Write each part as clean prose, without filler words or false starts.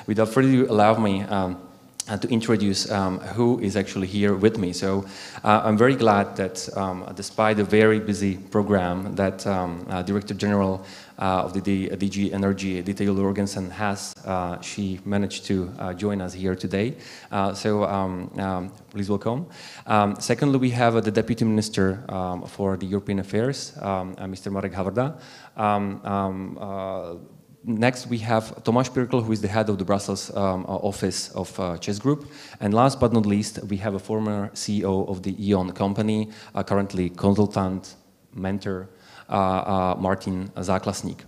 Without further ado, allow me to introduce who is actually here with me. So I'm very glad that despite a very busy program that Director General of the DG Energy, Ditte Jorgensen, has, she managed to join us here today. Please welcome. Secondly, we have the Deputy Minister for the European Affairs, Mr. Marek Havrda. Next, we have Tomáš Pirkl, who is the head of the Brussels office of Czech Group. And last but not least, we have a former CEO of the E.ON company, currently consultant, mentor, Martin Záklasník.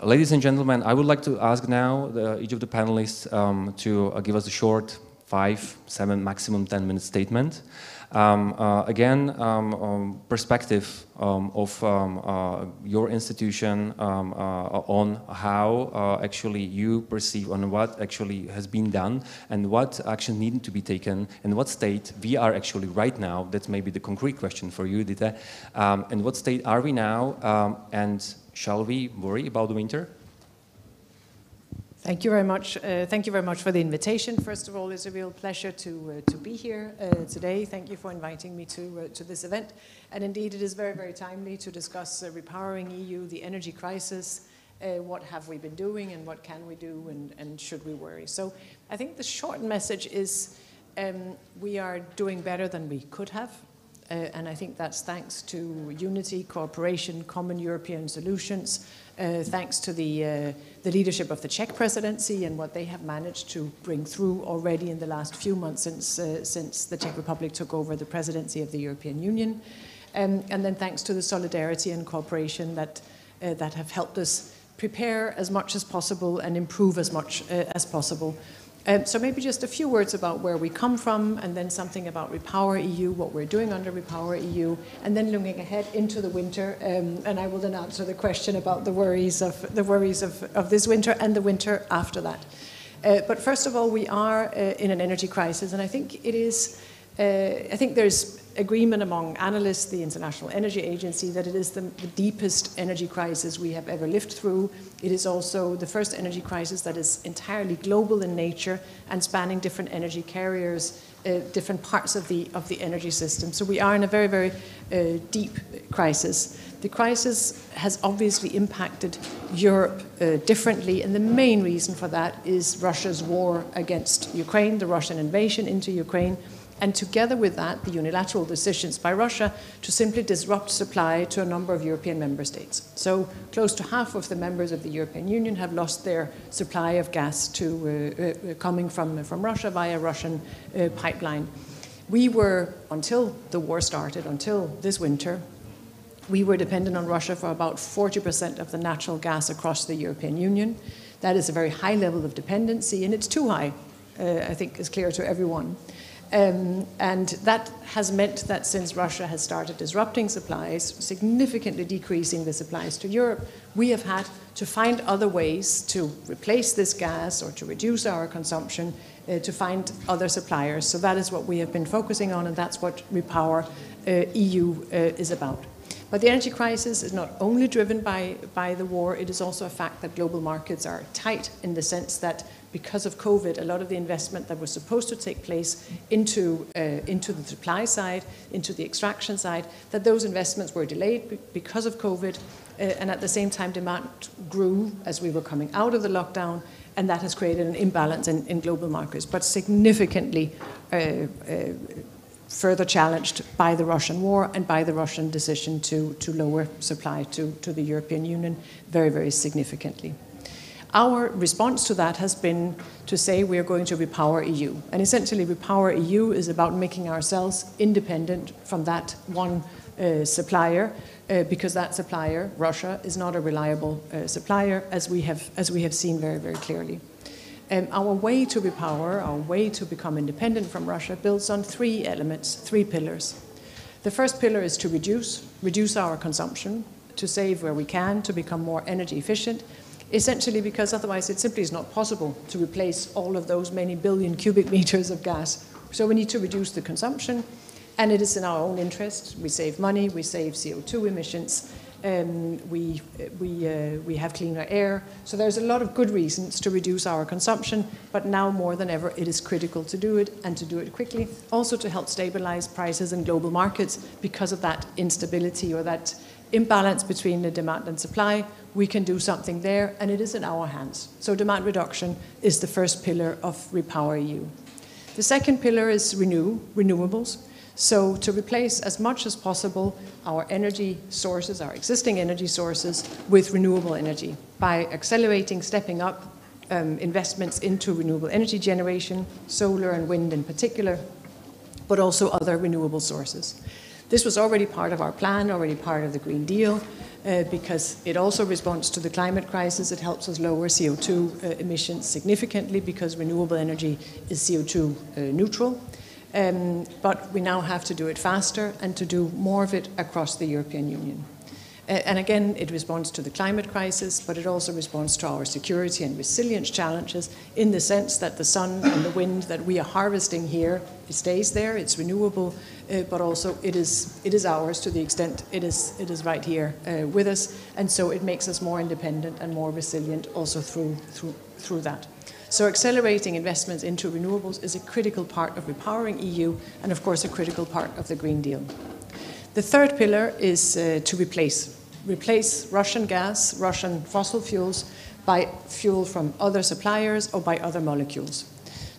Ladies and gentlemen, I would like to ask now each of the panelists to give us a short 5, 7, maximum 10-minute statement. Perspective of your institution on how actually you perceive on what actually has been done and what action needed to be taken and what state we are actually right now. That's maybe the concrete question for you, Ditte. And what state are we now, and shall we worry about the winter? Thank you very much. Thank you very much for the invitation. First of all, it's a real pleasure to be here today. Thank you for inviting me to this event. And indeed, it is very, very timely to discuss Repowering EU, the energy crisis, what have we been doing and what can we do and should we worry. So I think the short message is we are doing better than we could have. And I think that's thanks to unity, cooperation, common European solutions, thanks to the leadership of the Czech presidency and what they have managed to bring through already in the last few months since the Czech Republic took over the presidency of the European Union. And then thanks to the solidarity and cooperation that have helped us prepare as much as possible and improve as much as possible. So maybe just a few words about where we come from, and then something about Repower EU, what we're doing under Repower EU, and then looking ahead into the winter. And I will then answer the question about the worries of this winter and the winter after that. But first of all, we are in an energy crisis, and I think it is. I think there's agreement among analysts, the International Energy Agency, that it is the deepest energy crisis we have ever lived through. It is also the first energy crisis that is entirely global in nature and spanning different energy carriers, different parts of the energy system. So we are in a very, very deep crisis. The crisis has obviously impacted Europe differently, and the main reason for that is Russia's war against Ukraine, the Russian invasion into Ukraine, and together with that, the unilateral decisions by Russia to simply disrupt supply to a number of European member states. So close to half of the members of the European Union have lost their supply of gas coming from Russia via Russian pipeline. We were, until the war started, until this winter, we were dependent on Russia for about 40% of the natural gas across the European Union. That is a very high level of dependency, and it's too high, I think is clear to everyone. And that has meant that since Russia has started disrupting supplies, significantly decreasing the supplies to Europe, we have had to find other ways to replace this gas or to reduce our consumption, to find other suppliers. So that is what we have been focusing on, and that's what Repower EU is about. But the energy crisis is not only driven by the war, it is also a fact that global markets are tight in the sense that because of COVID, a lot of the investment that was supposed to take place into the supply side, into the extraction side, that those investments were delayed because of COVID, and at the same time demand grew as we were coming out of the lockdown, and that has created an imbalance in global markets, but significantly further challenged by the Russian war and by the Russian decision to lower supply to the European Union very, very significantly. Our response to that has been to say we are going to Repower EU. And essentially Repower EU is about making ourselves independent from that one supplier, because that supplier, Russia, is not a reliable supplier, as we have seen very, very clearly. Our way to repower, our way to become independent from Russia, builds on 3 elements, 3 pillars. The first pillar is to reduce our consumption, to save where we can, to become more energy efficient, essentially because otherwise it simply is not possible to replace all of those many billion cubic meters of gas. So we need to reduce the consumption, and it is in our own interest. We save money, we save CO2 emissions, We have cleaner air. So there's a lot of good reasons to reduce our consumption, but now more than ever, it is critical to do it and to do it quickly. Also to help stabilize prices in global markets because of that instability or that imbalance between the demand and supply. We can do something there, and it is in our hands. So demand reduction is the first pillar of Repower EU. The second pillar is renewables. So to replace as much as possible our energy sources, our existing energy sources, with renewable energy by accelerating, stepping up investments into renewable energy generation, solar and wind in particular, but also other renewable sources. This was already part of our plan, already part of the Green Deal, because it also responds to the climate crisis. It helps us lower CO2 emissions significantly because renewable energy is CO2 neutral. But we now have to do it faster and to do more of it across the European Union. And again, it responds to the climate crisis, but it also responds to our security and resilience challenges in the sense that the sun and the wind that we are harvesting here, it stays there, it's renewable, but also it is ours to the extent it is right here with us. And so it makes us more independent and more resilient also through that. So accelerating investments into renewables is a critical part of Repowering EU and of course a critical part of the Green Deal. The third pillar is to replace Russian gas, Russian fossil fuels by fuel from other suppliers or by other molecules.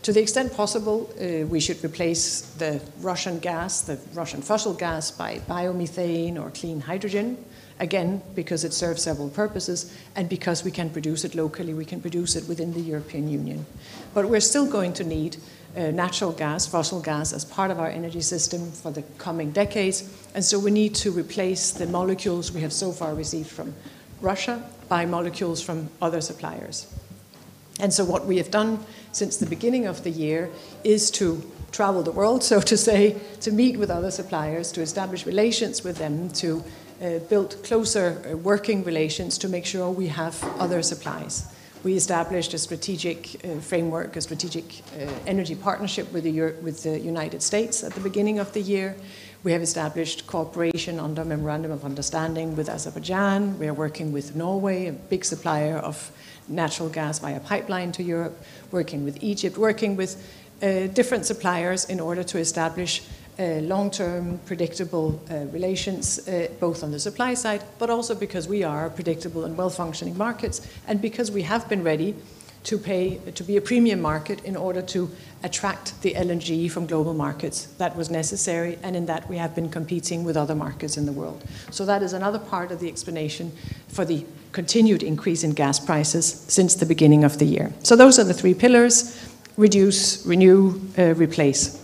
To the extent possible, we should replace the Russian gas, the Russian fossil gas by biomethane or clean hydrogen. Again, because it serves several purposes and because we can produce it locally, we can produce it within the European Union. But we're still going to need natural gas, fossil gas, as part of our energy system for the coming decades. And so we need to replace the molecules we have so far received from Russia by molecules from other suppliers. And so what we have done since the beginning of the year is to travel the world, so to say, to meet with other suppliers, to establish relations with them, to build closer working relations to make sure we have other supplies. We established a strategic framework, a strategic energy partnership with the United States at the beginning of the year. We have established cooperation under Memorandum of Understanding with Azerbaijan. We are working with Norway, a big supplier of natural gas via pipeline to Europe, working with Egypt, working with different suppliers in order to establish long-term predictable relations, both on the supply side, but also because we are predictable and well-functioning markets, and because we have been ready to be a premium market in order to attract the LNG from global markets that was necessary, and in that we have been competing with other markets in the world. So that is another part of the explanation for the continued increase in gas prices since the beginning of the year. So those are the three pillars: reduce, renew, replace.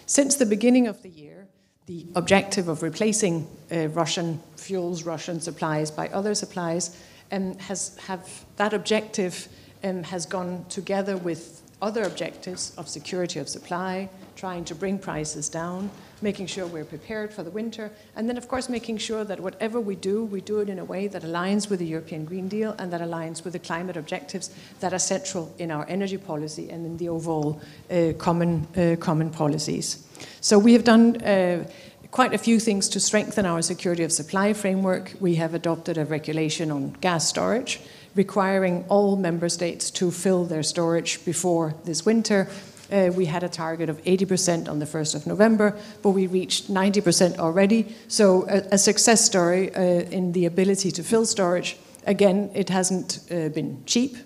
Since the beginning of the year, the objective of replacing Russian fuels, Russian supplies by other supplies, that objective has gone together with other objectives of security of supply, trying to bring prices down, making sure we're prepared for the winter, and then of course making sure that whatever we do it in a way that aligns with the European Green Deal and that aligns with the climate objectives that are central in our energy policy and in the overall common policies. So we have done quite a few things to strengthen our security of supply framework. We have adopted a regulation on gas storage, requiring all member states to fill their storage before this winter. We had a target of 80% on the 1st of November, but we reached 90% already. So a success story in the ability to fill storage. Again, it hasn't been cheap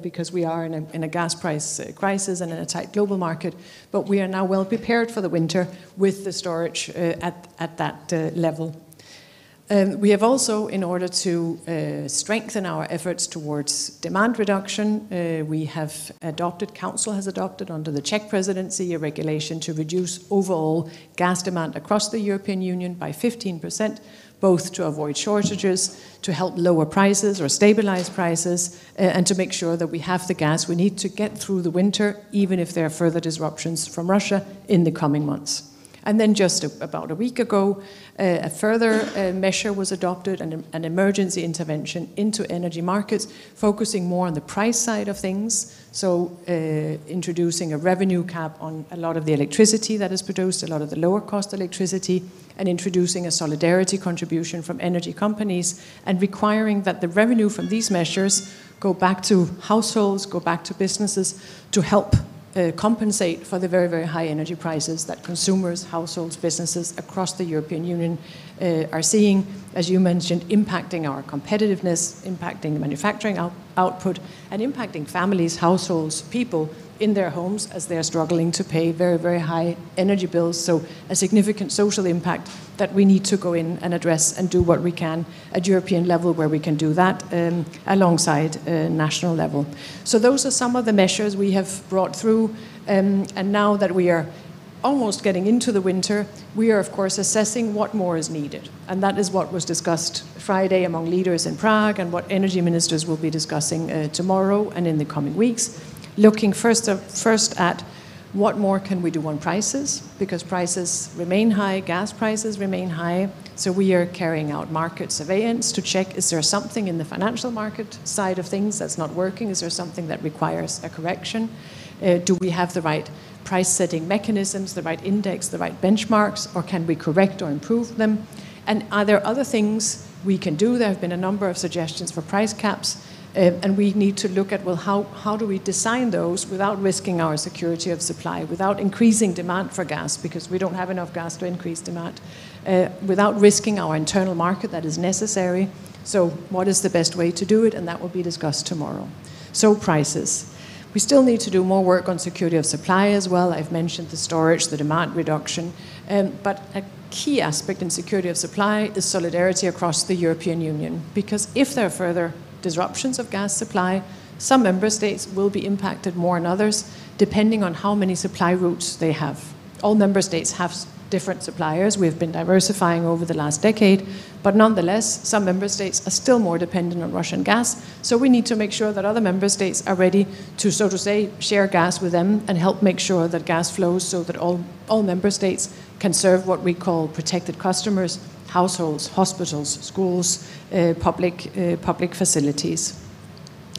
because we are in a gas price crisis and in a tight global market, but we are now well prepared for the winter with the storage at that level. We have also, in order to strengthen our efforts towards demand reduction, we have adopted, Council has adopted under the Czech presidency, a regulation to reduce overall gas demand across the European Union by 15%, both to avoid shortages, to help lower prices or stabilize prices, and to make sure that we have the gas we need to get through the winter, even if there are further disruptions from Russia in the coming months. And then just about a week ago, a further measure was adopted, an emergency intervention into energy markets, focusing more on the price side of things. So introducing a revenue cap on a lot of the electricity that is produced, a lot of the lower cost electricity, and introducing a solidarity contribution from energy companies, and requiring that the revenue from these measures go back to households, go back to businesses to help compensate for the very, very high energy prices that consumers, households, businesses across the European Union are seeing, as you mentioned, impacting our competitiveness, impacting manufacturing output, and impacting families, households, people in their homes as they are struggling to pay very, very high energy bills. So a significant social impact that we need to go in and address and do what we can at European level where we can do that alongside national level. So those are some of the measures we have brought through, and now that we are almost getting into the winter, we are of course assessing what more is needed. And that is what was discussed Friday among leaders in Prague, and what energy ministers will be discussing tomorrow and in the coming weeks. Looking first at what more can we do on prices, because prices remain high, gas prices remain high. So we are carrying out market surveillance to check, is there something in the financial market side of things that's not working? Is there something that requires a correction? Do we have the right price setting mechanisms, the right index, the right benchmarks, or can we correct or improve them? And are there other things we can do? There have been a number of suggestions for price caps. And we need to look at, well, how do we design those without risking our security of supply, without increasing demand for gas, because we don't have enough gas to increase demand, without risking our internal market that is necessary. So what is the best way to do it? And that will be discussed tomorrow. So prices. We still need to do more work on security of supply as well. I've mentioned the storage, the demand reduction. But a key aspect in security of supply is solidarity across the European Union, because if there are further disruptions of gas supply, some member states will be impacted more than others, depending on how many supply routes they have. All member states have different suppliers. We've been diversifying over the last decade, but nonetheless, some member states are still more dependent on Russian gas. So we need to make sure that other member states are ready to, so to say, share gas with them and help make sure that gas flows so that all member states can serve what we call protected customers, households, hospitals, schools, public facilities.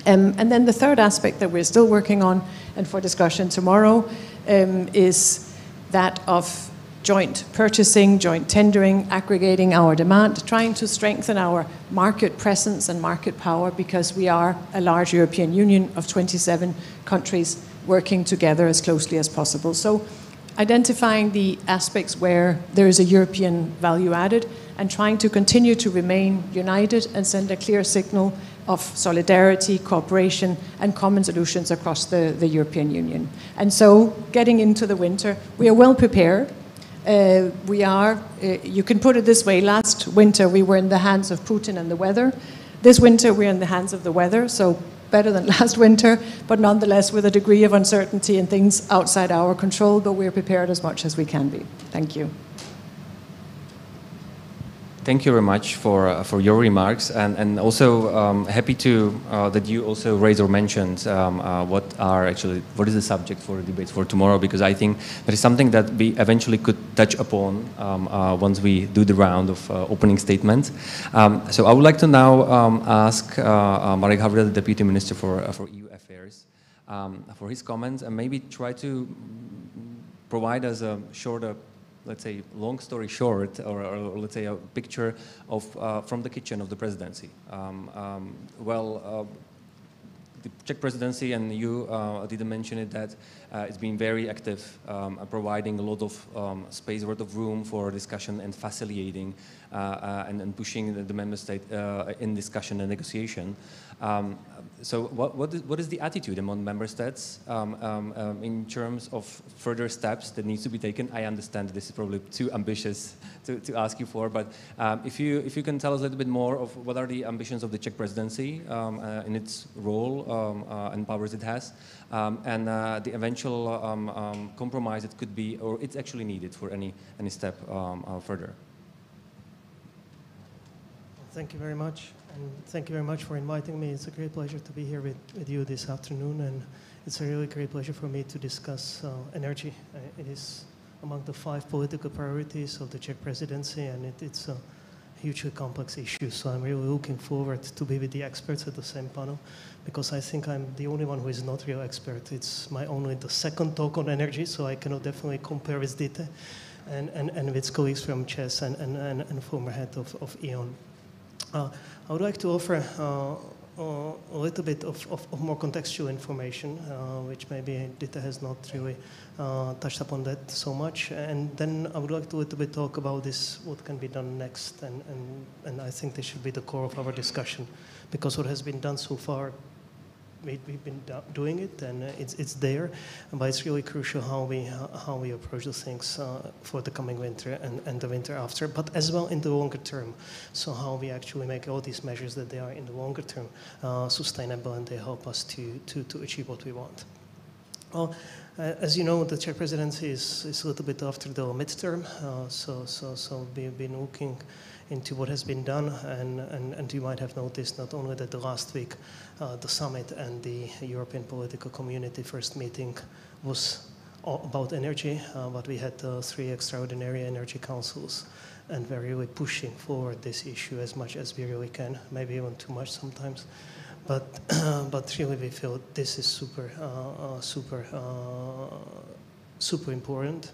And then the third aspect that we're still working on, and for discussion tomorrow, is that of joint purchasing, joint tendering, aggregating our demand, trying to strengthen our market presence and market power, because we are a large European Union of 27 countries working together as closely as possible. So identifying the aspects where there is a European value added, and trying to continue to remain united and send a clear signal of solidarity, cooperation, and common solutions across the European Union. And so, getting into the winter, we are well prepared. You can put it this way, last winter we were in the hands of Putin and the weather. This winter we're in the hands of the weather, so better than last winter, but nonetheless with a degree of uncertainty and things outside our control, but we're prepared as much as we can be. Thank you. Thank you very much for your remarks, and also happy to that you also raised or mentioned what is the subject for debates for tomorrow, because I think that is something that we eventually could touch upon once we do the round of opening statements. So I would like to now ask Marek Havrda, the Deputy Minister for EU Affairs, for his comments, and maybe try to provide us a shorter, let's say, long story short, or let's say a picture of from the kitchen of the presidency. The Czech presidency, and you didn't mention it, that it's been very active, providing a lot of space, a lot of room for discussion and facilitating and pushing the member state in discussion and negotiation. So what is the attitude among member states in terms of further steps that needs to be taken? I understand this is probably too ambitious to ask you for, but if you can tell us a little bit more of what are the ambitions of the Czech presidency in its role and powers it has, and the eventual compromise it could be, or it's actually needed for any step further. Thank you very much, and thank you very much for inviting me. It's a great pleasure to be here with you this afternoon, and it's a really great pleasure for me to discuss energy. It is among the 5 political priorities of the Czech presidency, and it's a hugely complex issue. So I'm really looking forward to be with the experts at the same panel, because I think I'm the only one who is not real expert. It's only the second talk on energy, so I cannot definitely compare with Ditte and with colleagues from ČEZ and former head of E.ON. I would like to offer a little bit of more contextual information, which maybe Ditte has not really touched upon that so much. And then I would like to a little bit talk about this, what can be done next. And I think this should be the core of our discussion, because what has been done so far, we've been doing it, and it's there, but it's really crucial how we approach the things for the coming winter and the winter after, but as well in the longer term. So how we actually make all these measures that they are in the longer term sustainable, and they help us to achieve what we want. Well, as you know, the Czech presidency is a little bit after the midterm, so we've been looking into what has been done, and you might have noticed not only that the last week the summit and the European political community first meeting was about energy, but we had 3 extraordinary energy councils, and we're really pushing forward this issue as much as we really can, maybe even too much sometimes. But really we feel this is super important.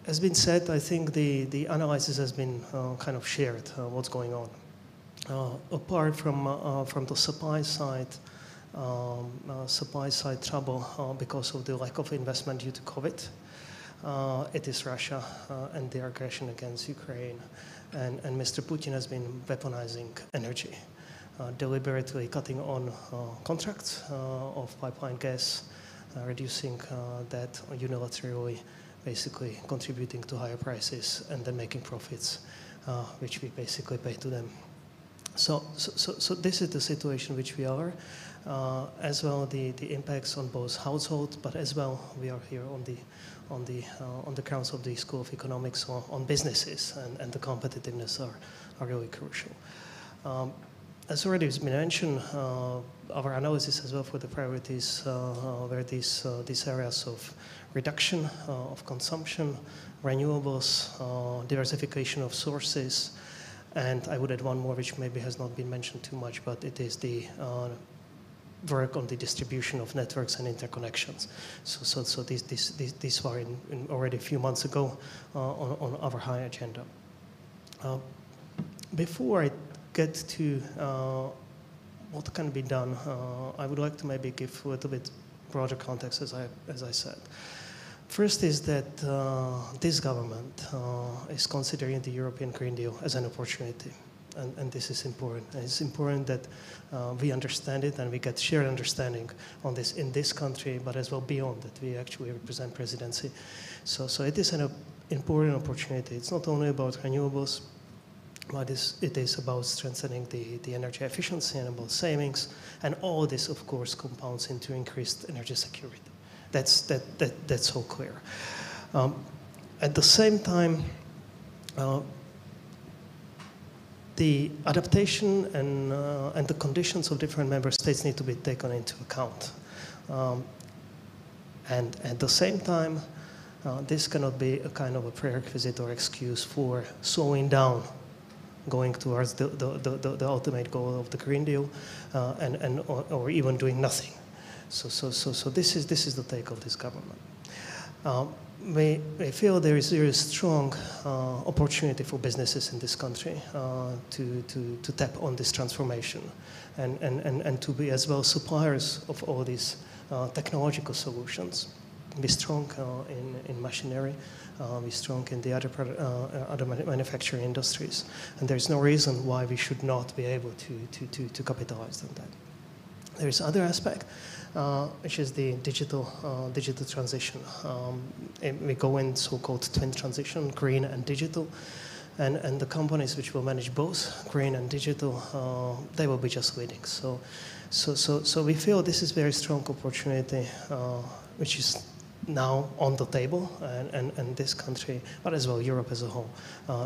As been said, I think the analysis has been kind of shared, what's going on. Apart from the supply side trouble because of the lack of investment due to COVID, it is Russia and their aggression against Ukraine. And Mr. Putin has been weaponizing energy, deliberately cutting on contracts of pipeline gas, reducing that unilaterally, basically contributing to higher prices and then making profits, which we basically pay to them. So this is the situation which we are. As well, the impacts on both households, but as well we are here on the grounds of the School of Economics on businesses, and the competitiveness are really crucial. As already has been mentioned, our analysis as well for the priorities were these areas of reduction of consumption, renewables, diversification of sources, and I would add one more which maybe has not been mentioned too much, but it is the work on the distribution of networks and interconnections. So these were in already a few months ago on our high agenda. Before I get to what can be done, I would like to maybe give a little bit broader context, as I said. First is that this government is considering the European Green Deal as an opportunity, and this is important. And it's important that we understand it and we get shared understanding on this in this country, but as well beyond that. We actually represent presidency, so it is an important opportunity. It's not only about renewables, but it is about strengthening the energy efficiency and about savings, and all this, of course, compounds into increased energy security. That's so clear. At the same time, the adaptation and the conditions of different member states need to be taken into account. And at the same time, this cannot be a kind of a prerequisite or excuse for slowing down, going towards the ultimate goal of the Green Deal, or even doing nothing. So this is the take of this government. We feel there is a very strong opportunity for businesses in this country to tap on this transformation and to be as well suppliers of all these technological solutions. Be strong in machinery, be strong in the other manufacturing industries, and there is no reason why we should not be able to capitalize on that. There is other aspect, which is the digital transition. We go in so-called twin transition, green and digital, and the companies which will manage both green and digital, they will be just leading. So we feel this is very strong opportunity, which is now on the table, and this country, but as well Europe as a whole,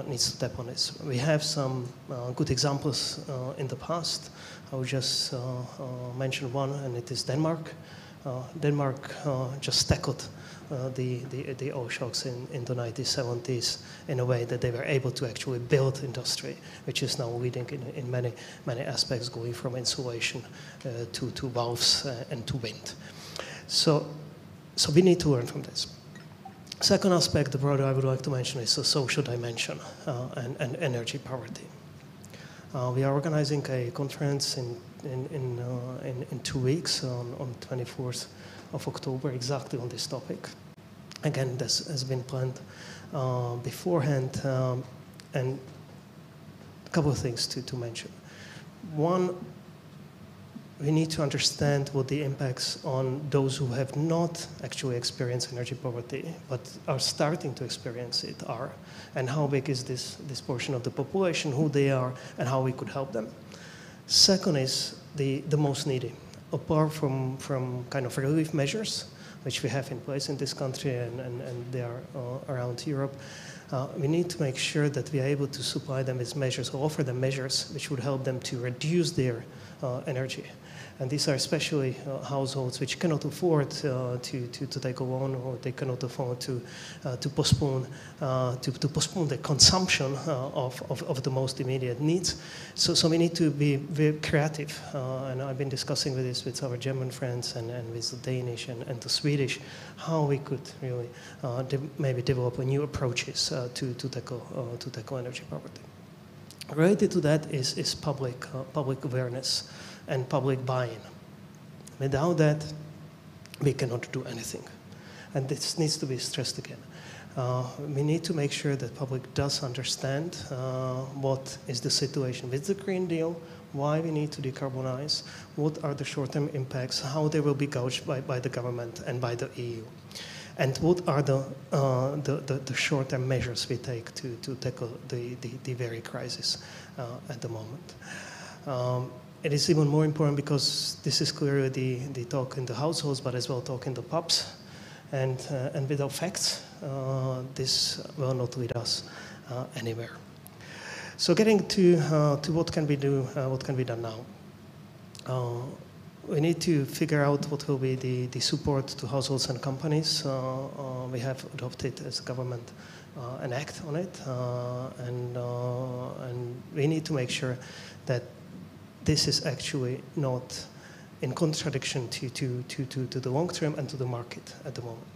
needs to tap on this. We have some good examples in the past. I will just mention one, and it is Denmark, Denmark just tackled the oil shocks in the 1970s in a way that they were able to actually build industry, which is now leading in many aspects, going from insulation to valves and to wind. So we need to learn from this. Second aspect, the broader I would like to mention, is the social dimension and energy poverty. We are organizing a conference in 2 weeks on 24th of October, exactly on this topic. Again, this has been planned beforehand, and a couple of things to mention. One, we need to understand what the impacts on those who have not actually experienced energy poverty, but are starting to experience it are, and how big is this portion of the population, who they are, and how we could help them. Second is the most needy. Apart from kind of relief measures, which we have in place in this country and they are around Europe, we need to make sure that we are able to supply them with measures, or offer them measures which would help them to reduce their energy. And these are especially households which cannot afford to take a loan, or they cannot afford to postpone the consumption of the most immediate needs. So we need to be very creative. And I've been discussing this with our German friends and with the Danish and the Swedish, how we could really maybe develop new approaches to tackle energy poverty. Related to that is public awareness and public buy-in. Without that, we cannot do anything. And this needs to be stressed again. We need to make sure that public does understand what is the situation with the Green Deal, why we need to decarbonize, what are the short-term impacts, how they will be gauged by the government and by the EU. And what are the short-term measures we take to tackle the very crisis at the moment. It is even more important because this is clearly the talk in the households, but as well talk in the pubs. And without facts, this will not lead us anywhere. So getting to what can we do, what can be done now. We need to figure out what will be the support to households and companies. We have adopted as a government an act on it, and we need to make sure that this is actually not in contradiction to the long term and to the market at the moment.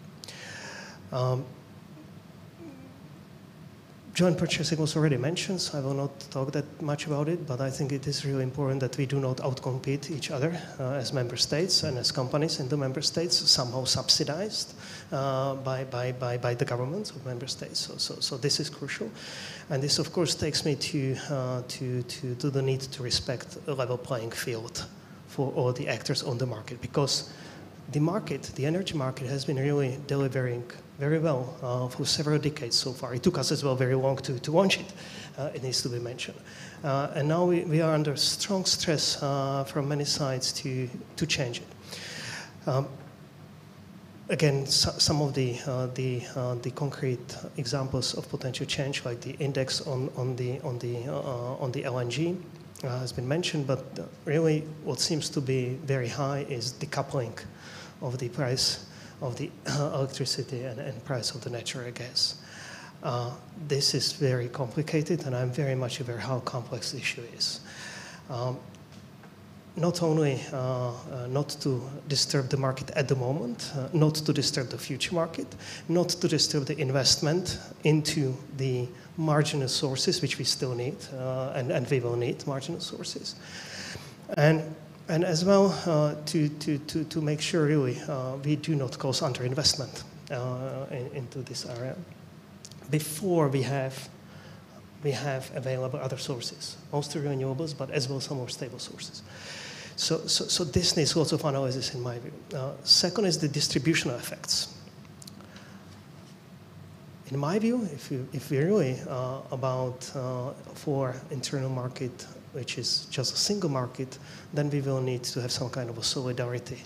Joint purchasing was already mentioned, so I will not talk that much about it, but I think it is really important that we do not outcompete each other as member states and as companies in the member states, somehow subsidized by the governments of member states. So this is crucial. And this, of course, takes me to the need to respect a level playing field for all the actors on the market, because the market, the energy market, has been really delivering very well for several decades so far. It took us as well very long to launch it, it needs to be mentioned. And now we are under strong stress from many sides to change it. Again, some of the concrete examples of potential change, like the index on the LNG, has been mentioned, but really what seems to be very high is decoupling of the price of the electricity and price of the natural gas. This is very complicated, and I'm very much aware how complex the issue is. Not only not to disturb the market at the moment, not to disturb the future market, not to disturb the investment into the marginal sources, which we still need, and we will need marginal sources. And as well, to make sure really we do not cause underinvestment into this area before we have available other sources, mostly renewables, but as well some more stable sources. So this needs lots of analysis in my view. Second is the distributional effects. In my view, if we really about for internal market, which is just a single market, then we will need to have some kind of a solidarity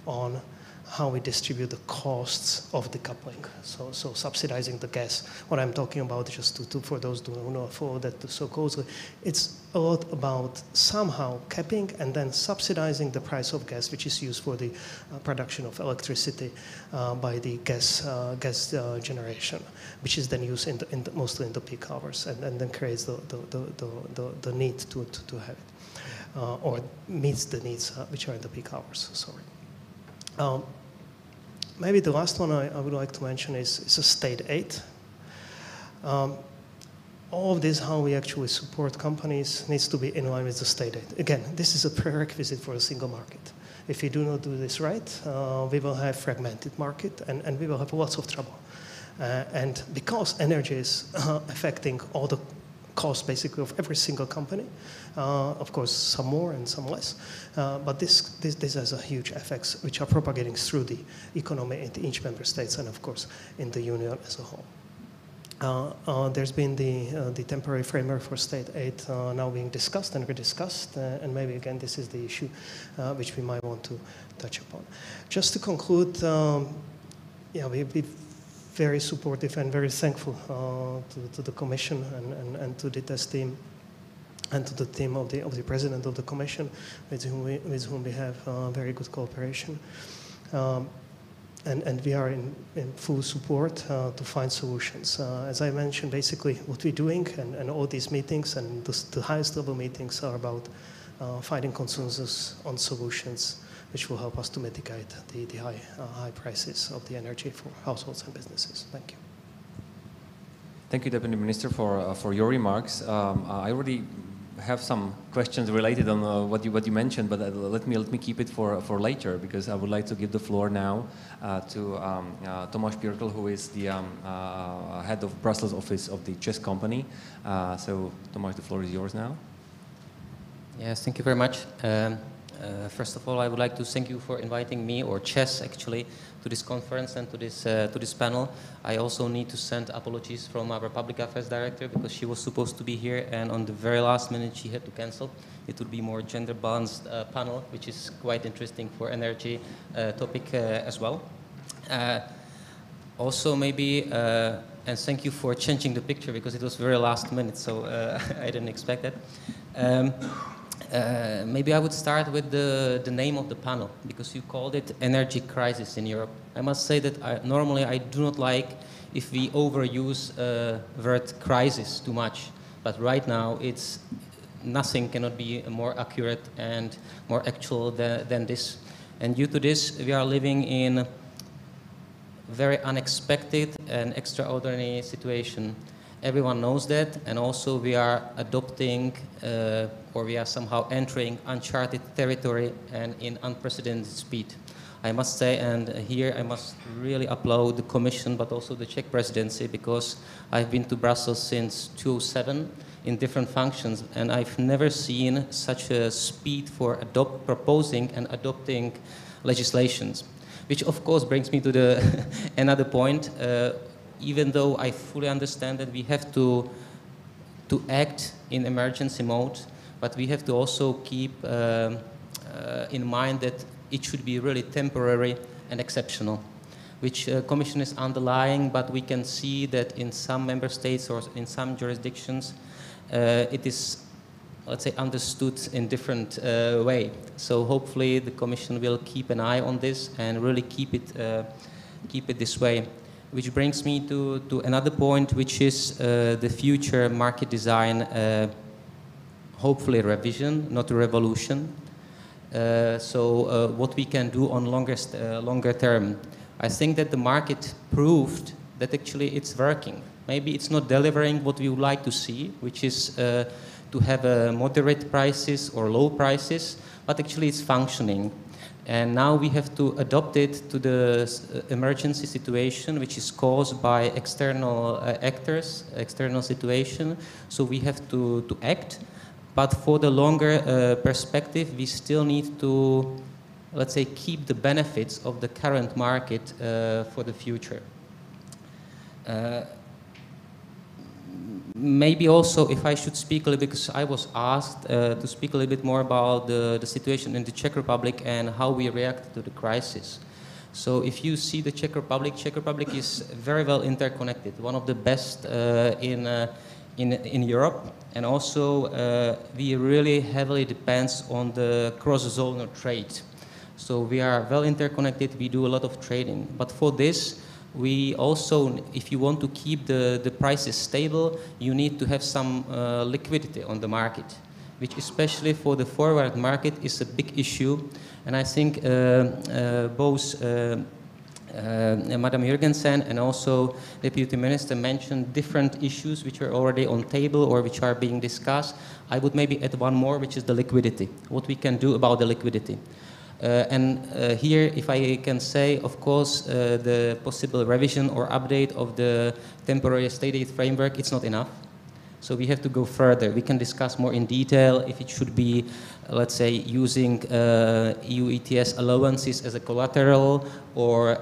on how we distribute the costs of decoupling. So subsidizing the gas. What I'm talking about, just for those who don't know, follow that so closely, it's a lot about somehow capping and then subsidizing the price of gas, which is used for the production of electricity by the gas generation, which is then used mostly in the peak hours, and then creates the need to have it, or meets the needs which are in the peak hours. Sorry. Maybe the last one I would like to mention is a state aid. All of this, how we actually support companies, needs to be in line with the state aid. Again, this is a prerequisite for a single market. If we do not do this right, we will have fragmented market and we will have lots of trouble. And because energy is affecting all the costs basically of every single company, of course some more and some less, but this has a huge effects which are propagating through the economy in each member states and of course in the union as a whole. There's been the temporary framework for state aid now being discussed and rediscussed, and maybe again this is the issue which we might want to touch upon. Just to conclude, we're very supportive and very thankful to the Commission and to Ditte's team and to the team of the President of the Commission, with whom we have very good cooperation. And we are in full support to find solutions. As I mentioned, basically what we're doing and all these meetings and the highest level meetings are about finding consensus on solutions which will help us to mitigate the high prices of the energy for households and businesses. Thank you. Thank you, Deputy Minister, for your remarks. I already have some questions related on what you mentioned, but let me keep it for later, because I would like to give the floor now to Tomáš Pirkl, who is the head of Brussels office of the Czech company. So Tomáš, the floor is yours now. Yes, thank you very much. First of all, I would like to thank you for inviting me, or Czech actually, to this conference and to this panel. I also need to send apologies from our Public Affairs Director, because she was supposed to be here and on the very last minute she had to cancel. It would be more gender balanced panel, which is quite interesting for energy topic as well. Also maybe, and thank you for changing the picture, because it was very last minute, so I didn't expect that. Maybe I would start with the name of the panel, because you called it Energy Crisis in Europe. I must say that normally I do not like if we overuse word crisis too much, but right now nothing cannot be more accurate and more actual than this. And due to this, we are living in a very unexpected and extraordinary situation. Everyone knows that, and also we are adopting or we are somehow entering uncharted territory and in unprecedented speed. I must say, and here I must really applaud the Commission, but also the Czech presidency, because I've been to Brussels since 2007 in different functions, and I've never seen such a speed for proposing and adopting legislations. Which of course brings me to the another point. Even though I fully understand that we have to act in emergency mode, but we have to also keep in mind that it should be really temporary and exceptional, which Commission is underlying, but we can see that in some member states or in some jurisdictions it is, let's say, understood in different way. So hopefully the Commission will keep an eye on this and really keep it this way. Which brings me to another point, which is the future market design, hopefully revision, not a revolution. So what we can do on longer term. I think that the market proved that actually it's working. Maybe it's not delivering what we would like to see, which is to have moderate prices or low prices, but actually it's functioning. And now we have to adopt it to the emergency situation, which is caused by external actors, external situation. So we have to act. But for the longer perspective, we still need to, let's say, keep the benefits of the current market for the future. Maybe also, if I should speak a little bit, because I was asked to speak a little bit more about the situation in the Czech Republic and how we react to the crisis. So if you see the Czech Republic is very well interconnected, one of the best in Europe, and also we really heavily depends on the cross-zonal trade. So we are well interconnected, we do a lot of trading. But for this, we also, if you want to keep the prices stable, you need to have some liquidity on the market, which especially for the forward market is a big issue. And I think both Madam Jorgensen and also Deputy Minister mentioned different issues which are already on table or which are being discussed. I would maybe add one more, which is the liquidity. What we can do about the liquidity. Here, if I can say, of course, the possible revision or update of the temporary state aid framework, it's not enough. So we have to go further. We can discuss more in detail if it should be, let's say, using EU ETS allowances as a collateral, or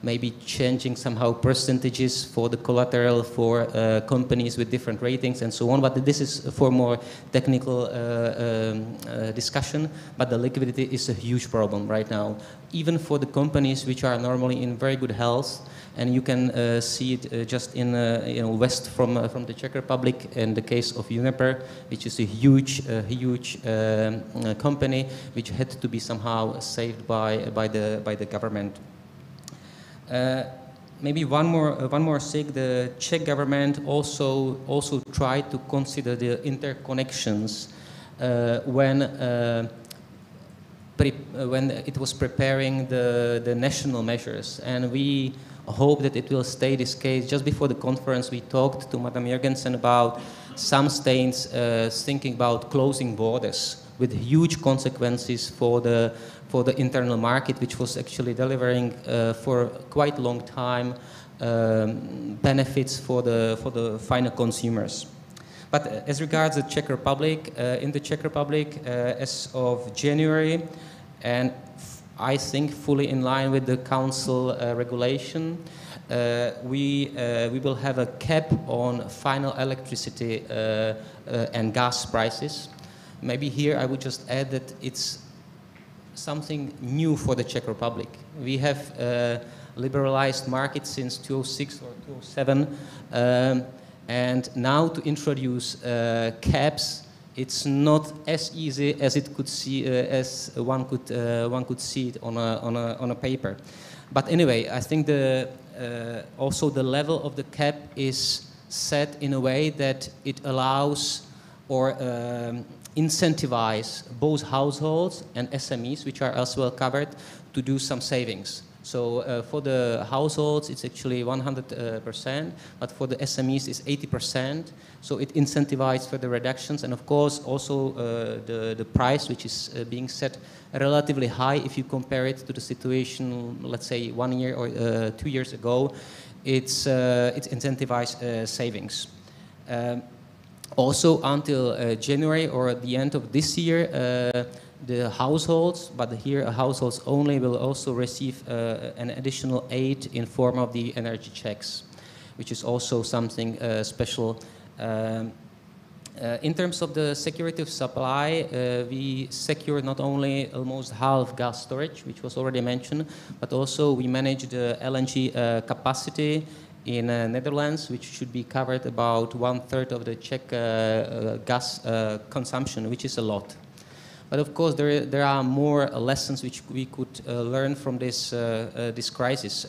maybe changing somehow percentages for the collateral for companies with different ratings and so on. But this is for more technical discussion. But the liquidity is a huge problem right now, even for the companies which are normally in very good health. And you can see it just in west from the Czech Republic, in the case of Uniper, which is a huge company which had to be somehow saved by the government. Maybe one more thing: the Czech government also tried to consider the interconnections when it was preparing the national measures, and we hope that it will stay this case. Just before the conference, we talked to Madam Jorgensen about some states thinking about closing borders with huge consequences for the internal market, which was actually delivering for quite a long time benefits for the final consumers. But as regards the Czech Republic, in the Czech Republic, as of January, and I think fully in line with the Council regulation, we will have a cap on final electricity and gas prices. Maybe here I would just add that it's something new for the Czech Republic. We have liberalized market since 2006 or 2007, and now to introduce caps, it's not as easy as it could see, as one could see it on a paper. But anyway, I think also the level of the cap is set in a way that it allows or incentivize both households and SMEs, which are as well covered, to do some savings. So for the households, it's actually 100%, but for the SMEs, it's 80%. So it incentivizes further reductions, and of course, also the price, which is being set relatively high if you compare it to the situation, let's say 1 year or 2 years ago. It's incentivized savings. Also, until January or the end of this year, the households, but here households only, will also receive an additional aid in form of the energy checks, which is also something special. In terms of the security of supply, we secure not only almost half gas storage, which was already mentioned, but also we manage the LNG capacity in Netherlands, which should be covered about 1/3 of the Czech gas consumption, which is a lot. But of course, there are more lessons which we could learn from this crisis.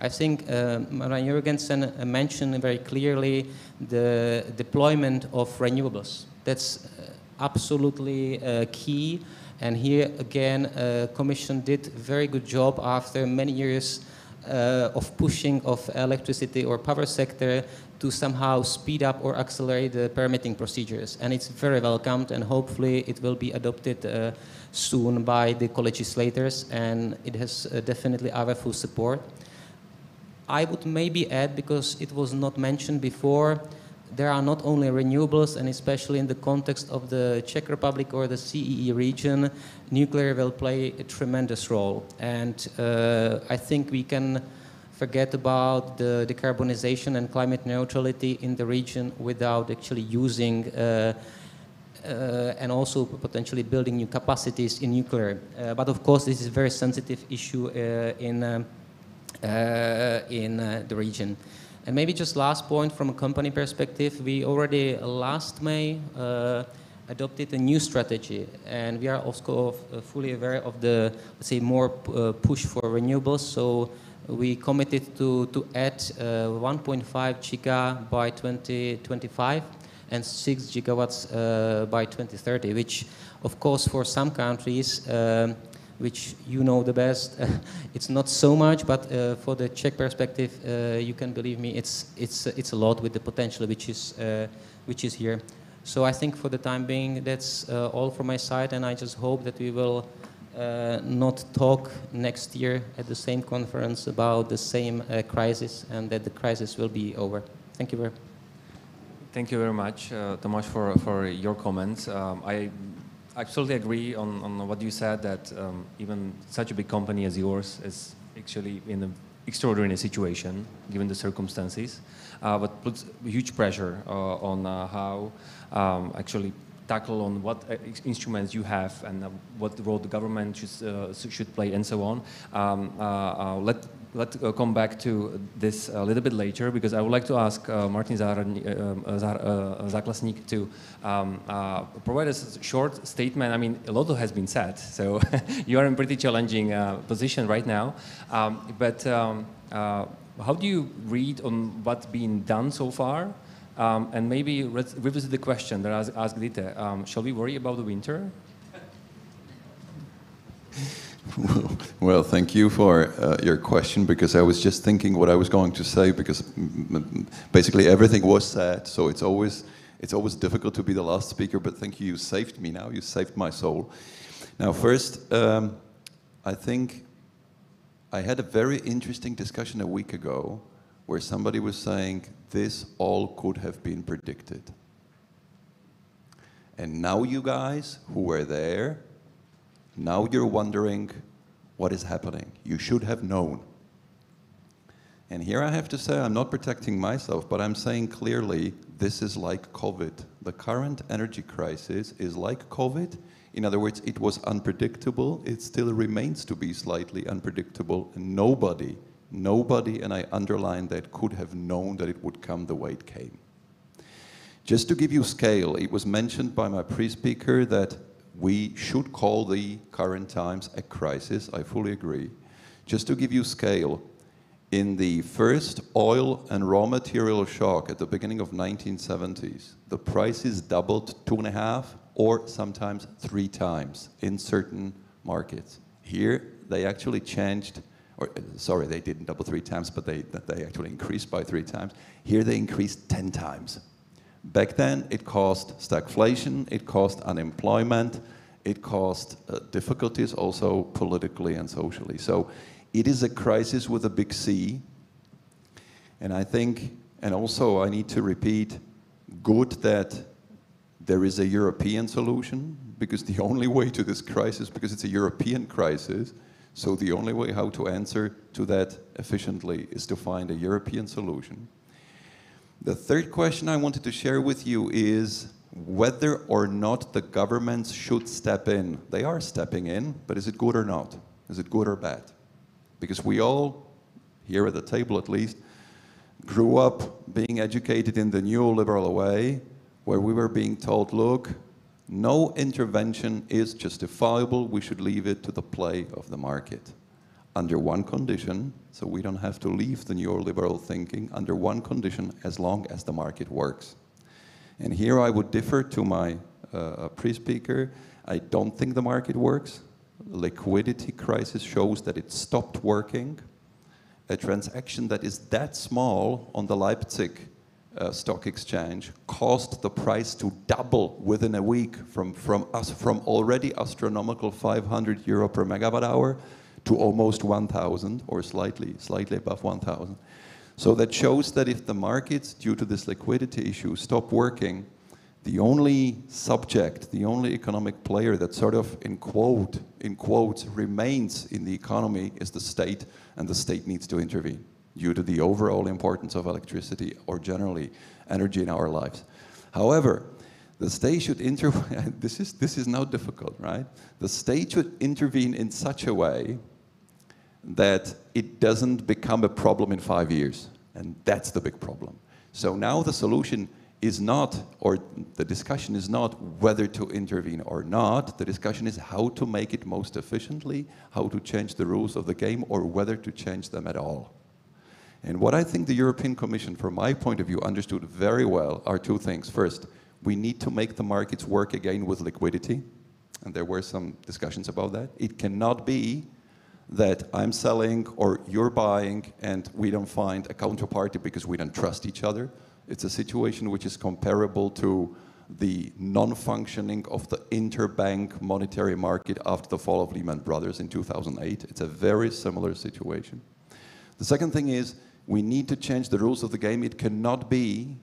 I think Madam Jorgensen mentioned very clearly the deployment of renewables. That's absolutely key. And here again, Commission did a very good job after many years of pushing of electricity or power sector to somehow speed up or accelerate the permitting procedures. And it's very welcomed, and hopefully it will be adopted soon by the co-legislators, and it has definitely our full support. I would maybe add, because it was not mentioned before, there are not only renewables, and especially in the context of the Czech Republic or the CEE region, nuclear will play a tremendous role. And I think we can forget about the decarbonization and climate neutrality in the region without actually using and also potentially building new capacities in nuclear. But of course, this is a very sensitive issue in the region. And maybe just last point from a company perspective, we already last May adopted a new strategy, and we are also fully aware of the, let's say, more push for renewables. So we committed to add 1.5 giga by 2025 and 6 gigawatts by 2030, which, of course, for some countries, which you know the best, it's not so much, but for the Czech perspective, you can believe me, it's a lot with the potential which is here. So I think for the time being, that's all from my side, and I just hope that we will not talk next year at the same conference about the same crisis, and that the crisis will be over. Thank you very much. Thank you very much, Tomáš, for your comments. I absolutely agree on what you said, that even such a big company as yours is actually in an extraordinary situation, given the circumstances, but puts huge pressure on how actually tackle on what instruments you have and what role the government should play and so on. Let's come back to this a little bit later, because I would like to ask Martin Záklasník to provide us a short statement. I mean, a lot has been said, so you are in a pretty challenging position right now. But how do you read on what's been done so far? And maybe let's revisit the question that I asked Ditte. Shall we worry about the winter? Well, thank you for your question, because I was just thinking what I was going to say, because basically everything was said, so it's always difficult to be the last speaker, but thank you, you saved me now, you saved my soul. Now first, I think I had a very interesting discussion a week ago where somebody was saying this all could have been predicted. And now you guys who were there, now you're wondering what is happening. You should have known. And here I have to say, I'm not protecting myself, but I'm saying clearly, this is like COVID. The current energy crisis is like COVID. In other words, it was unpredictable. It still remains to be slightly unpredictable. And nobody, and I underline that, could have known that it would come the way it came. Just to give you scale, it was mentioned by my pre-speaker that we should call the current times a crisis. I fully agree. Just to give you scale, in the first oil and raw material shock at the beginning of 1970s, the prices doubled 2.5 or sometimes 3 times in certain markets. Here, they actually changed, or sorry, they didn't double 3 times, but they actually increased by 3 times. Here, they increased 10 times. Back then, it caused stagflation, it caused unemployment, it caused difficulties also politically and socially. So it is a crisis with a big C. And I think, and also I need to repeat, good that there is a European solution, because the only way to this crisis, because it's a European crisis, so the only way how to answer to that efficiently is to find a European solution. The third question I wanted to share with you is whether or not the governments should step in. They are stepping in, but is it good or not? Is it good or bad? Because we all, here at the table at least, grew up being educated in the neoliberal way, where we were being told, look, no intervention is justifiable, we should leave it to the play of the market. Under one condition, so we don't have to leave the neoliberal thinking, under one condition, as long as the market works. And here I would differ to my pre-speaker. I don't think the market works. Liquidity crisis shows that it stopped working. A transaction that is that small on the Leipzig stock exchange caused the price to double within a week from already astronomical 500 euro per megawatt hour to almost 1,000 or slightly above 1,000. So that shows that if the markets, due to this liquidity issue, stop working, the only subject, the only economic player that sort of, in quotes, remains in the economy is the state, and the state needs to intervene due to the overall importance of electricity or generally energy in our lives. However, The state should this is now difficult, right? The state should intervene in such a way that it doesn't become a problem in 5 years. And that's the big problem. So now the solution is not, or the discussion is not whether to intervene or not. The discussion is how to make it most efficiently, how to change the rules of the game, or whether to change them at all. And what I think the European Commission, from my point of view, understood very well are two things. First, we need to make the markets work again with liquidity. And there were some discussions about that. It cannot be that I'm selling or you're buying and we don't find a counterparty because we don't trust each other. It's a situation which is comparable to the non-functioning of the interbank monetary market after the fall of Lehman Brothers in 2008. It's a very similar situation. The second thing is we need to change the rules of the game. It cannot be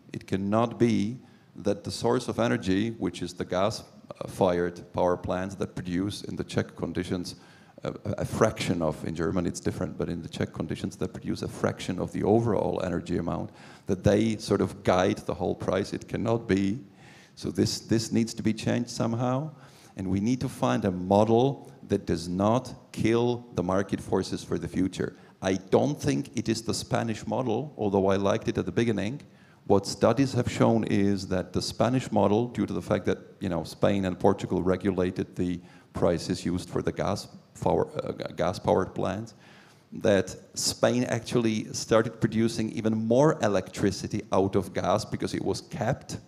that the source of energy, which is the gas-fired power plants that produce in the Czech conditions a fraction of, in Germany it's different, but in the Czech conditions that produce a fraction of the overall energy amount, that they sort of guide the whole price. It cannot be. So this needs to be changed somehow. And we need to find a model that does not kill the market forces for the future. I don't think it is the Spanish model, although I liked it at the beginning. What studies have shown is that the Spanish model, due to the fact that Spain and Portugal regulated the prices used for the gas-powered plants, that Spain actually started producing even more electricity out of gas because it was capped.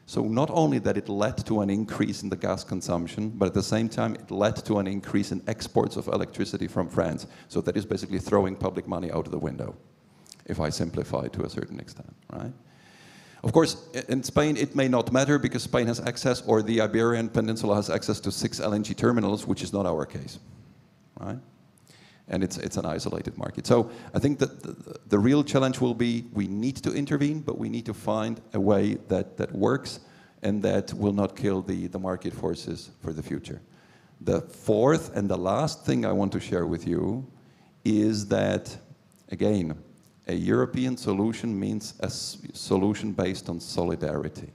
So not only that it led to an increase in the gas consumption, but at the same time it led to an increase in exports of electricity from France. So that is basically throwing public money out of the window, if I simplify to a certain extent, right? Of course, in Spain, it may not matter because Spain has access, or the Iberian Peninsula has access to 6 LNG terminals, which is not our case, right? And it's an isolated market. So I think that the real challenge will be we need to intervene, but we need to find a way that works and that will not kill the market forces for the future. The fourth and the last thing I want to share with you is that, again, a European solution means a solution based on solidarity.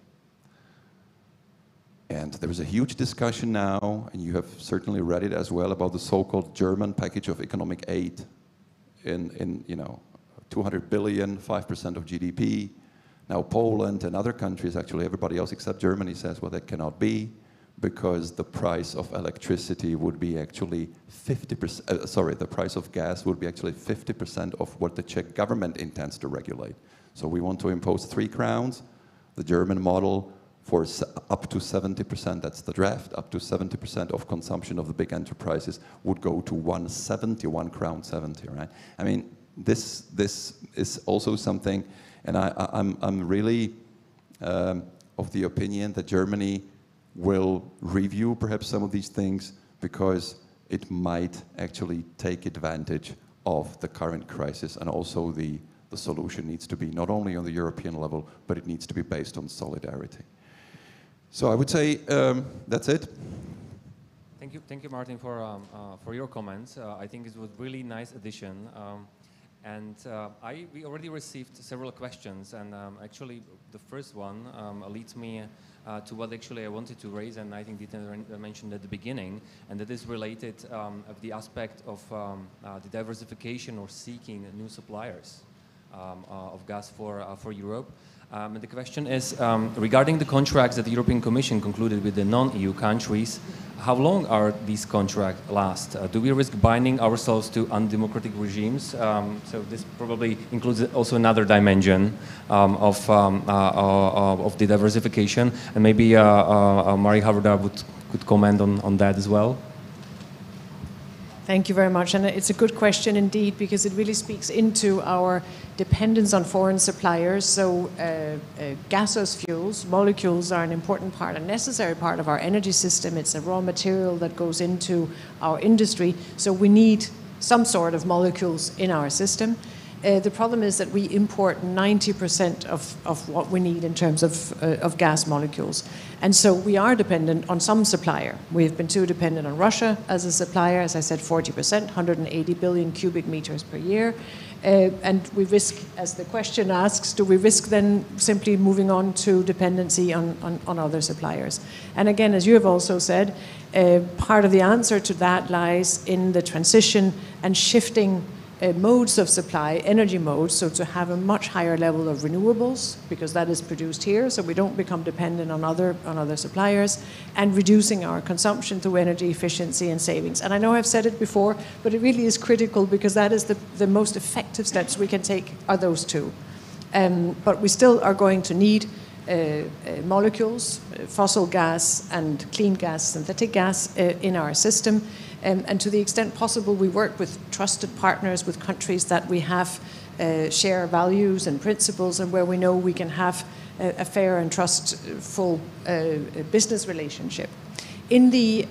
And there is a huge discussion now, and you have certainly read it as well, about the so-called German package of economic aid in 200 billion, 5% of GDP. Now Poland and other countries, actually everybody else except Germany says, well, that cannot be because the price of electricity would be actually 50%, the price of gas would be actually 50% of what the Czech government intends to regulate. So we want to impose 3 crowns, the German model, for up to 70%, that's the draft, up to 70% of consumption of the big enterprises would go to 1 crown 70, right? I mean, this is also something, and I'm really of the opinion that Germany will review perhaps some of these things because it might actually take advantage of the current crisis, and also the solution needs to be not only on the European level, but it needs to be based on solidarity. So I would say that's it. Thank you, Martin, for your comments. I think it was a really nice addition. We already received several questions, and actually the first one leads me to what actually I wanted to raise, and I think Ditte mentioned at the beginning, and that is related of the aspect of the diversification or seeking new suppliers of gas for Europe. And the question is, regarding the contracts that the European Commission concluded with the non-EU countries, how long are these contracts last? Do we risk binding ourselves to undemocratic regimes? So this probably includes also another dimension of the diversification, and maybe Marek Havrda could comment on that as well. Thank you very much, and it's a good question indeed, because it really speaks into our dependence on foreign suppliers. So gaseous fuels, molecules, are an important part, a necessary part of our energy system. It's a raw material that goes into our industry, so we need some sort of molecules in our system. The problem is that we import 90% of what we need in terms of gas molecules. And so we are dependent on some supplier. We have been too dependent on Russia as a supplier, as I said, 40%, 180 billion cubic meters per year. And we risk, as the question asks, do we risk then simply moving on to dependency on other suppliers? And again, as you have also said, part of the answer to that lies in the transition and shifting modes of supply, energy modes, so to have a much higher level of renewables, because that is produced here, so we don't become dependent on other suppliers, and reducing our consumption through energy efficiency and savings. And I know I've said it before, but it really is critical, because that is the most effective steps we can take are those two. But we still are going to need molecules, fossil gas and clean gas, synthetic gas in our system. And to the extent possible, we work with trusted partners, with countries that we have share values and principles, and where we know we can have a fair and trustful business relationship. In the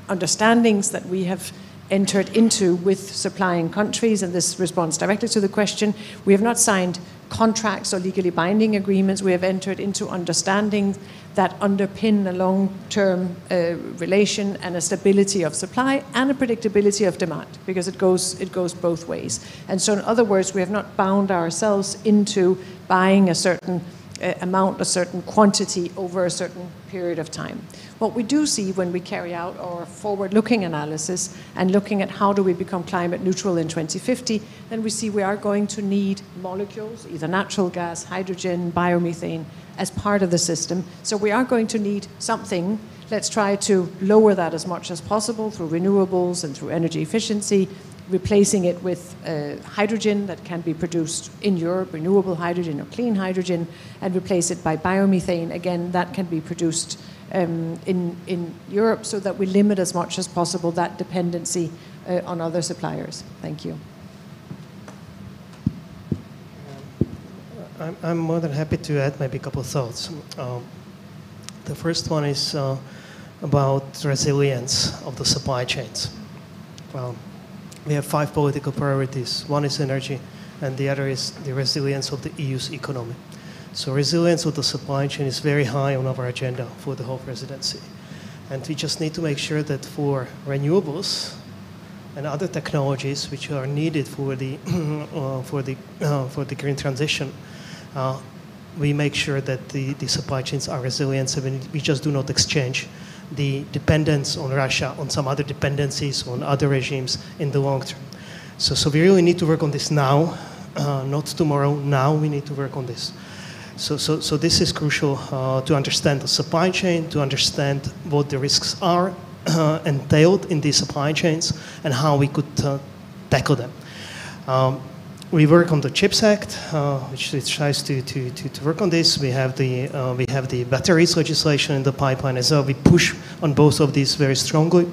understandings that we have entered into with supplying countries, and this responds directly to the question, we have not signed contracts or legally binding agreements. We have entered into understanding that underpin a long-term relation and a stability of supply and a predictability of demand, because it goes both ways. And so in other words, we have not bound ourselves into buying a certain amount, a certain quantity over a certain period of time. What we do see when we carry out our forward-looking analysis and looking at how do we become climate neutral in 2050, then we see we are going to need molecules, either natural gas, hydrogen, biomethane, as part of the system. So we are going to need something. Let's try to lower that as much as possible through renewables and through energy efficiency, replacing it with hydrogen that can be produced in Europe, renewable hydrogen or clean hydrogen, and replace it by biomethane. Again, that can be produced in Europe, so that we limit as much as possible that dependency on other suppliers. Thank you. I'm more than happy to add maybe a couple of thoughts. The first one is about resilience of the supply chains. We have 5 political priorities. One is energy, and the other is the resilience of the EU's economy. So resilience of the supply chain is very high on our agenda for the whole presidency. And we just need to make sure that for renewables and other technologies which are needed for the green transition, we make sure that the supply chains are resilient, so we just do not exchange the dependence on Russia, on some other dependencies, on other regimes in the long term. So we really need to work on this now, not tomorrow. Now we need to work on this. So this is crucial to understand the supply chain, to understand what the risks are entailed in these supply chains, and how we could tackle them. We work on the CHIPS Act, which tries to work on this. We have the batteries legislation in the pipeline as well. We push on both of these very strongly,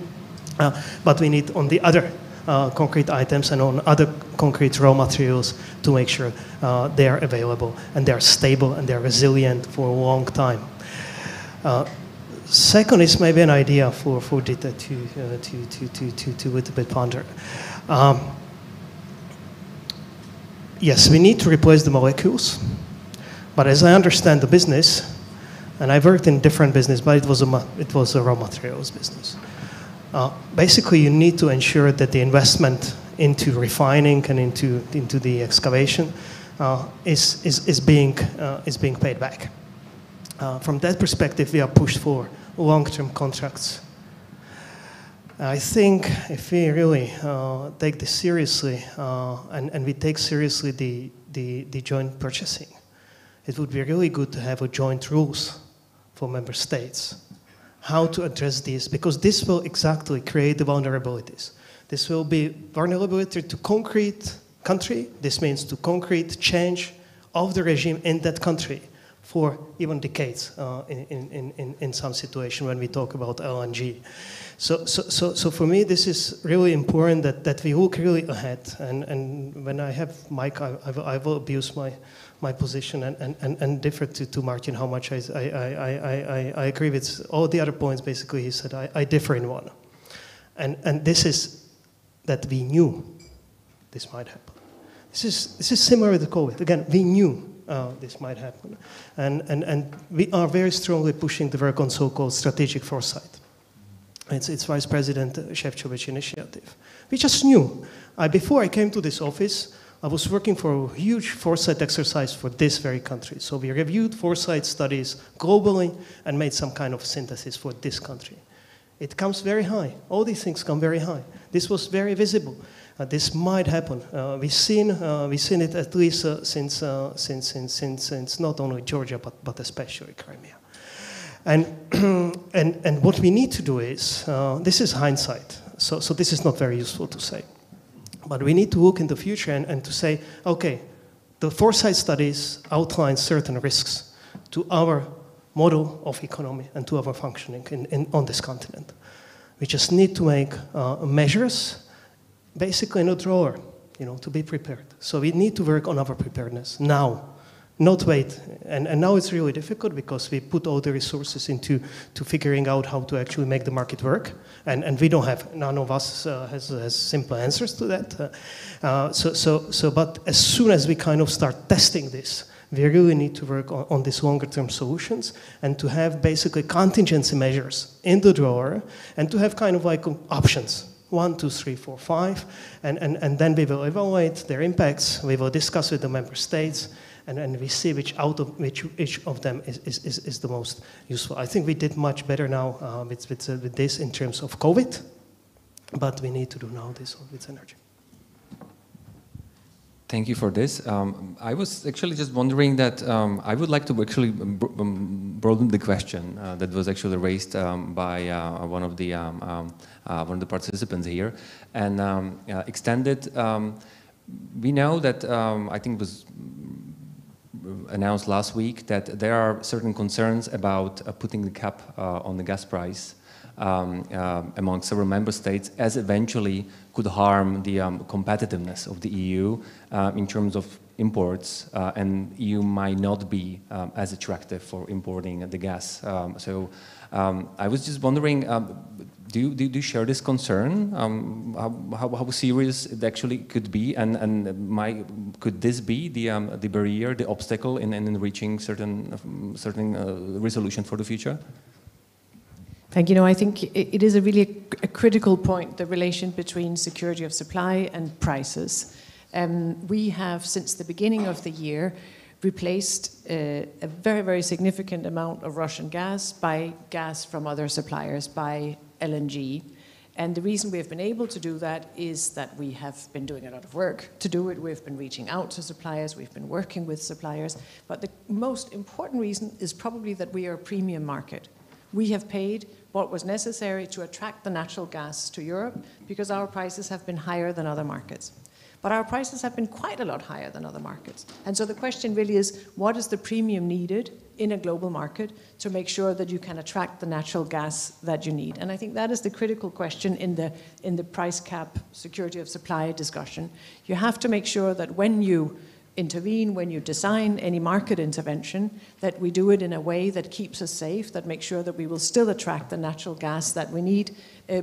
but we need on the other concrete items and on other concrete raw materials to make sure they are available and they are stable and they are resilient for a long time. Second is maybe an idea for Ditte to little bit ponder. Yes, we need to replace the molecules, but as I understand the business, and I worked in different business, but it was a raw materials business. Basically, you need to ensure that the investment into refining and into the excavation is being paid back. From that perspective, we are pushed for long-term contracts. I think if we really take this seriously and we take seriously the joint purchasing, it would be really good to have a joint rules for member states. How to address these, because this will exactly create the vulnerabilities. This will be vulnerability to concrete country. This means to concrete change of the regime in that country for even decades in some situation when we talk about LNG. So for me, this is really important that we look really ahead. And when I have Mike, I will abuse my position and differ to Martin how much I agree with all the other points. Basically, he said I differ in one. And this is that we knew this might happen. This is similar to COVID. Again, we knew this might happen. And we are very strongly pushing the work on so-called strategic foresight. It's Vice President Šefčovič's initiative. We just knew. Before I came to this office, I was working for a huge foresight exercise for this very country. So we reviewed foresight studies globally and made some kind of synthesis for this country. It comes very high. All these things come very high. This was very visible. This might happen. We've seen it at least since not only Georgia but especially Crimea. And what we need to do is this is hindsight. So this is not very useful to say, but we need to look in the future and to say, okay, the foresight studies outline certain risks to our model of economy and to our functioning on this continent. We just need to make measures, basically in a drawer, to be prepared. So we need to work on our preparedness now, not wait. And now it's really difficult because we put all the resources into figuring out how to actually make the market work. And we don't have, none of us has simple answers to that. But as soon as we kind of start testing this, we really need to work on these longer-term solutions and to have basically contingency measures in the drawer and to have kind of like options. 1, 2, 3, 4, 5, and then we will evaluate their impacts. We will discuss with the member states, and we see which of them is the most useful. I think we did much better now with this in terms of COVID, but we need to do now this with energy. Thank you for this. I was actually just wondering that I would like to actually broaden the question that was actually raised by one of the participants here, and extend it. We know that I think it was announced last week that there are certain concerns about putting the cap on the gas price among several member states, as eventually could harm the competitiveness of the EU in terms of imports, and EU might not be as attractive for importing the gas. So I was just wondering, do you share this concern? How serious it actually could be, and could this be the barrier, the obstacle in reaching certain resolution for the future? Thank you. I think it is a critical point, the relation between security of supply and prices. We have, since the beginning of the year, replaced a very, very significant amount of Russian gas by gas from other suppliers, by LNG. And the reason we have been able to do that is that we have been doing a lot of work to do it. We've been reaching out to suppliers, we've been working with suppliers. But the most important reason is probably that we are a premium market. We have paid what was necessary to attract the natural gas to Europe because our prices have been higher than other markets. But our prices have been quite a lot higher than other markets. And so the question really is, what is the premium needed in a global market to make sure that you can attract the natural gas that you need? And I think that is the critical question in the price cap, security of supply discussion. You have to make sure that when you intervene, when you design any market intervention, that we do it in a way that keeps us safe, that makes sure that we will still attract the natural gas that we need,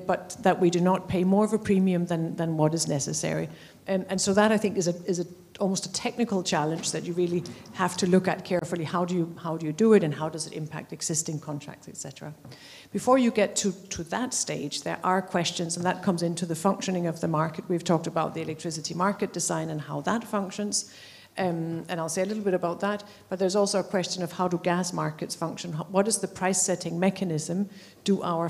but that we do not pay more of a premium than what is necessary. And so that, I think, is almost a technical challenge that you really have to look at carefully. How do you do it, and how does it impact existing contracts, etc. Before you get to that stage, there are questions, and that comes into the functioning of the market. We've talked about the electricity market design and how that functions. And I'll say a little bit about that, but there's also a question of how do gas markets function? What is the price-setting mechanism? They are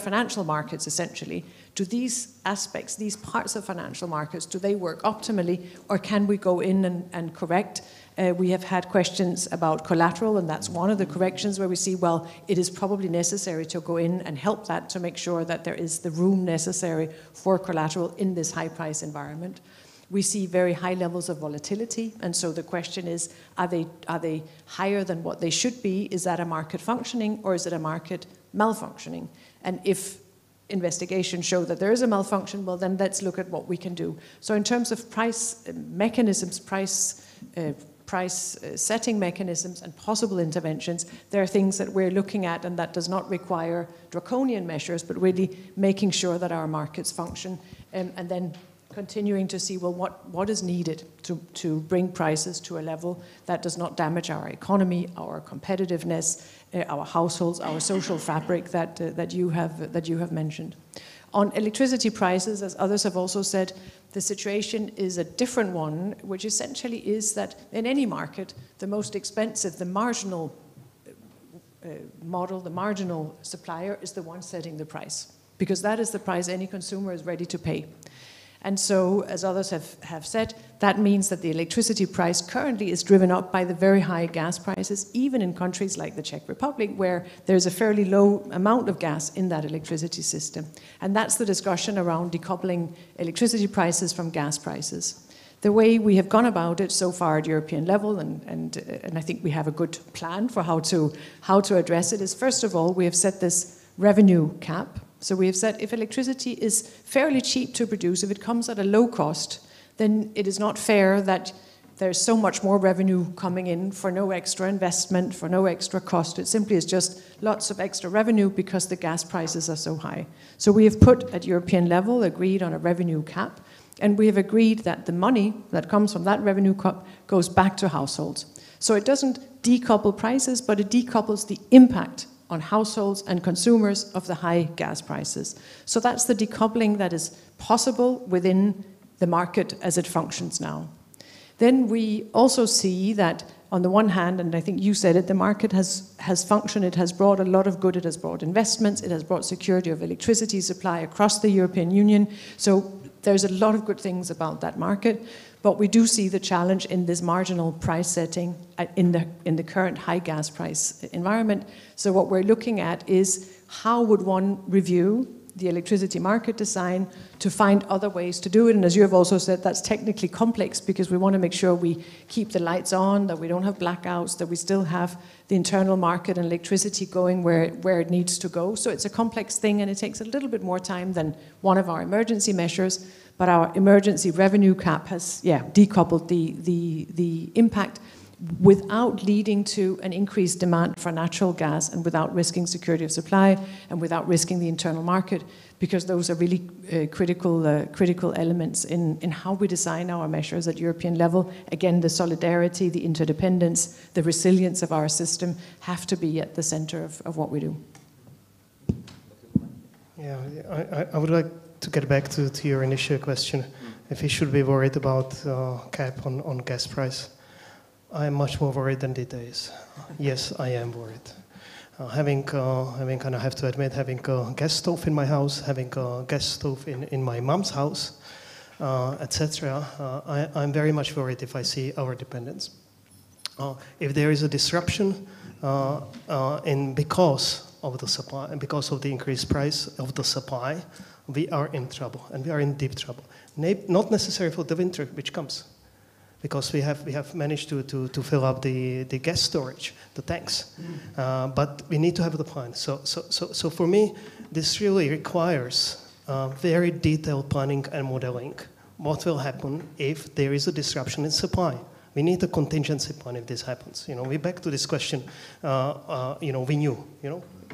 financial markets, essentially. Do these aspects, these parts of financial markets, do they work optimally, or can we go in and correct? We have had questions about collateral, and that's one of the corrections where we see, well, it is probably necessary to go in and help that to make sure that there is the room necessary for collateral in this high-price environment. We see very high levels of volatility, and so the question is, are they higher than what they should be? Is that a market functioning, or is it a market malfunctioning? And if investigations show that there is a malfunction, well, then let's look at what we can do. So in terms of price mechanisms, price setting mechanisms and possible interventions, there are things that we're looking at, and that does not require draconian measures, but really making sure that our markets function, and then continuing to see, well, what is needed to bring prices to a level that does not damage our economy, our competitiveness, our households, our social fabric that you have mentioned. On electricity prices, as others have also said, the situation is a different one, which essentially is that in any market, the most expensive, the marginal model, the marginal supplier is the one setting the price, because that is the price any consumer is ready to pay. And so, as others have said, that means that the electricity price currently is driven up by the very high gas prices, even in countries like the Czech Republic, where there's a fairly low amount of gas in that electricity system. And that's the discussion around decoupling electricity prices from gas prices. The way we have gone about it so far at European level, and I think we have a good plan for how to address it, is first of all, we have set this revenue cap. So we have said if electricity is fairly cheap to produce, if it comes at a low cost, then it is not fair that there's so much more revenue coming in for no extra investment, for no extra cost. It simply is just lots of extra revenue because the gas prices are so high. So we have put at European level, agreed on a revenue cap, and we have agreed that the money that comes from that revenue cap goes back to households. So it doesn't decouple prices, but it decouples the impact on households and consumers of the high gas prices. So that's the decoupling that is possible within the market as it functions now. Then we also see that on the one hand, and I think you said it, the market has functioned, it has brought a lot of good, it has brought investments, it has brought security of electricity supply across the European Union. So there's a lot of good things about that market. But we do see the challenge in this marginal price setting in the current high gas price environment. So what we're looking at is how would one review the electricity market design to find other ways to do it. And as you have also said, that's technically complex because we want to make sure we keep the lights on, that we don't have blackouts, that we still have the internal market and electricity going where it needs to go. So it's a complex thing and it takes a little bit more time than one of our emergency measures. But our emergency revenue cap has, decoupled the impact without leading to an increased demand for natural gas and without risking security of supply and without risking the internal market, because those are really critical elements in how we design our measures at European level. Again, the solidarity, the interdependence, the resilience of our system have to be at the center of what we do. Yeah, I would like to get back to your initial question, if we should be worried about cap on gas price. I am much more worried than Ditte is. Yes, I am worried. Having, and I have to admit, having a gas stove in my house, having a gas stove in my mom's house, etc., I'm very much worried if I see our dependence. If there is a disruption because of the supply and because of the increased price of the supply, we are in trouble, and we are in deep trouble. Not necessarily for the winter, which comes, because we have managed to fill up the gas storage, the tanks, but we need to have the plan. So for me, this really requires very detailed planning and modeling. What will happen if there is a disruption in supply? We need a contingency plan if this happens. We're back to this question. We knew.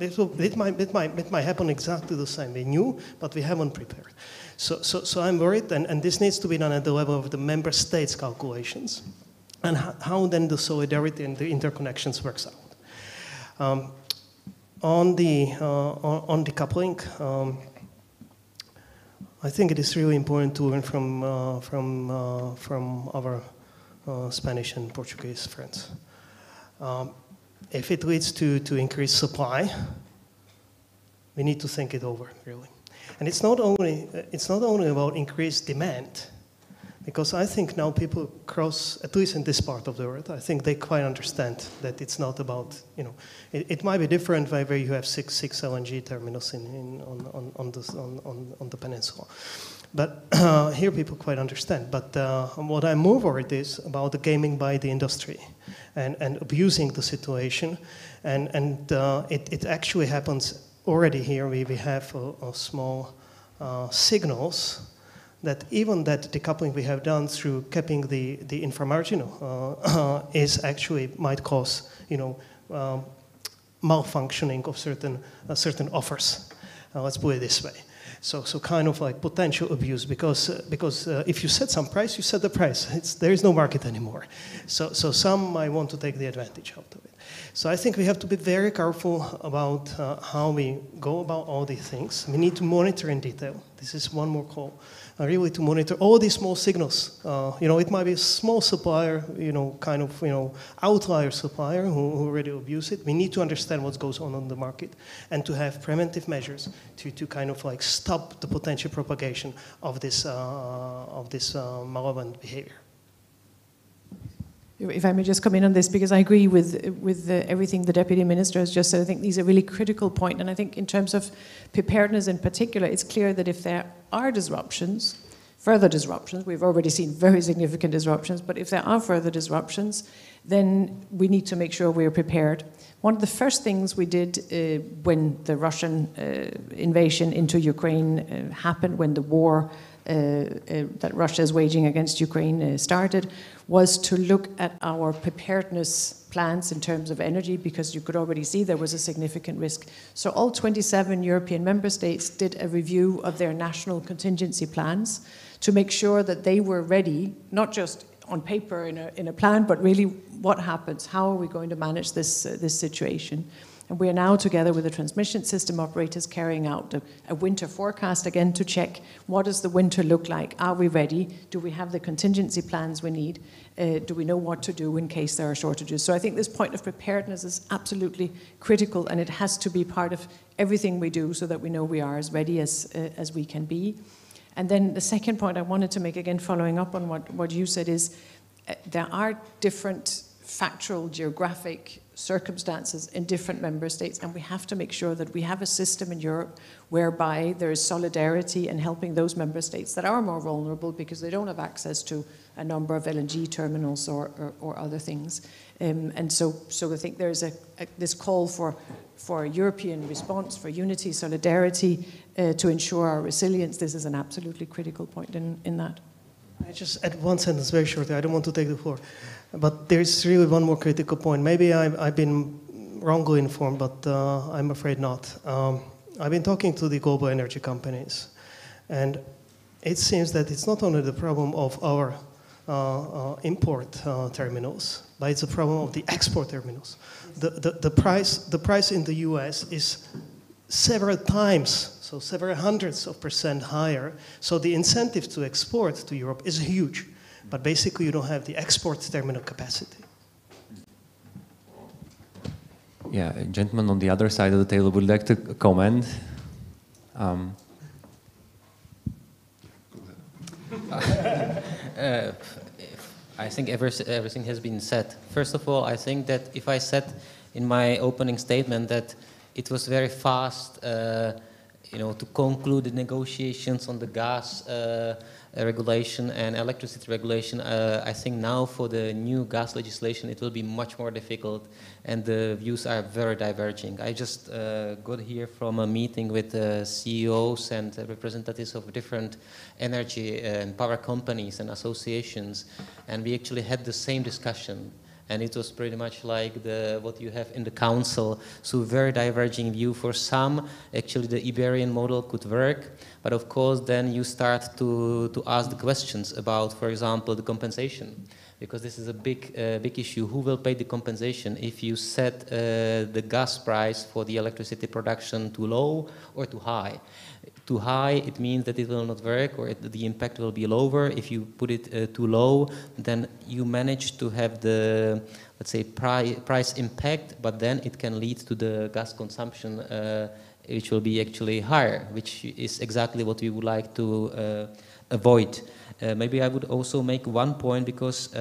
It might happen exactly the same. We knew, but we haven't prepared. So I'm worried, and this needs to be done at the level of the member states' calculations, and how then the solidarity and the interconnections works out. On the coupling, I think it is really important to learn from our Spanish and Portuguese friends. If it leads to increased supply, we need to think it over, really. And it's not only about increased demand, because I think now people across, at least in this part of the world, I think they quite understand that it's not about, it might be different where you have six LNG terminals on the peninsula. But here people quite understand. But what I'm more worried is about the gaming by the industry and abusing the situation. And it actually happens already here. We have a small signals that even that decoupling we have done through capping the inframarginal is actually might cause malfunctioning of certain offers. Let's put it this way. So kind of like potential abuse, because if you set some price, you set the price. There is no market anymore. So some might want to take the advantage out of it. So I think we have to be very careful about how we go about all these things. We need to monitor in detail. This is one more call. Really to monitor all these small signals. It might be a small supplier, outlier supplier who already abuse it. We need to understand what goes on the market and to have preventive measures to kind of like stop the potential propagation of this malevolent behavior. If I may just come in on this, because I agree with everything the Deputy Minister has just said. I think these are really critical points. And I think in terms of preparedness in particular, it's clear that if there are disruptions, further disruptions, we've already seen very significant disruptions, but if there are further disruptions, then we need to make sure we're prepared. One of the first things we did when the Russian invasion into Ukraine happened, when the war that Russia is waging against Ukraine started, was to look at our preparedness plans in terms of energy, because you could already see there was a significant risk. So all 27 European member states did a review of their national contingency plans to make sure that they were ready, not just on paper in a plan, but really what happens, how are we going to manage this situation. And we are now, together with the transmission system operators, carrying out a winter forecast again to check what does the winter look like. Are we ready? Do we have the contingency plans we need? Do we know what to do in case there are shortages? So I think this point of preparedness is absolutely critical, and it has to be part of everything we do so that we know we are as ready as we can be. And then the second point I wanted to make, again following up on what you said, is there are different factual, geographic circumstances in different member states, and we have to make sure that we have a system in Europe whereby there is solidarity in helping those member states that are more vulnerable because they don't have access to a number of LNG terminals or other things. And so I think there's this call for a European response, for unity, solidarity, to ensure our resilience. This is an absolutely critical point in that. I just add one sentence very shortly. I don't want to take the floor. But there's really one more critical point. Maybe I've been wrongly informed, but I'm afraid not. I've been talking to the global energy companies, and it seems that it's not only the problem of our import terminals, but it's a problem of the export terminals. The price in the US is several times, so several hundreds of % higher. So the incentive to export to Europe is huge. But basically, you don't have the export terminal capacity. Yeah, a gentleman on the other side of the table would like to comment. I think everything has been said. First of all, I think that if I said in my opening statement that it was very fast, to conclude the negotiations on the gas regulation and electricity regulation, I think now for the new gas legislation it will be much more difficult, and the views are very diverging. I just got here from a meeting with CEOs and representatives of different energy and power companies and associations, and we actually had the same discussion. And it was pretty much like what you have in the council. So very diverging view. For some, actually the Iberian model could work. But of course, then you start to ask the questions about, for example, the compensation. Because this is a big issue. Who will pay the compensation if you set the gas price for the electricity production too low or too high? Too high, it means that it will not work, or the impact will be lower. If you put it too low, then you manage to have the, let's say, price impact, but then it can lead to the gas consumption, which will be actually higher, which is exactly what we would like to avoid. Maybe I would also make one point, because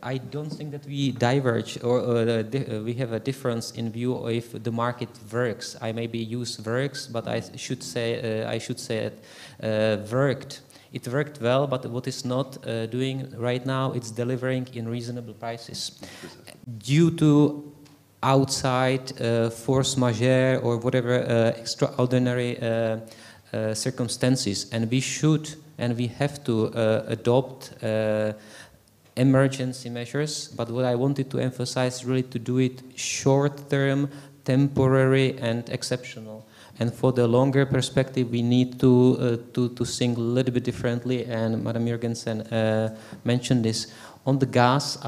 I don't think that we diverge or we have a difference in view if the market works. I maybe use works, but I should say it worked. It worked well, but what it's not doing right now, it's delivering in reasonable prices. Due to outside force majeure or whatever extraordinary circumstances, and we should and we have to adopt emergency measures, but what I wanted to emphasize really to do it short-term, temporary and exceptional. And for the longer perspective, we need to think a little bit differently. And Madam Jorgensen mentioned this. On the gas,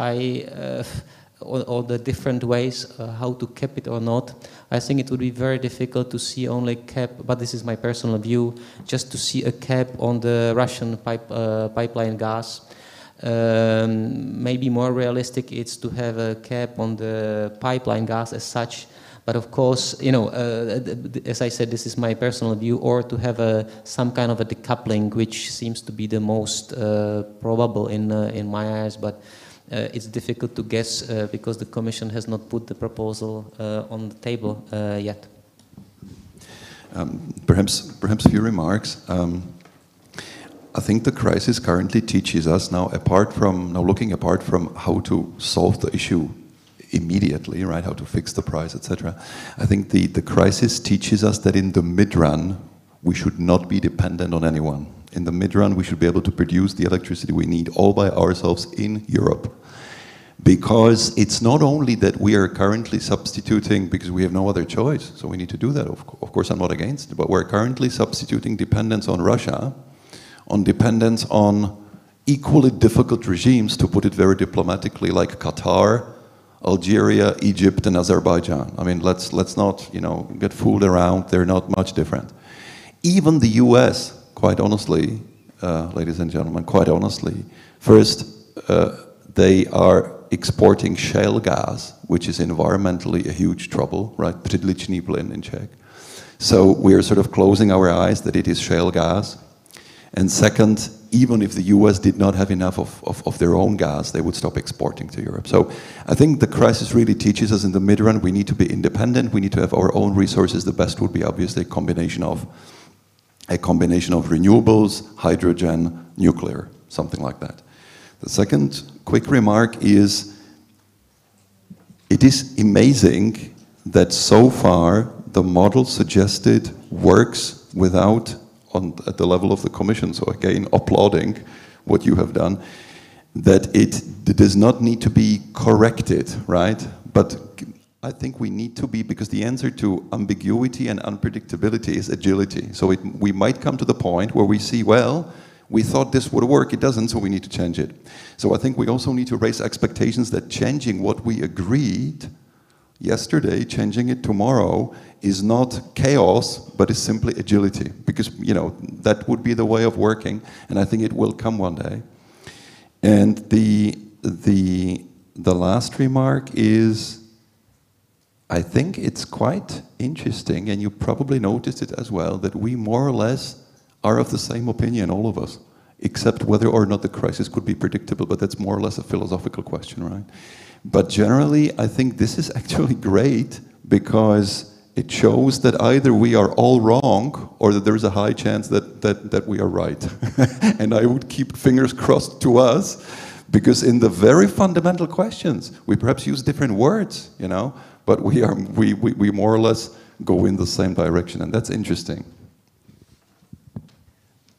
or the different ways how to cap it or not, I think it would be very difficult to see only cap, but this is my personal view, just to see a cap on the Russian pipeline gas. Maybe more realistic it's to have a cap on the pipeline gas as such, but of course, you know, as I said, this is my personal view, or to have some kind of a decoupling, which seems to be the most probable in my eyes, but it's difficult to guess because the Commission has not put the proposal on the table yet. Perhaps a few remarks. I think the crisis currently teaches us now, looking apart from how to solve the issue immediately, right? How to fix the price, etc. I think the crisis teaches us that in the mid-run, we should not be dependent on anyone. In the mid-run, we should be able to produce the electricity we need all by ourselves in Europe. Because it's not only that we are currently substituting, because we have no other choice, so we need to do that, of course I'm not against it, but we're currently substituting dependence on Russia, on dependence on equally difficult regimes, to put it very diplomatically, like Qatar, Algeria, Egypt, and Azerbaijan. I mean, let's not, you know, get fooled around. They're not much different. Even the U.S., quite honestly, ladies and gentlemen, quite honestly, first, they are exporting shale gas, which is environmentally a huge trouble, right? Předličný plyn in Czech. So we are sort of closing our eyes that it is shale gas. And second, even if the US did not have enough of their own gas, they would stop exporting to Europe. So I think the crisis really teaches us in the mid-run we need to be independent, we need to have our own resources. The best would be obviously a combination of renewables, hydrogen, nuclear, something like that. The second quick remark is, it is amazing that so far the model suggested works without, at the level of the Commission, so again, applauding what you have done, that it does not need to be corrected, right? But I think we need to be, because the answer to ambiguity and unpredictability is agility. So we might come to the point where we see, well, we thought this would work, it doesn't, so we need to change it. So I think we also need to raise expectations that changing what we agreed yesterday, changing it tomorrow, is not chaos, but is simply agility. Because, you know, that would be the way of working, and I think it will come one day. And the last remark is, I think it's quite interesting, and you probably noticed it as well, that we more or less are of the same opinion, all of us, except whether or not the crisis could be predictable, but that's more or less a philosophical question, right? But generally, I think this is actually great, because it shows that either we are all wrong, or that there's a high chance that we are right. And I would keep fingers crossed to us, because in the very fundamental questions, we perhaps use different words, you know, but we more or less go in the same direction, and that's interesting.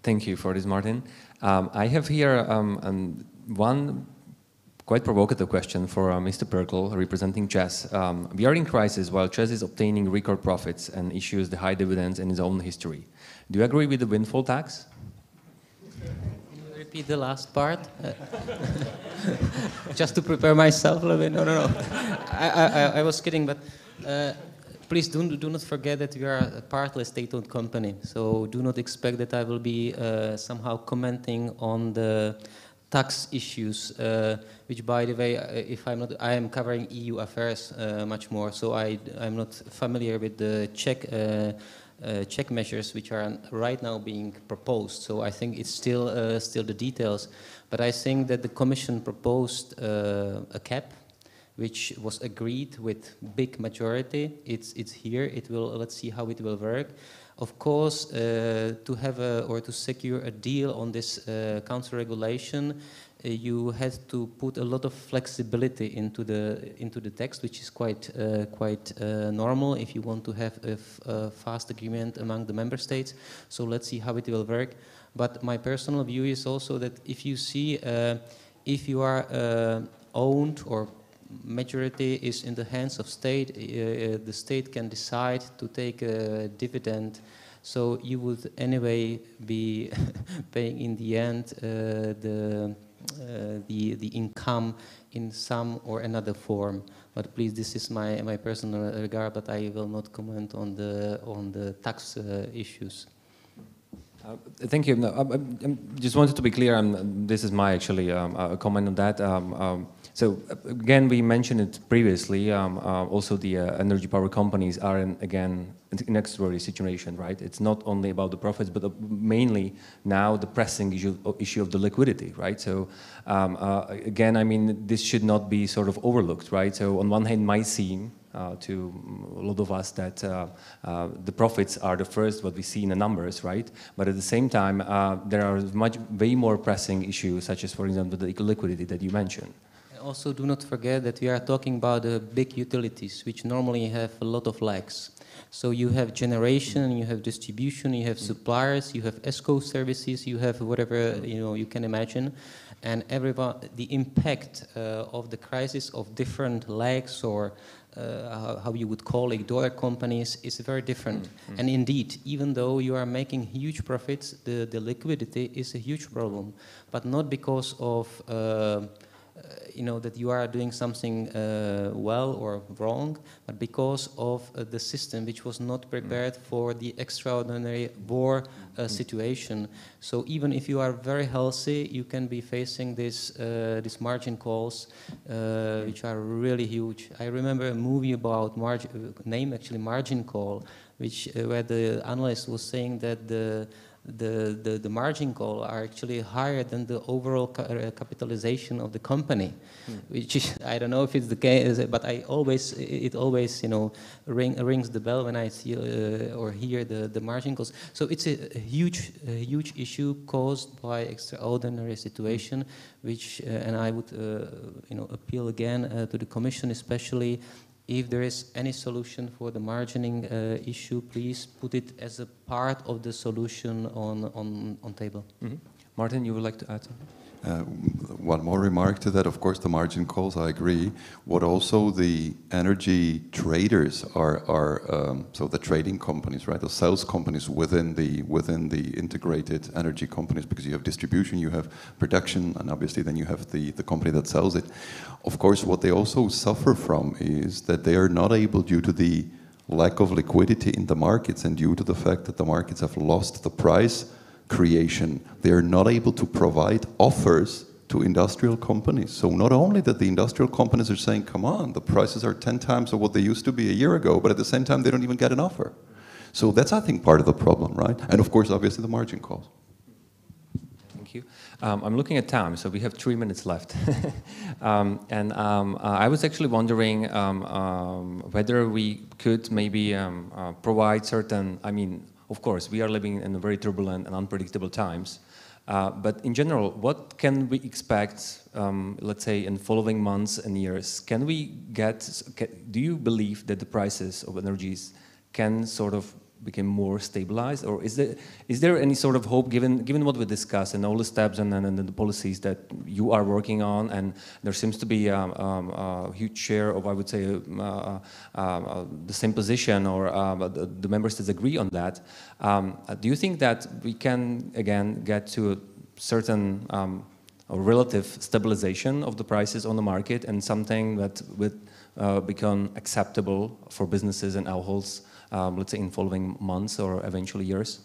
Thank you for this, Martin. I have here one quite provocative question for Mr. Perkel, representing ČEZ. We are in crisis while ČEZ is obtaining record profits and issues the high dividends in its own history. Do you agree with the windfall tax? Can you repeat the last part? Just to prepare myself a little bit. No. I was kidding, but please do not forget that we are a partly state-owned company. So do not expect that I will be somehow commenting on the tax issues, which, by the way, I am covering EU affairs much more, so I'm not familiar with the Czech measures which are right now being proposed. So I think it's still the details. But I think that the Commission proposed a cap, which was agreed with big majority. It's here. Let's see how it will work. Of course, to have to secure a deal on this council regulation, you had to put a lot of flexibility into the text, which is quite normal if you want to have a fast agreement among the member states. So let's see how it will work. But my personal view is also that if you see, if you are owned or majority is in the hands of state. The state can decide to take a dividend, so you would anyway be paying in the end the income in some or another form. But please, this is my personal regard, but I will not comment on the tax issues. Thank you. No, I just wanted to be clear, and this is my actually comment on that. So again, we mentioned it previously. Also, the energy power companies are in an extraordinary situation, right? It's not only about the profits, but mainly now the pressing issue of the liquidity, right? So again, I mean, this should not be sort of overlooked, right? So on one hand, it might seem to a lot of us that the profits are the first what we see in the numbers, right? But at the same time, there are way more pressing issues, such as, for example, the liquidity that you mentioned. Also, do not forget that we are talking about the big utilities, which normally have a lot of lags. So you have generation, you have distribution, you have suppliers, you have ESCO services, you have whatever you can imagine, and the impact of the crisis of different lags or how you would call it, dollar companies, is very different. And indeed, even though you are making huge profits, the liquidity is a huge problem, but not because of that you are doing something well or wrong, but because of the system which was not prepared for the extraordinary war situation. So even if you are very healthy, you can be facing these margin calls, which are really huge. I remember a movie about Margin Call, where the analyst was saying that the margin call are actually higher than the overall capitalization of the company, which is, I don't know if it's the case, but it always rings the bell when I see or hear the margin calls. So it's a huge issue caused by extraordinary situation, which and I would appeal again to the Commission, especially. If there is any solution for the margining issue, please put it as a part of the solution on table. Mm-hmm. Martin, you would like to add something? One more remark to that. Of course, the margin calls, I agree. What also the energy traders are so the trading companies, right? The sales companies within the integrated energy companies, because you have distribution, you have production, and obviously then you have the company that sells it. Of course, what they also suffer from is that they are not able, due to the lack of liquidity in the markets and due to the fact that the markets have lost the price creation, they are not able to provide offers to industrial companies. So not only that the industrial companies are saying, come on, the prices are 10 times of what they used to be a year ago, but at the same time they don't even get an offer. So that's, I think, part of the problem, right? And of course, obviously, the margin calls. Thank you. I'm looking at time, so we have 3 minutes left. I was actually wondering whether we could maybe provide certain, of course, we are living in very turbulent and unpredictable times. But in general, what can we expect, let's say, in following months and years? Do you believe that the prices of energies can sort of become more stabilized? Or is there any sort of hope, given what we discussed and all the steps and the policies that you are working on, and there seems to be a huge share of, I would say, the same position, or the member states agree on that. Do you think that we can, again, get to a certain a relative stabilization of the prices on the market and something that would become acceptable for businesses and households, let's say, in following months or eventually years?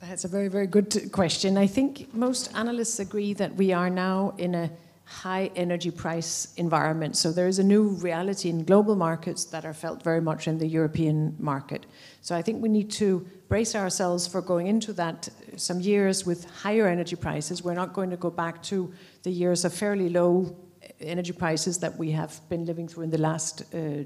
That's a very, very good question. I think most analysts agree that we are now in a high energy price environment. So there is a new reality in global markets that are felt very much in the European market. So I think we need to brace ourselves for going into that some years with higher energy prices. We're not going to go back to the years of fairly low energy prices that we have been living through in the last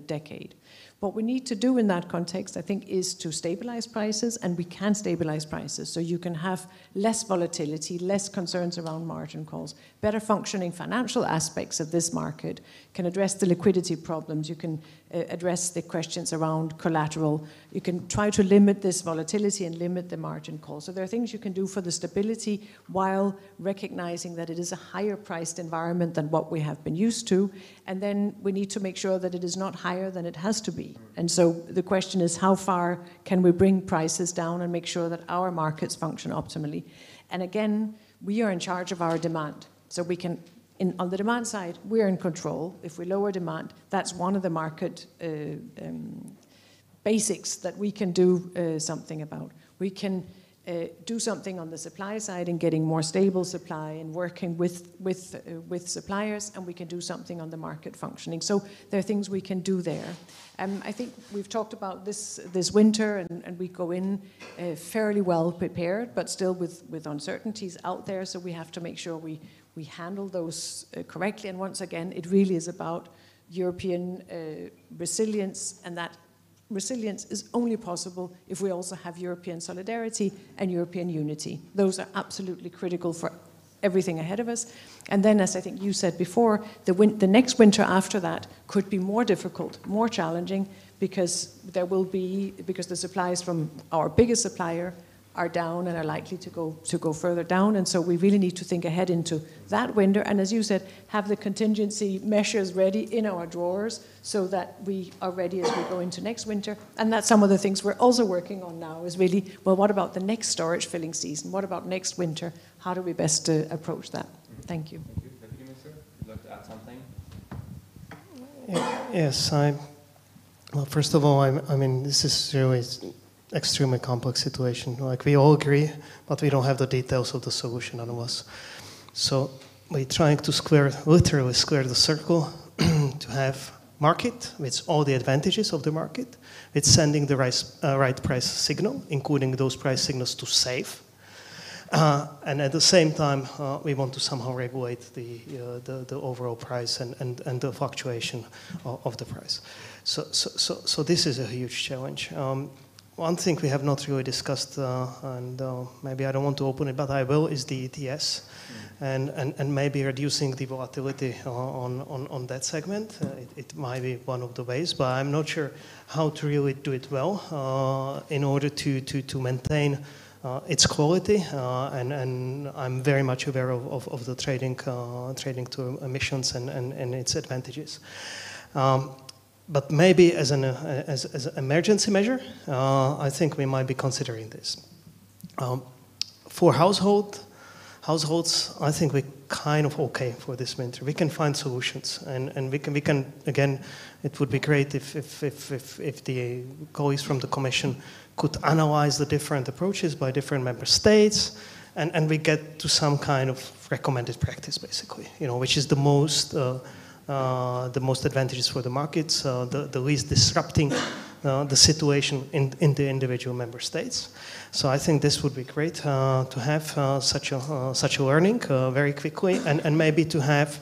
decade. What we need to do in that context, I think, is to stabilize prices, and we can stabilize prices. So you can have less volatility, less concerns around margin calls, better functioning financial aspects of this market, can address the liquidity problems, you can address the questions around collateral, you can try to limit this volatility and limit the margin call. So there are things you can do for the stability while recognizing that it is a higher priced environment than what we have been used to, and then we need to make sure that it is not higher than it has to be. And so the question is, how far can we bring prices down and make sure that our markets function optimally? And again, we are in charge of our demand. So we can, on the demand side, we're in control. If we lower demand, that's one of the market basics that we can do something about. We can do something on the supply side in getting more stable supply and working with suppliers, and we can do something on the market functioning. So there are things we can do there. I think we've talked about this winter, and we go in fairly well prepared, but still with uncertainties out there. So we have to make sure we handle those correctly. And once again, it really is about European resilience, and that resilience is only possible if we also have European solidarity and European unity. Those are absolutely critical for everything ahead of us. And then, as I think you said before, the next winter after that could be more difficult, more challenging, because the supplies from our biggest supplier are down and are likely to go further down. And so we really need to think ahead into that winter. And as you said, have the contingency measures ready in our drawers so that we are ready as we go into next winter. And that's some of the things we're also working on now, is really, well, what about the next storage filling season? What about next winter? How do we best approach that? Thank you. Thank you. Deputy Minister, would you like to add something? Yes, well, first of all, I mean, this is really extremely complex situation. Like, we all agree, but we don't have the details of the solution, none of us. So we're trying to literally square the circle to have market with all the advantages of the market, with sending the right price signal, including those price signals to save. And at the same time, we want to somehow regulate the overall price and the fluctuation of the price. So this is a huge challenge. One thing we have not really discussed, and maybe I don't want to open it, but I will, is the ETS, and maybe reducing the volatility on that segment. It might be one of the ways, but I'm not sure how to really do it well in order to maintain its quality. And I'm very much aware of the trading to emissions and its advantages. But maybe as an emergency measure, I think we might be considering this. For households, I think we're kind of okay for this winter. We can find solutions, and we can again. It would be great if the colleagues from the Commission could analyze the different approaches by different member states, and we get to some kind of recommended practice, basically. Which is the most advantages for the markets, the least disrupting the situation in the individual member states. So I think this would be great to have such a learning very quickly, and maybe to have,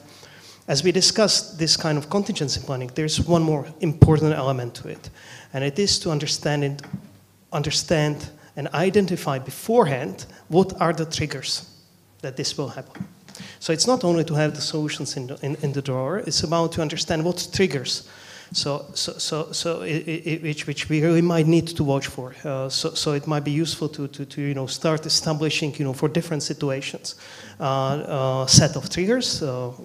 as we discussed this kind of contingency planning, there's one more important element to it, and it is to understand and identify beforehand what are the triggers that this will happen. So it's not only to have the solutions in the drawer, it's about to understand what triggers, which we really might need to watch for. So it might be useful to start establishing, for different situations, set of triggers.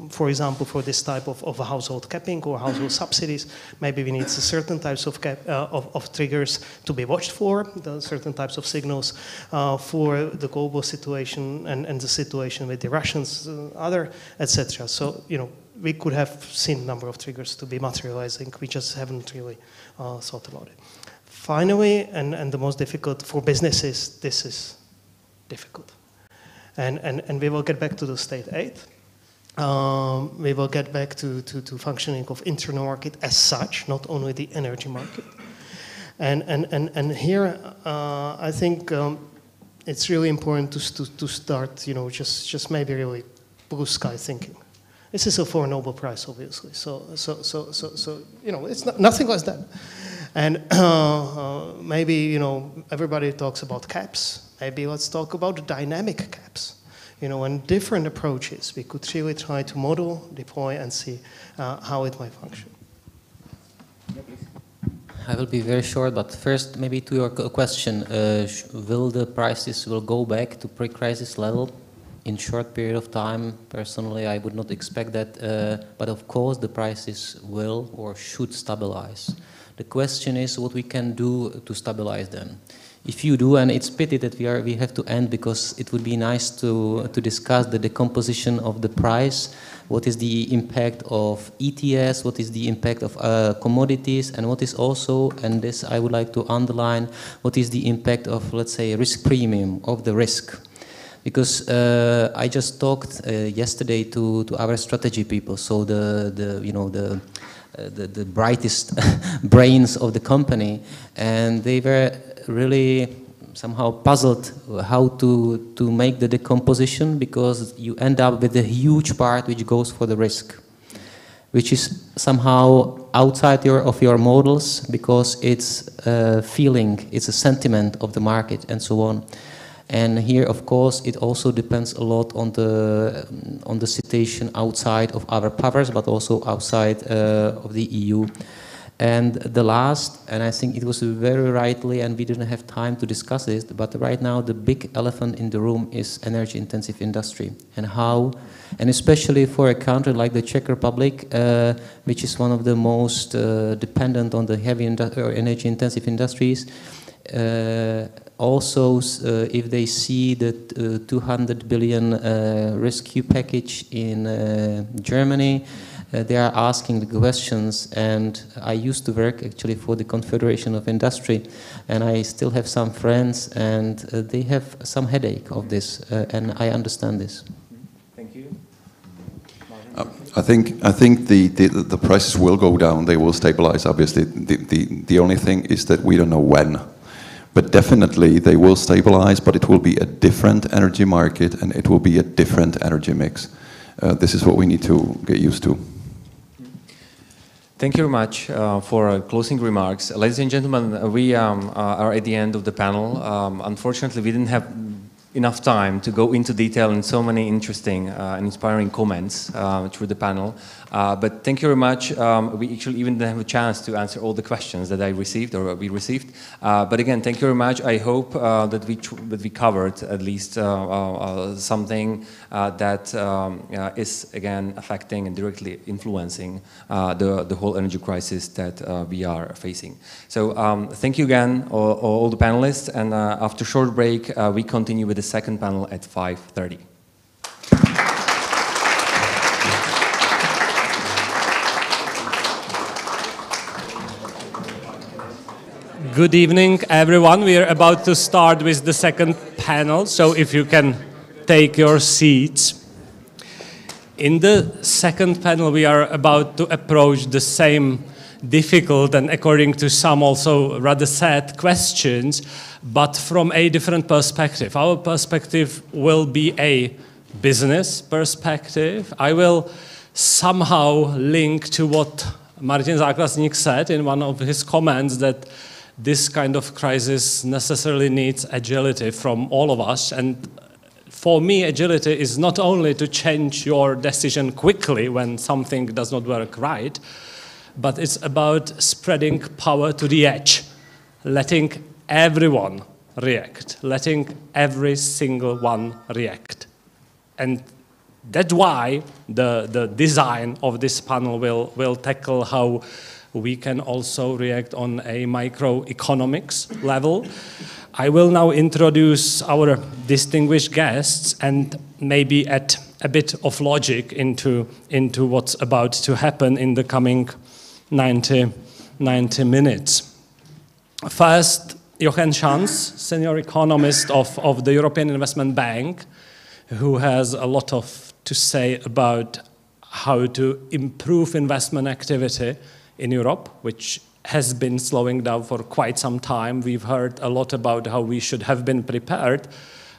For example, for this type of a household capping or household subsidies, maybe we need certain types of triggers to be watched for, certain types of signals for the global situation and the situation with the Russians, etc. So, we could have seen a number of triggers to be materializing. We just haven't really thought about it. Finally, and the most difficult for businesses, this is difficult. And we will get back to the state aid. We will get back to functioning of internal market as such, not only the energy market. And here, I think it's really important to start, just maybe really blue sky thinking. This is for a Nobel Prize, obviously. So it's nothing less than. And maybe, you know, everybody talks about caps. Maybe let's talk about dynamic caps. You know, and different approaches. We could really try to model, deploy, and see how it might function. I will be very short, but first, maybe to your question, will the prices go back to pre-crisis level in short period of time? Personally, I would not expect that, but of course the prices will or should stabilize. The question is what we can do to stabilize them. If you do, and it's pity that we have to end because it would be nice to discuss the decomposition of the price. What is the impact of ETS? What is the impact of commodities? And what is also, and this I would like to underline, what is the impact of, let's say, risk premium of the risk? Because I just talked yesterday to our strategy people, so the brightest brains of the company, and they were really somehow puzzled how to make the decomposition, because you end up with a huge part which goes for the risk, which is somehow outside of your models, because it's a feeling, it's a sentiment of the market and so on. And here, of course, it also depends a lot on the situation outside of our powers, but also outside of the EU. And the last, and I think it was very rightly, and we didn't have time to discuss it, but right now the big elephant in the room is energy-intensive industry, and how, and especially for a country like the Czech Republic, which is one of the most dependent on the heavy energy intensive industries. Also, if they see the 200 billion rescue package in Germany, they are asking the questions. And I used to work actually for the Confederation of Industry, and I still have some friends, and they have some headache of this, and I understand this. Thank you. I think the prices will go down. They will stabilize. Obviously, the only thing is that we don't know when. But definitely they will stabilize, but it will be a different energy market and it will be a different energy mix. This is what we need to get used to. Thank you very much for closing remarks. Ladies and gentlemen, we are at the end of the panel. Unfortunately, we didn't have enough time to go into detail in so many interesting and inspiring comments through the panel. But thank you very much. We actually even didn't have a chance to answer all the questions that I received or we received. But again, thank you very much. I hope that we covered at least something that is again affecting and directly influencing the whole energy crisis that we are facing. So thank you again, all the panelists. And after a short break, we continue with the second panel at 5:30. Good evening, everyone. We are about to start with the second panel, so if you can take your seats. In the second panel, we are about to approach the same difficult and, according to some, also rather sad questions, but from a different perspective. Our perspective will be a business perspective. I will somehow link to what Martin Záklasník said in one of his comments, that this kind of crisis necessarily needs agility from all of us. And for me, agility is not only to change your decision quickly when something does not work right, but it's about spreading power to the edge, letting everyone react, letting every single one react. And that's why the design of this panel will tackle how we can also react on a microeconomics level. I will now introduce our distinguished guests and maybe add a bit of logic into what's about to happen in the coming 90 minutes. First, Jorgensen, senior economist of the European Investment Bank, who has a lot to say about how to improve investment activity in Europe, which has been slowing down for quite some time. We've heard a lot about how we should have been prepared,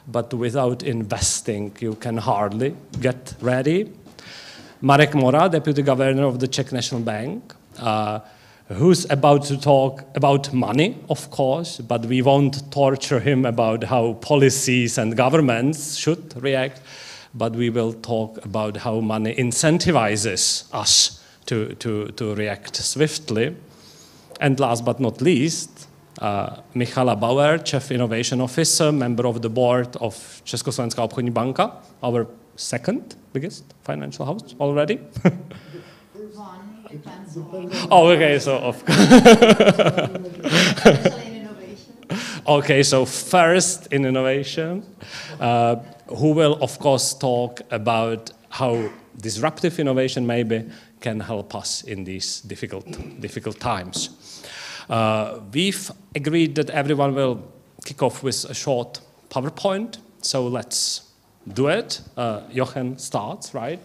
but without investing, you can hardly get ready. Marek, deputy governor of the Czech National Bank, who's about to talk about money, of course, but we won't torture him about how policies and governments should react, but we will talk about how money incentivizes us to react swiftly. And last but not least, Michala Bauer, Chief Innovation Officer, member of the board of Československá obchodní banka, our second biggest financial house already. Oh, okay, so of okay, so first in innovation, who will of course talk about how disruptive innovation maybe can help us in these difficult times. We've agreed that everyone will kick off with a short PowerPoint, so let's do it. Jochen starts, right?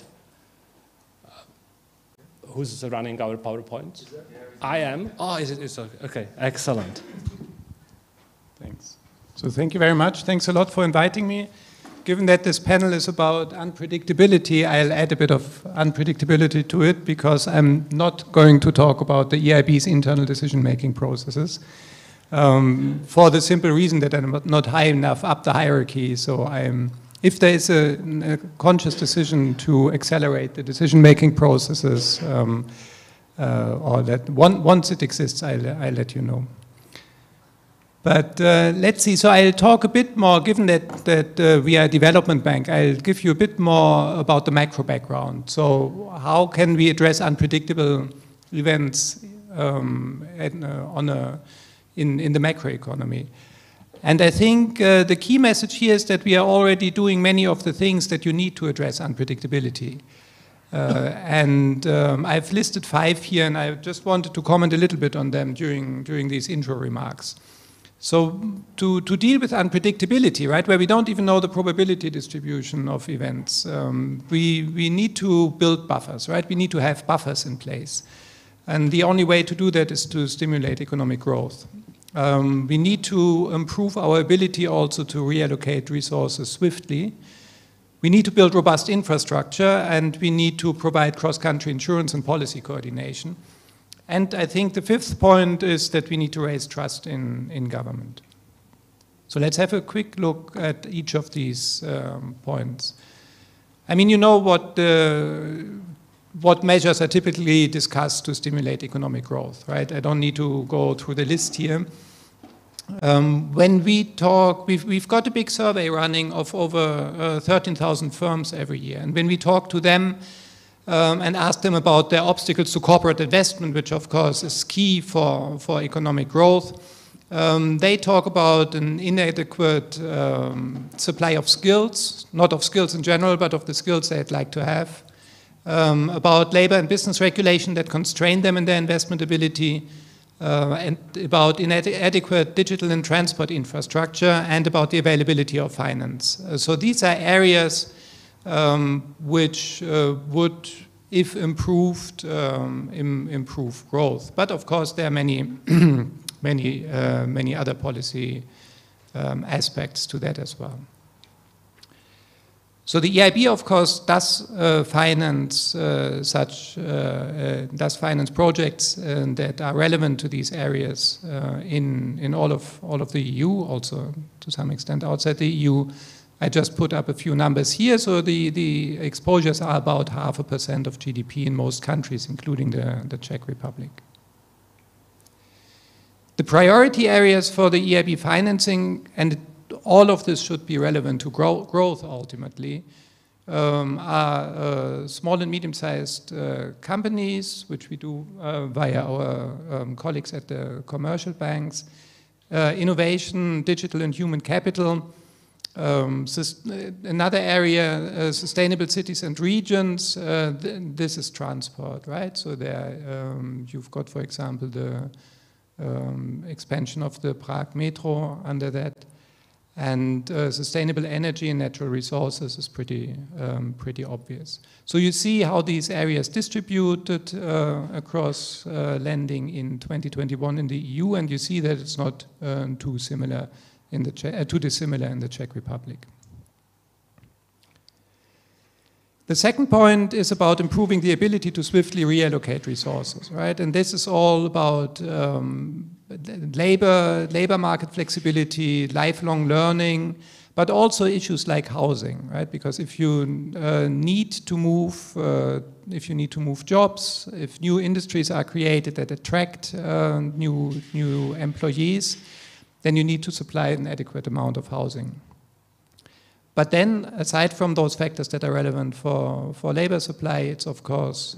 Who's running our PowerPoint? I am. Oh, is it? Okay, excellent. Thanks. So thank you very much. Thanks a lot for inviting me. Given that this panel is about unpredictability, I'll add a bit of unpredictability to it because I'm not going to talk about the EIB's internal decision-making processes for the simple reason that I'm not high enough up the hierarchy. So if there is a conscious decision to accelerate the decision-making processes, or that once it exists, I'll let you know. But let's see, so I'll talk a bit more, given that we are a development bank, I'll give you a bit more about the macro background. So how can we address unpredictable events in the macroeconomy? And I think the key message here is that we are already doing many of the things that you need to address unpredictability. I've listed 5 here, and I just wanted to comment a little bit on them during these intro remarks. So to deal with unpredictability, right, where we don't even know the probability distribution of events, we need to build buffers, right? We need to have buffers in place. And the only way to do that is to stimulate economic growth. We need to improve our ability also to reallocate resources swiftly. We need to build robust infrastructure, and we need to provide cross-country insurance and policy coordination. And I think the 5th point is that we need to raise trust in government. So let's have a quick look at each of these points. I mean, you know what measures are typically discussed to stimulate economic growth, right? I don't need to go through the list here. When we talk, we've got a big survey running of over 13,000 firms every year. And when we talk to them and ask them about their obstacles to corporate investment, which of course is key for economic growth, they talk about an inadequate supply of skills, not of skills in general, but of the skills they'd like to have, about labor and business regulation that constrain them in their investment ability, and about inadequate digital and transport infrastructure, and about the availability of finance. So these are areas which would, if improved, improve growth. But of course, there are many, many other policy aspects to that as well. So the EIB, of course, does finance finance projects that are relevant to these areas in all of the EU, also to some extent outside the EU. I just put up a few numbers here. So the exposures are about 0.5% of GDP in most countries, including the Czech Republic. The priority areas for the EIB financing, and all of this should be relevant to growth ultimately, are small and medium-sized companies, which we do via our colleagues at the commercial banks, innovation, digital and human capital. Another area, sustainable cities and regions, this is transport, right? So there you've got, for example, the expansion of the Prague metro under that. And sustainable energy and natural resources is pretty obvious. So you see how these areas distributed across lending in 2021 in the EU, and you see that it's not too dissimilar in the Czech Republic. The second point is about improving the ability to swiftly reallocate resources, right? And this is all about labor market flexibility, lifelong learning, but also issues like housing, right? Because if you need to move jobs, if new industries are created that attract new employees, then you need to supply an adequate amount of housing. But then, aside from those factors that are relevant for labor supply, it's of course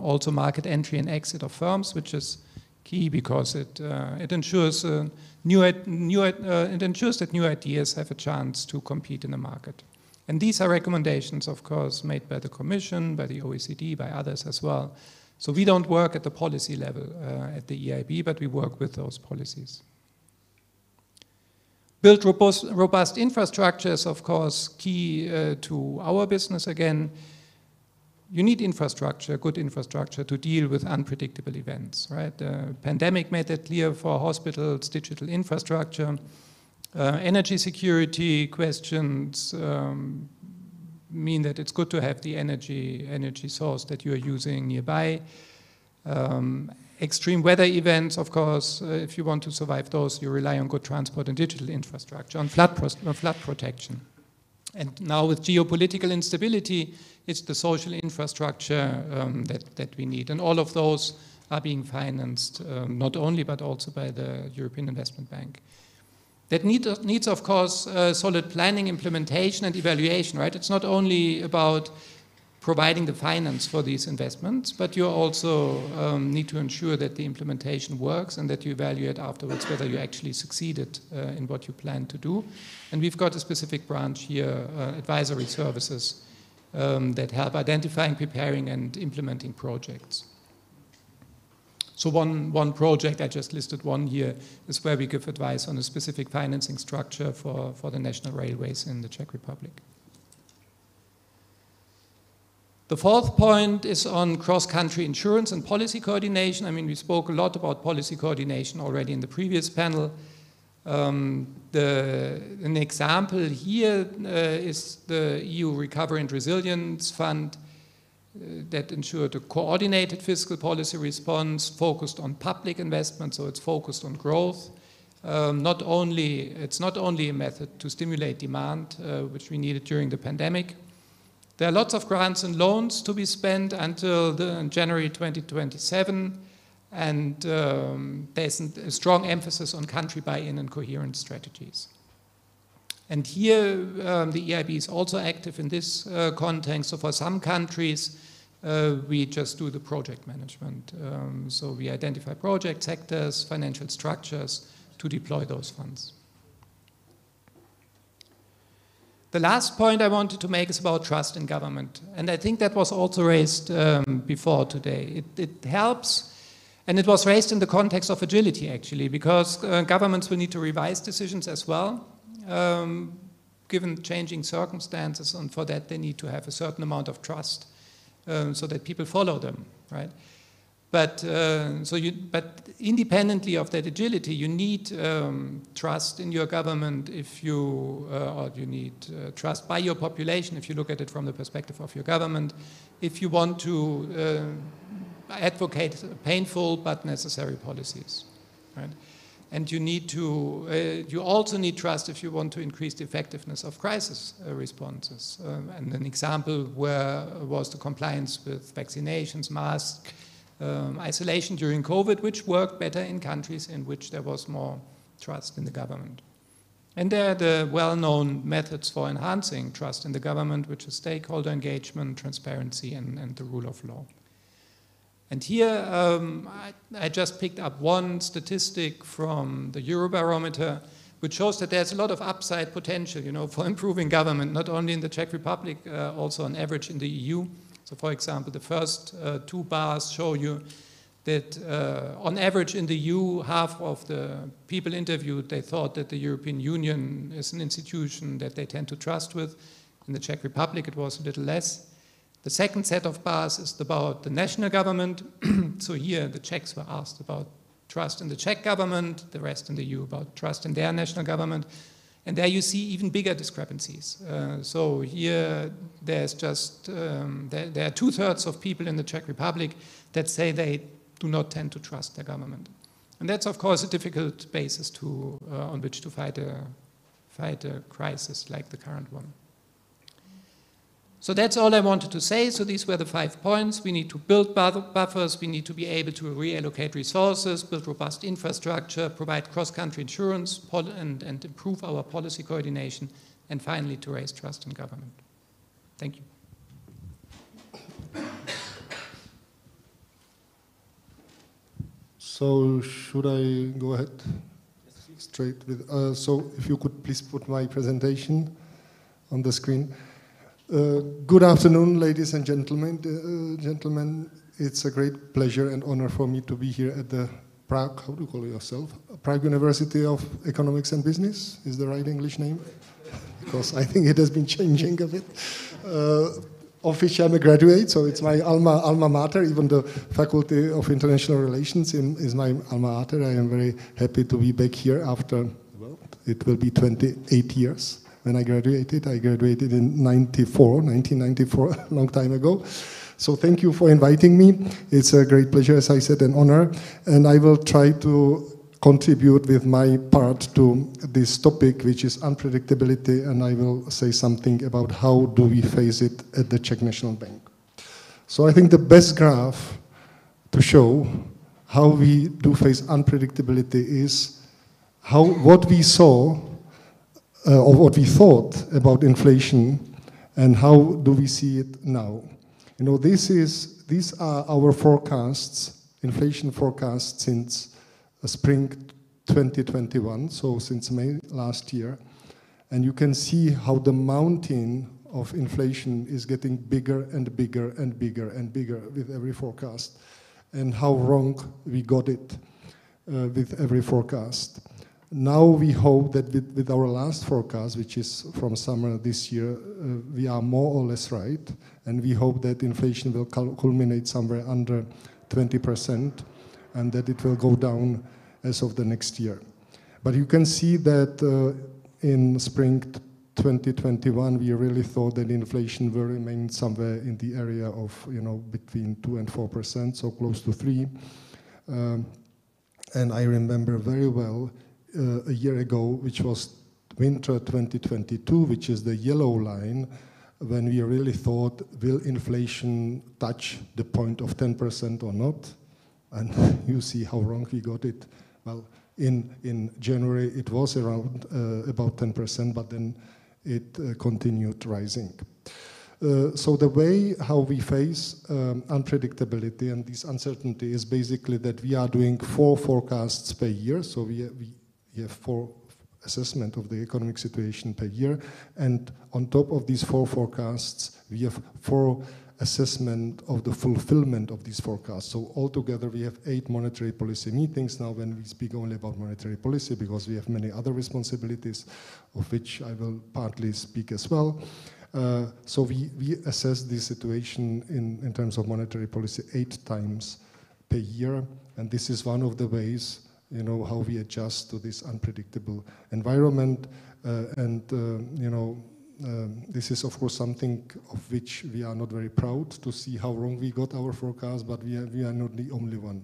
also market entry and exit of firms, which is key because it ensures that new ideas have a chance to compete in the market. And these are recommendations, of course, made by the Commission, by the OECD, by others as well. So we don't work at the policy level at the EIB, but we work with those policies. Build robust infrastructure is, of course, key to our business again. You need infrastructure, good infrastructure, to deal with unpredictable events, right? The pandemic made that clear for hospitals, digital infrastructure. Energy security questions mean that it's good to have the energy source that you're using nearby. Extreme weather events, of course, if you want to survive those, you rely on good transport and digital infrastructure, on flood protection. And now with geopolitical instability, it's the social infrastructure that we need. And all of those are being financed, not only, but also by the European Investment Bank. That needs, of course, solid planning, implementation, and evaluation, right? It's not only about providing the finance for these investments, but you also need to ensure that the implementation works and that you evaluate afterwards whether you actually succeeded in what you plan to do. And we've got a specific branch here, advisory services, that help identifying, preparing, and implementing projects. So one project, I just listed one here, is where we give advice on a specific financing structure for the national railways in the Czech Republic. The fourth point is on cross-country insurance and policy coordination. I mean, we spoke a lot about policy coordination already in the previous panel. An example here is the EU Recovery and Resilience Fund that ensured a coordinated fiscal policy response focused on public investment, so it's focused on growth. It's not only a method to stimulate demand, which we needed during the pandemic. There are lots of grants and loans to be spent until January 2027, and there's a strong emphasis on country buy-in and coherent strategies. And here, the EIB is also active in this context. So for some countries, we just do the project management. So we identify project sectors, financial structures to deploy those funds. The last point I wanted to make is about trust in government. And I think that was also raised before today. It helps, and it was raised in the context of agility, actually, because governments will need to revise decisions as well, given changing circumstances, and for that they need to have a certain amount of trust so that people follow them, right? But independently of that agility, you need trust in your government if you, or you need trust by your population if you look at it from the perspective of your government, if you want to advocate painful but necessary policies, right? And you need to, you also need trust if you want to increase the effectiveness of crisis responses. And an example was the compliance with vaccinations, masks, isolation during COVID, which worked better in countries in which there was more trust in the government. And there are the well-known methods for enhancing trust in the government, which is stakeholder engagement, transparency, and the rule of law. And here I just picked up one statistic from the Eurobarometer, which shows that there's a lot of upside potential, you know, for improving government, not only in the Czech Republic, also on average in the EU. So, for example, the first two bars show you that on average in the EU, half of the people interviewed, they thought that the European Union is an institution that they tend to trust with. In the Czech Republic, it was a little less. The second set of bars is about the national government. So here the Czechs were asked about trust in the Czech government, the rest in the EU about trust in their national government. And there you see even bigger discrepancies. So here there's just, there are 2/3 of people in the Czech Republic that say they do not tend to trust their government. And that's of course a difficult basis to, on which to fight a crisis like the current one. So that's all I wanted to say. So these were the 5 points. We need to build buffers. We need to be able to reallocate resources, build robust infrastructure, provide cross-country insurance, and improve our policy coordination, and finally to raise trust in government. Thank you. So should I go ahead straight with, so if you could please put my presentation on the screen. Good afternoon, ladies and gentlemen. It's a great pleasure and honor for me to be here at the Prague, how do you call yourself? Prague University of Economics and Business, is the right English name? Because I think it has been changing a bit. Of which I'm a graduate, so it's my alma mater. Even the Faculty of International Relations is my alma mater. I am very happy to be back here after, well, it will be 28 years. When I graduated in 1994, a long time ago. So thank you for inviting me. It's a great pleasure, as I said, an honor. And I will try to contribute with my part to this topic, which is unpredictability, and I will say something about how do we face it at the Czech National Bank. So I think the best graph to show how we do face unpredictability is what we saw or what we thought about inflation and how do we see it now. You know, these are our forecasts, inflation forecasts since spring 2021, so since May last year. And you can see how the mountain of inflation is getting bigger and bigger and bigger and bigger with every forecast, and how wrong we got it with every forecast. Now we hope that with our last forecast, which is from summer this year, we are more or less right, and we hope that inflation will culminate somewhere under 20%, and that it will go down as of the next year. But you can see that in spring 2021, we really thought that inflation will remain somewhere in the area of, between 2 and 4%, so close to 3. And I remember very well a year ago, which was winter 2022, which is the yellow line, when we really thought, will inflation touch the point of 10% or not? And you see how wrong we got it. Well, in January, it was around about 10%, but then it continued rising. So the way how we face unpredictability and this uncertainty is basically that we are doing 4 forecasts per year. So we have 4 assessment of the economic situation per year. And on top of these 4 forecasts, we have 4 assessment of the fulfillment of these forecasts. So altogether, we have 8 monetary policy meetings now when we speak only about monetary policy, because we have many other responsibilities, of which I will partly speak as well. So we assess the situation in terms of monetary policy 8 times per year. And this is one of the ways how we adjust to this unpredictable environment. This is, of course, something of which we are not very proud to see how wrong we got our forecast, but we are not the only one.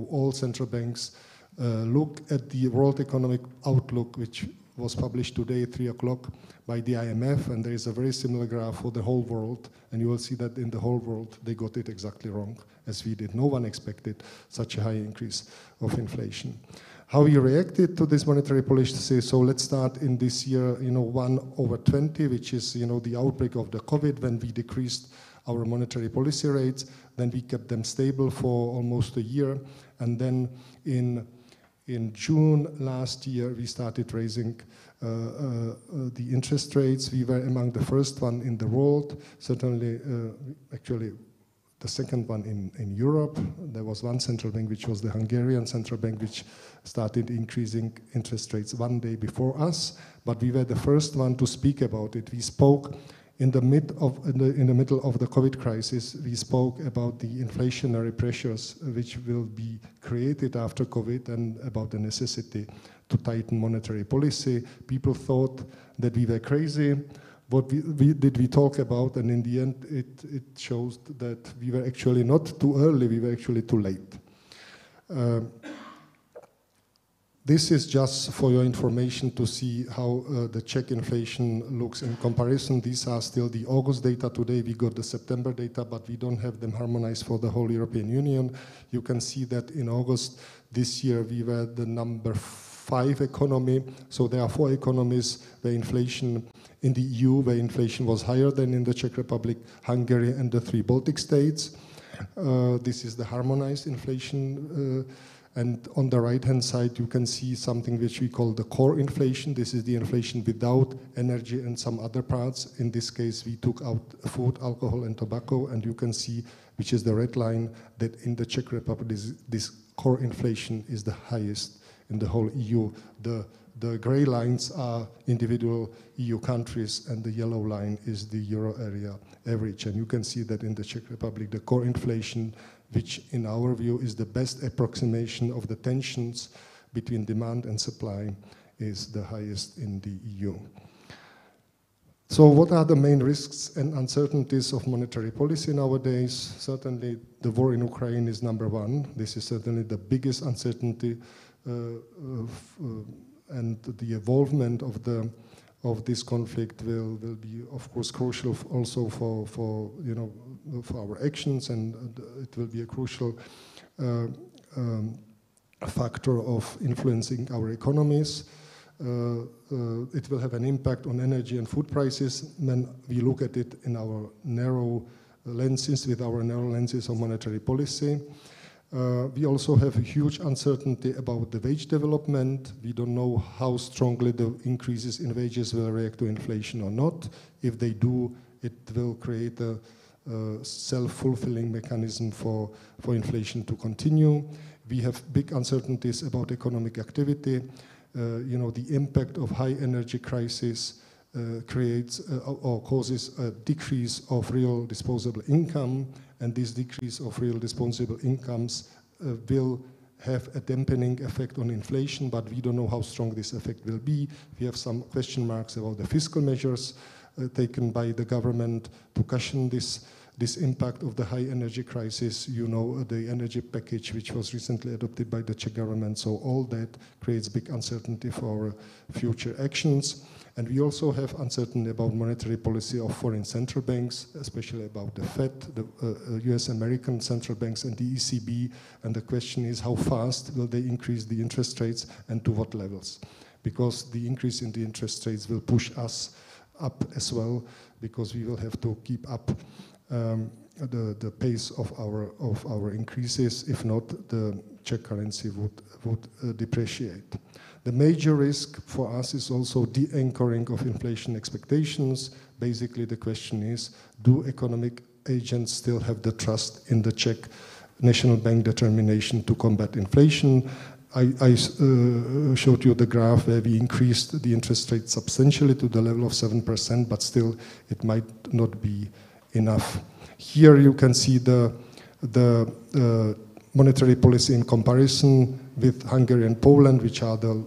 All central banks look at the World Economic Outlook, which was published today at 3 o'clock by the IMF, and there is a very similar graph for the whole world, and you will see that in the whole world they got it exactly wrong, as we did. No one expected such a high increase of inflation. How we reacted to this monetary policy, so let's start in this year, 1/20, which is, the outbreak of the COVID, when we decreased our monetary policy rates, then we kept them stable for almost a year, and then in June last year, we started raising the interest rates. We were among the first one in the world, certainly, actually, the second one in Europe. There was one central bank, which was the Hungarian central bank, which started increasing interest rates one day before us, but we were the first one to speak about it. We spoke In the middle of the COVID crisis, we spoke about the inflationary pressures which will be created after COVID and about the necessity to tighten monetary policy. People thought that we were crazy. What did we talk about? And in the end, it shows that we were actually not too early, we were actually too late. This is just for your information to see how the Czech inflation looks in comparison. These are still the August data. Today we got the September data, but we don't have them harmonized for the whole European Union. You can see that in August this year we were the number 5 economy. So there are 4 economies where inflation in the EU, where inflation was higher than in the Czech Republic, Hungary, and the 3 Baltic states. This is the harmonized inflation. And on the right-hand side, you can see something which we call the core inflation. This is the inflation without energy and some other parts. In this case, we took out food, alcohol, and tobacco. And you can see, which is the red line, that in the Czech Republic, this core inflation is the highest in the whole EU. The gray lines are individual EU countries, and the yellow line is the euro area average. And you can see that in the Czech Republic, the core inflation, which in our view is the best approximation of the tensions between demand and supply, is the highest in the EU. So what are the main risks and uncertainties of monetary policy nowadays? Certainly the war in Ukraine is number 1. This is certainly the biggest uncertainty, and the evolvement of this conflict will be, of course, crucial also for our actions, and it will be a crucial factor of influencing our economies. It will have an impact on energy and food prices when we look at it in our narrow lenses, with our narrow lenses of monetary policy. We also have a huge uncertainty about the wage development. We don't know how strongly the increases in wages will react to inflation or not. If they do, it will create a self-fulfilling mechanism for inflation to continue. We have big uncertainties about economic activity. The impact of high energy crisis creates or causes a decrease of real disposable income, and this decrease of real disposable incomes will have a dampening effect on inflation, but we don't know how strong this effect will be. We have some question marks about the fiscal measures taken by the government to cushion this impact of the high energy crisis. The energy package which was recently adopted by the Czech government, so all that creates big uncertainty for our future actions. And we also have uncertainty about monetary policy of foreign central banks, especially about the Fed, the US American central banks, and the ECB. And the question is, how fast will they increase the interest rates and to what levels? Because the increase in the interest rates will push us up as well, because we will have to keep up the pace of our increases. If not, the Czech currency would depreciate. The major risk for us is also de-anchoring of inflation expectations. Basically, the question is, do economic agents still have the trust in the Czech National Bank determination to combat inflation? I showed you the graph where we increased the interest rate substantially to the level of 7%, but still it might not be enough. Here you can see the monetary policy in comparison with Hungary and Poland, which are the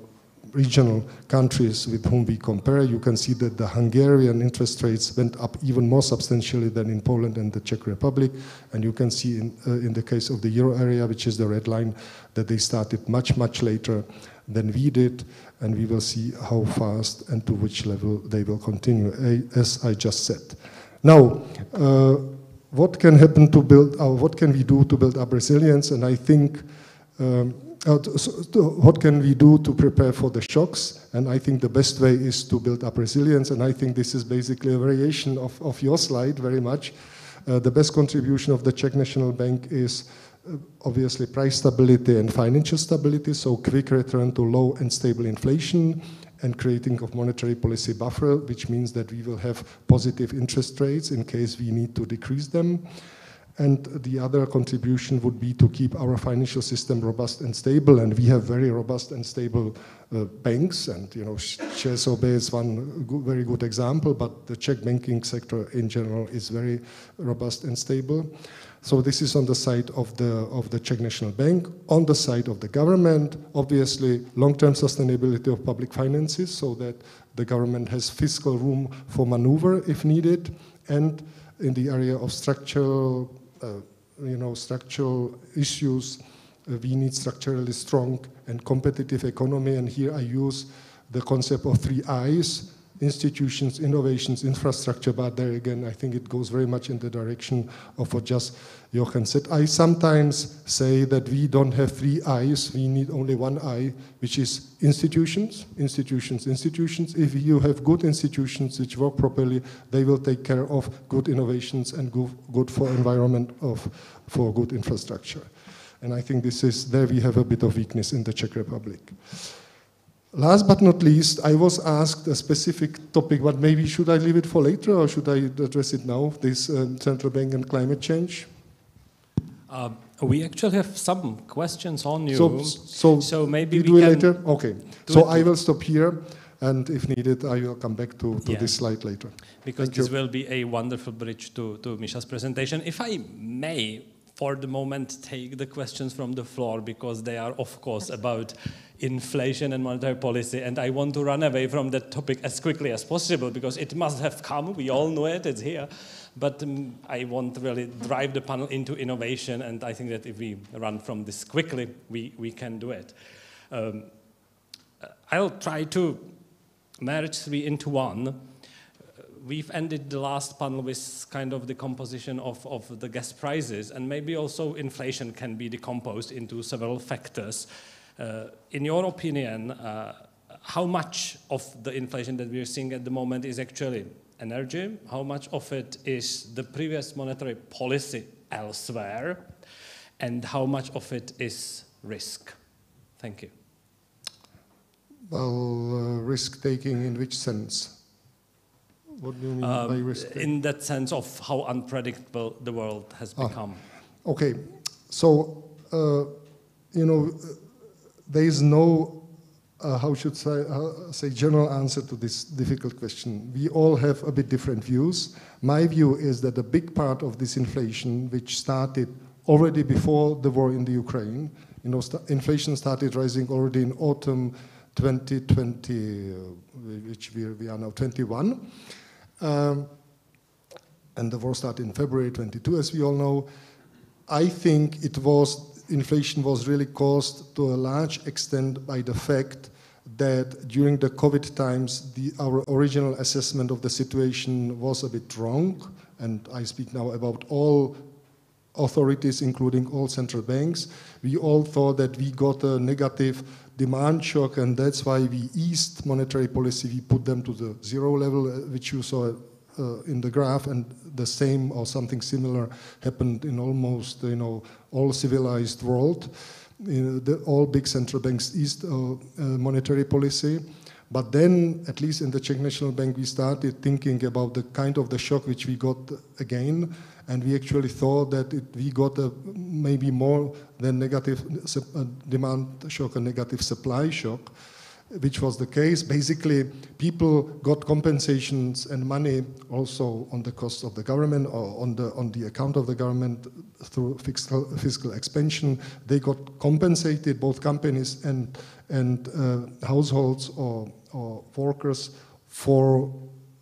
regional countries with whom we compare. You can see that the Hungarian interest rates went up even more substantially than in Poland and the Czech Republic. And you can see in the case of the euro area, which is the red line, that they started much, much later than we did. And we will see how fast and to which level they will continue, as I just said. Now, what can happen to build, what can we do to build up resilience? And I think, what can we do to prepare for the shocks? And I think the best way is to build up resilience. And I think this is basically a variation of your slide very much. The best contribution of the Czech National Bank is obviously price stability and financial stability, so quick return to low and stable inflation, and creating of monetary policy buffer, which means that we will have positive interest rates in case we need to decrease them. And the other contribution would be to keep our financial system robust and stable. And we have very robust and stable banks. And ČSOB is one very good example, but the Czech banking sector in general is very robust and stable. So this is on the side of the Czech National Bank. On the side of the government, obviously, long-term sustainability of public finances, so that the government has fiscal room for maneuver if needed, and in the area of structural issues, we need structurally strong and competitive economy. And here I use the concept of 3 I's: institutions, innovations, infrastructure. But there again, I think it goes very much in the direction of what just Jochen said. I sometimes say that we don't have 3 I's, we need only 1 I, which is institutions, institutions, institutions. If you have good institutions which work properly, they will take care of good innovations and good for environment, for good infrastructure. And I think there we have a bit of weakness in the Czech Republic. Last but not least, I was asked a specific topic, but maybe should I leave it for later or should I address it now, this central bank and climate change? We actually have some questions on you. So maybe we do it later? Okay. So I will stop here, and if needed, I will come back to this slide later. Because this will be a wonderful bridge to Misha's presentation. If I may, for the moment, take the questions from the floor, because they are, of course, about inflation and monetary policy, and I want to run away from that topic as quickly as possible, because it must have come, we all know it, it's here, but I want to really drive the panel into innovation, and I think that if we run from this quickly, we can do it. I'll try to merge 3 into 1. We've ended the last panel with kind of the composition of the gas prices, and maybe also inflation can be decomposed into several factors. In your opinion, how much of the inflation that we're seeing at the moment is actually energy? How much of it is the previous monetary policy elsewhere? And how much of it is risk? Thank you. Well, risk-taking in which sense? What do you mean by risk? In that sense of how unpredictable the world has become. Okay, so, there is no, say general answer to this difficult question. We all have a bit different views. My view is that a big part of this inflation, which started already before the war in the Ukraine, inflation started rising already in autumn 2020, which we are now 21. And the war started in February 22, as we all know. I think inflation was really caused to a large extent by the fact that during the COVID times, our original assessment of the situation was a bit wrong. And I speak now about all authorities, including all central banks. We all thought that we got a negative demand shock, and that's why we eased monetary policy. We put them to the 0 level, which you saw in the graph, and the same or something similar happened in almost all civilized world. All big central banks eased monetary policy. But then, at least in the Czech National Bank, we started thinking about the kind of the shock which we got again, and we actually thought that we got maybe more than negative demand shock, a negative supply shock, which was the case. Basically, people got compensations and money also on the cost of the government or on the account of the government through fiscal expansion. They got compensated, both companies and households or workers, for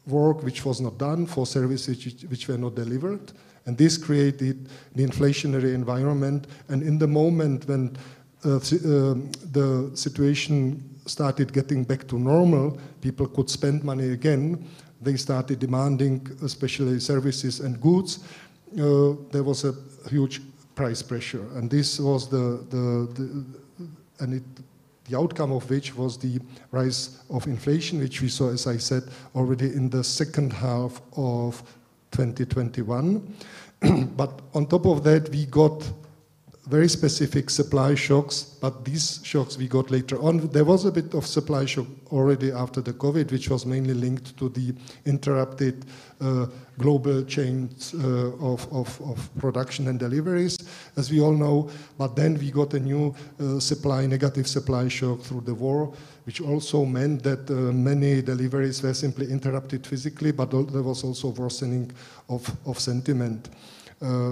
work which was not done, for services which were not delivered. And this created the inflationary environment. And in the moment when the situation started getting back to normal, people could spend money again, they started demanding especially services and goods. There was a huge price pressure. And this was the outcome of which was the rise of inflation, which we saw, as I said, already in the second half of 2021. But on top of that, we got very specific supply shocks, but these shocks we got later on. There was a bit of supply shock already after the COVID, which was mainly linked to the interrupted global chains of production and deliveries, as we all know. But then we got a new negative supply shock through the war, which also meant that many deliveries were simply interrupted physically, but there was also worsening of sentiment.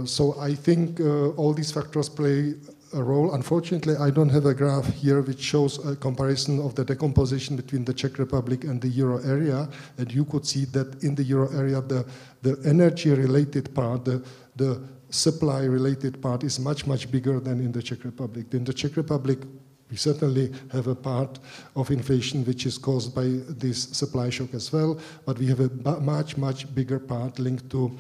So I think all these factors play a role. Unfortunately, I don't have a graph here which shows a comparison of the decomposition between the Czech Republic and the euro area. And you could see that in the euro area, the energy-related part, the supply-related part is much, much bigger than in the Czech Republic. In the Czech Republic, we certainly have a part of inflation which is caused by this supply shock as well, but we have a much, much bigger part linked to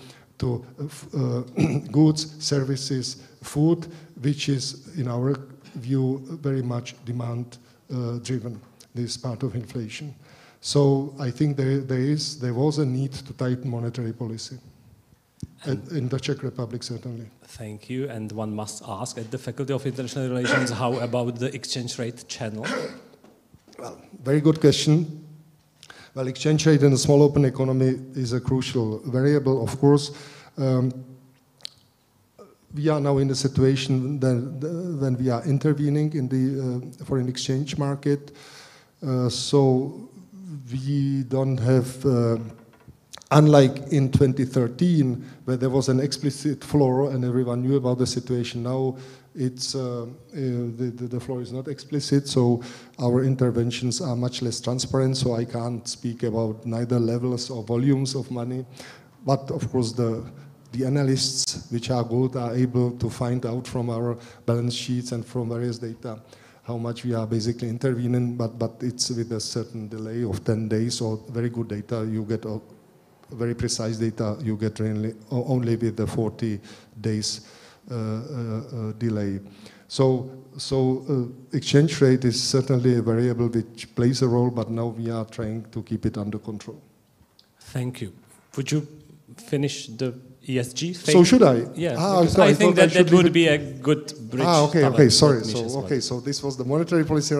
goods, services, food, which is, in our view, very much demand-driven, this part of inflation. So I think there was a need to tighten monetary policy, in the Czech Republic, certainly. Thank you. And one must ask, at the Faculty of International Relations, how about the exchange rate channel? Well, very good question. Well, exchange rate in a small open economy is a crucial variable, of course. We are now in a situation when we are intervening in the foreign exchange market. So we don't have, unlike in 2013, where there was an explicit floor and everyone knew about the situation, now it's the floor is not explicit, so our interventions are much less transparent, so I can't speak about neither levels or volumes of money. But of course the analysts, which are good, are able to find out from our balance sheets and from various data how much we are basically intervening, but it's with a certain delay of 10 days, or very good data you get, very precise data you get really only with the 40 days delay. So exchange rate is certainly a variable which plays a role, but now we are trying to keep it under control. Thank you. Would you finish the ESG thing? So should I? Yeah, I think that would be a good bridge. Okay, sorry. So this was the monetary policy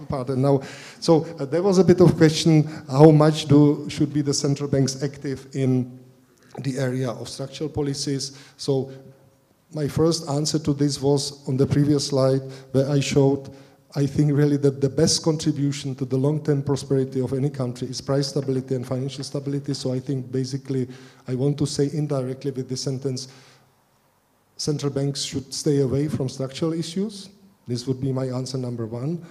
part, and now, so there was a bit of question: how much should be the central banks active in the area of structural policies? So my first answer to this was on the previous slide, where I showed, I think really that the best contribution to the long-term prosperity of any country is price stability and financial stability. So I think basically I want to say indirectly with this sentence, central banks should stay away from structural issues. This would be my answer number one.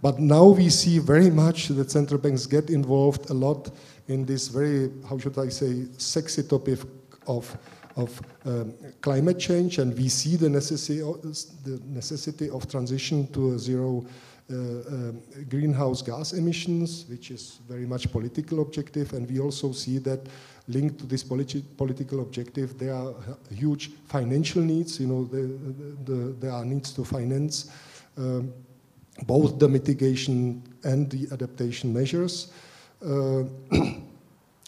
But now we see very much that central banks get involved a lot in this very, how should I say, sexy topic of climate change, and we see the necessity of transition to a zero greenhouse gas emissions, which is very much political objective, and we also see that linked to this political objective, there are huge financial needs. You know, there are needs to finance both the mitigation and the adaptation measures.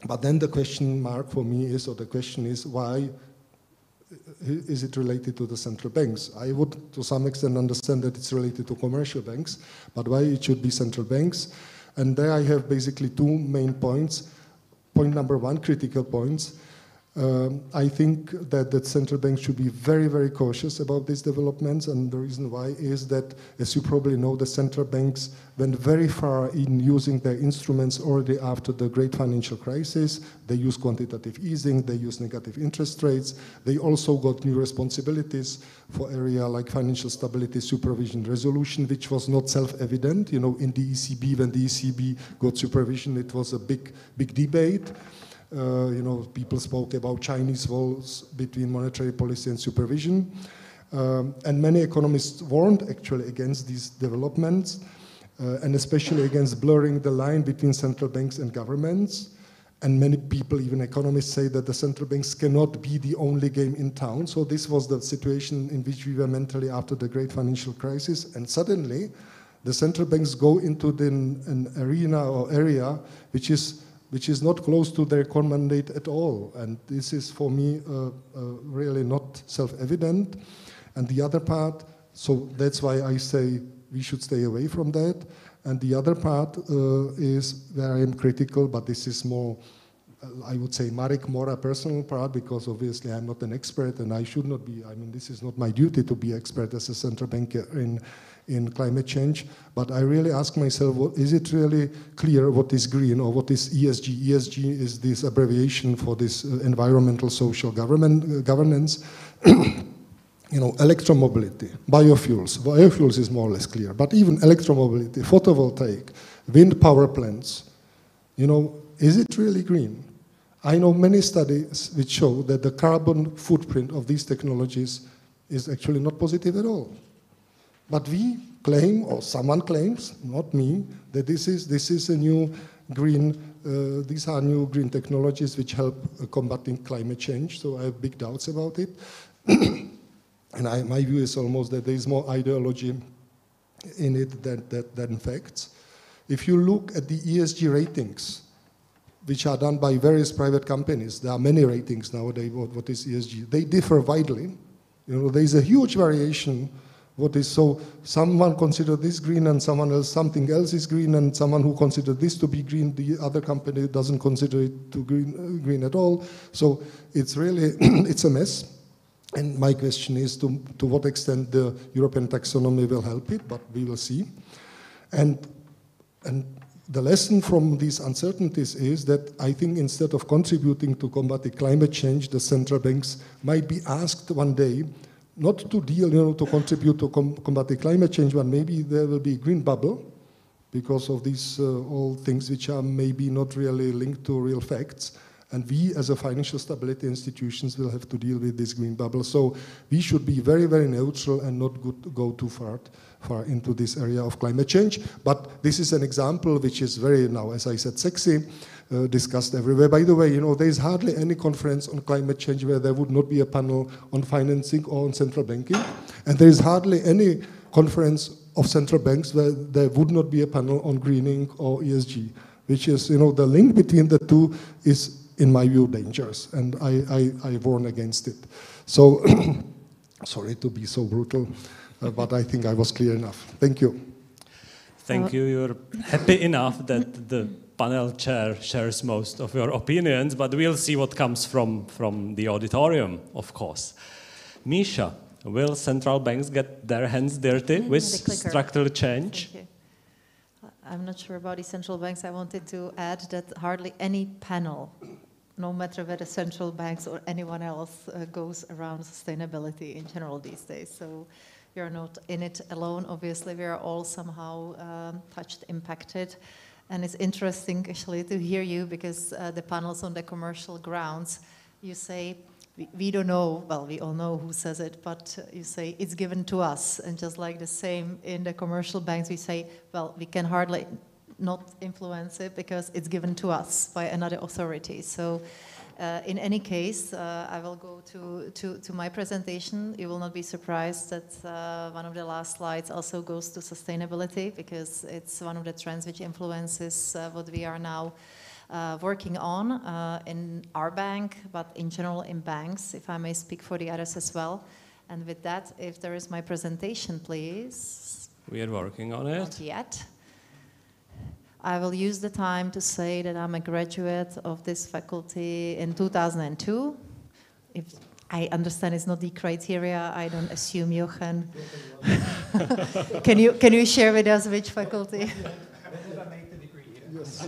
But then the question mark for me is, or the question is, why is it related to the central banks? I would, to some extent, understand that it's related to commercial banks, but why it should be central banks? And there I have basically two main points. Point number one, critical points. I think that the central banks should be very, very cautious about these developments, and the reason why is that, as you probably know, the central banks went very far in using their instruments already after the great financial crisis. They use quantitative easing, they use negative interest rates, they also got new responsibilities for area like financial stability, supervision, resolution, which was not self-evident. You know, in the ECB, when the ECB got supervision, it was a big debate. You know, people spoke about Chinese walls between monetary policy and supervision. And many economists warned actually against these developments, and especially against blurring the line between central banks and governments. And many people, even economists, say that the central banks cannot be the only game in town. So this was the situation in which we were mentally after the great financial crisis. And suddenly, the central banks go into an arena or area which is not close to their core mandate at all. And this is, for me, really not self-evident. And the other part, So that's why I say we should stay away from that. And the other part is where I am critical, but this is more, I would say, Marek, more a personal part, because obviously I'm not an expert and I should not be. I mean, this is not my duty to be expert as a central banker in climate change. But I really ask myself, is it really clear what is green or what is ESG? ESG is this abbreviation for this environmental social governance. You know, electromobility, biofuels. Biofuels is more or less clear, but even electromobility, photovoltaic, wind power plants, you know, is it really green? I know many studies which show that the carbon footprint of these technologies is actually not positive at all. But we claim, or someone claims, not me, that this is a new green, these are new green technologies which help combating climate change, so I have big doubts about it. And my view is almost that there is more ideology in it than facts. If you look at the ESG ratings, which are done by various private companies, there are many ratings nowadays, what is ESG, they differ widely. You know, there is a huge variation. What is so, someone considers this green and someone else, something else is green, and someone who considers this to be green, the other company doesn't consider it to green at all. So it's really, it's a mess. And my question is to what extent the European taxonomy will help it, but we will see. And the lesson from these uncertainties is that I think instead of contributing to combating climate change, the central banks might be asked one day not to deal, you know, to contribute to combating climate change, but maybe there will be a green bubble because of these all things which are maybe not really linked to real facts. And we, as a financial stability institutions, will have to deal with this green bubble. So we should be very, very neutral and not go too far into this area of climate change. But this is an example which is very now, as I said, sexy, discussed everywhere. By the way, you know, there is hardly any conference on climate change where there would not be a panel on financing or on central banking. And there is hardly any conference of central banks where there would not be a panel on greening or ESG, which is, you know, the link between the two is, in my view, dangerous, and I warn against it. So, sorry to be so brutal, but I think I was clear enough. Thank you. Thank you. You're happy enough that the panel chair shares most of your opinions, but we'll see what comes from the auditorium, of course. Misha, will central banks get their hands dirty with structural change? I'm not sure about the central banks. I wanted to add that hardly any panel, no matter whether central banks or anyone else, goes around sustainability in general these days. So you're not in it alone. Obviously, we are all somehow touched, impacted. And it's interesting, actually, to hear you, because the panels on the commercial grounds, you say, we don't know, well, we all know who says it, but you say it's given to us. And just like the same in the commercial banks, we say, well, we can hardly not influence it because it's given to us by another authority. So in any case, I will go to my presentation. You will not be surprised that one of the last slides also goes to sustainability, because it's one of the trends which influences what we are now working on in our bank, but in general in banks, if I may speak for the others as well. And with that, if there is my presentation, please. We are working on it. Not yet. I will use the time to say that I'm a graduate of this faculty in 2002. If I understand it's not the criteria, I don't assume, Jochen. Can you share with us which faculty? Yes.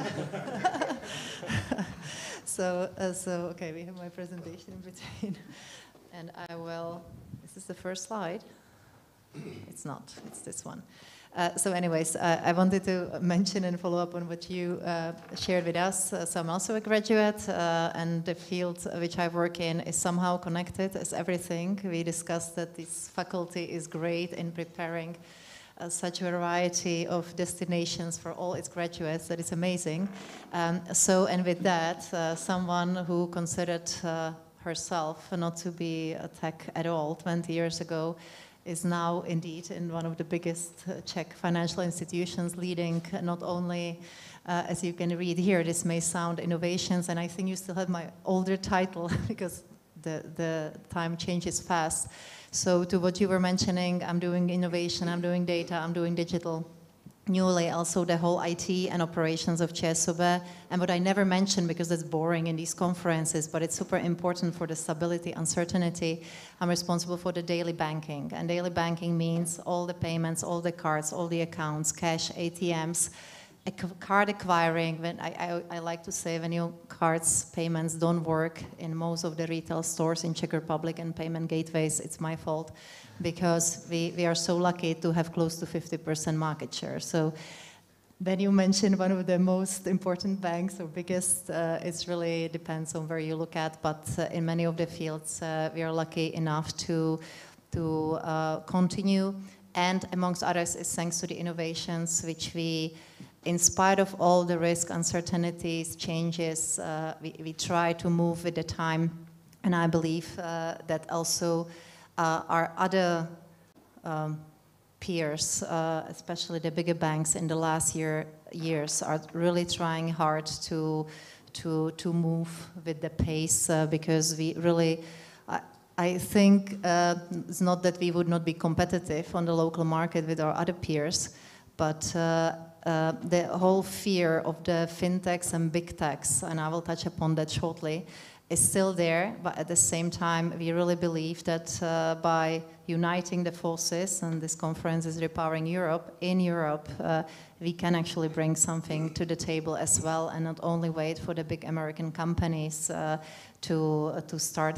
So okay, we have my presentation in between, and I will. Is this the first slide? It's not. It's this one. So anyways, I wanted to mention and follow up on what you shared with us. So I'm also a graduate, and the field which I work in is somehow connected as everything. We discussed that this faculty is great in preparing such a variety of destinations for all its graduates. That is amazing. And with that, someone who considered herself not to be a tech at all 20 years ago is now indeed in one of the biggest Czech financial institutions, leading not only, as you can read here, this may sound innovations, and I think you still have my older title because the time changes fast. So to what you were mentioning, I'm doing innovation, I'm doing data, I'm doing digital. Newly also the whole IT and operations of ČSOB. And what I never mentioned, because it's boring in these conferences, but it's super important for the stability, uncertainty, I'm responsible for the daily banking. And daily banking means all the payments, all the cards, all the accounts, cash, ATMs, card acquiring. When I like to say when your cards payments don't work in most of the retail stores in Czech Republic and payment gateways, it's my fault, because we are so lucky to have close to 50% market share. So then you mentioned one of the most important banks or biggest. It really depends on where you look at, but in many of the fields we are lucky enough to continue. And amongst others is thanks to the innovations which we, in spite of all the risk, uncertainties, changes, we try to move with the time. And I believe that also our other peers, especially the bigger banks in the last years, are really trying hard to move with the pace, because we really, I think it's not that we would not be competitive on the local market with our other peers, but the whole fear of the fintechs and big techs, and I will touch upon that shortly, is still there, but at the same time, we really believe that by uniting the forces, and this conference is Repowering Europe, in Europe, we can actually bring something to the table as well, and not only wait for the big American companies to start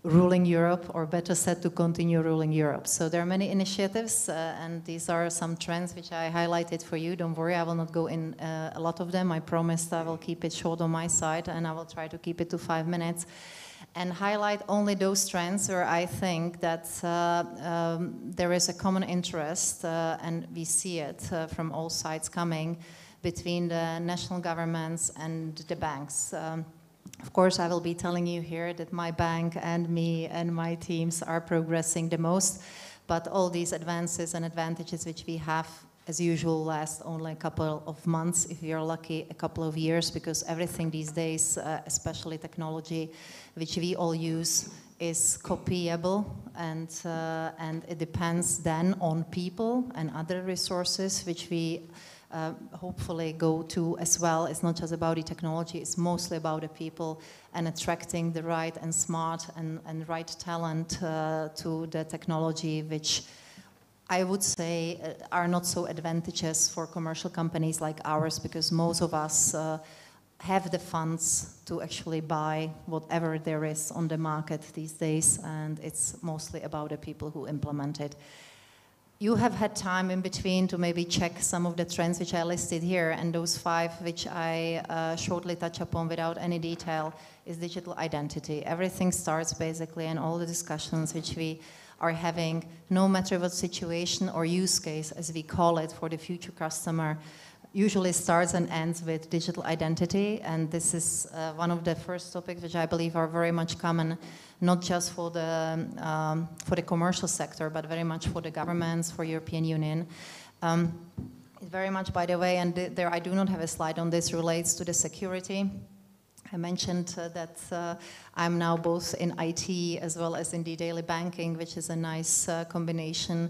ruling Europe, or better said, to continue ruling Europe. So there are many initiatives, and these are some trends which I highlighted for you. Don't worry, I will not go in a lot of them. I promised I will keep it short on my side, and I will try to keep it to 5 minutes, and highlight only those trends where I think that there is a common interest, and we see it from all sides coming, between the national governments and the banks. Of course, I will be telling you here that my bank and me and my teams are progressing the most, but all these advances and advantages which we have, as usual, last only a couple of months, if you're lucky, a couple of years, because everything these days, especially technology, which we all use, is copyable, and it depends then on people and other resources which we hopefully go to as well. It's not just about the technology, it's mostly about the people and attracting the right and smart and right talent to the technology, which I would say are not so advantageous for commercial companies like ours, because most of us have the funds to actually buy whatever there is on the market these days, and it's mostly about the people who implement it. You have had time in between to maybe check some of the trends which I listed here, and those 5 which I shortly touch upon without any detail is digital identity. Everything starts basically in all the discussions which we are having, no matter what situation or use case, as we call it, for the future customer, usually starts and ends with digital identity, and this is one of the first topics which I believe are very much common, not just for the commercial sector, but very much for the governments, for European Union. It very much, by the way, and there I do not have a slide on this, relates to the security. I mentioned that I'm now both in IT as well as in the daily banking, which is a nice combination.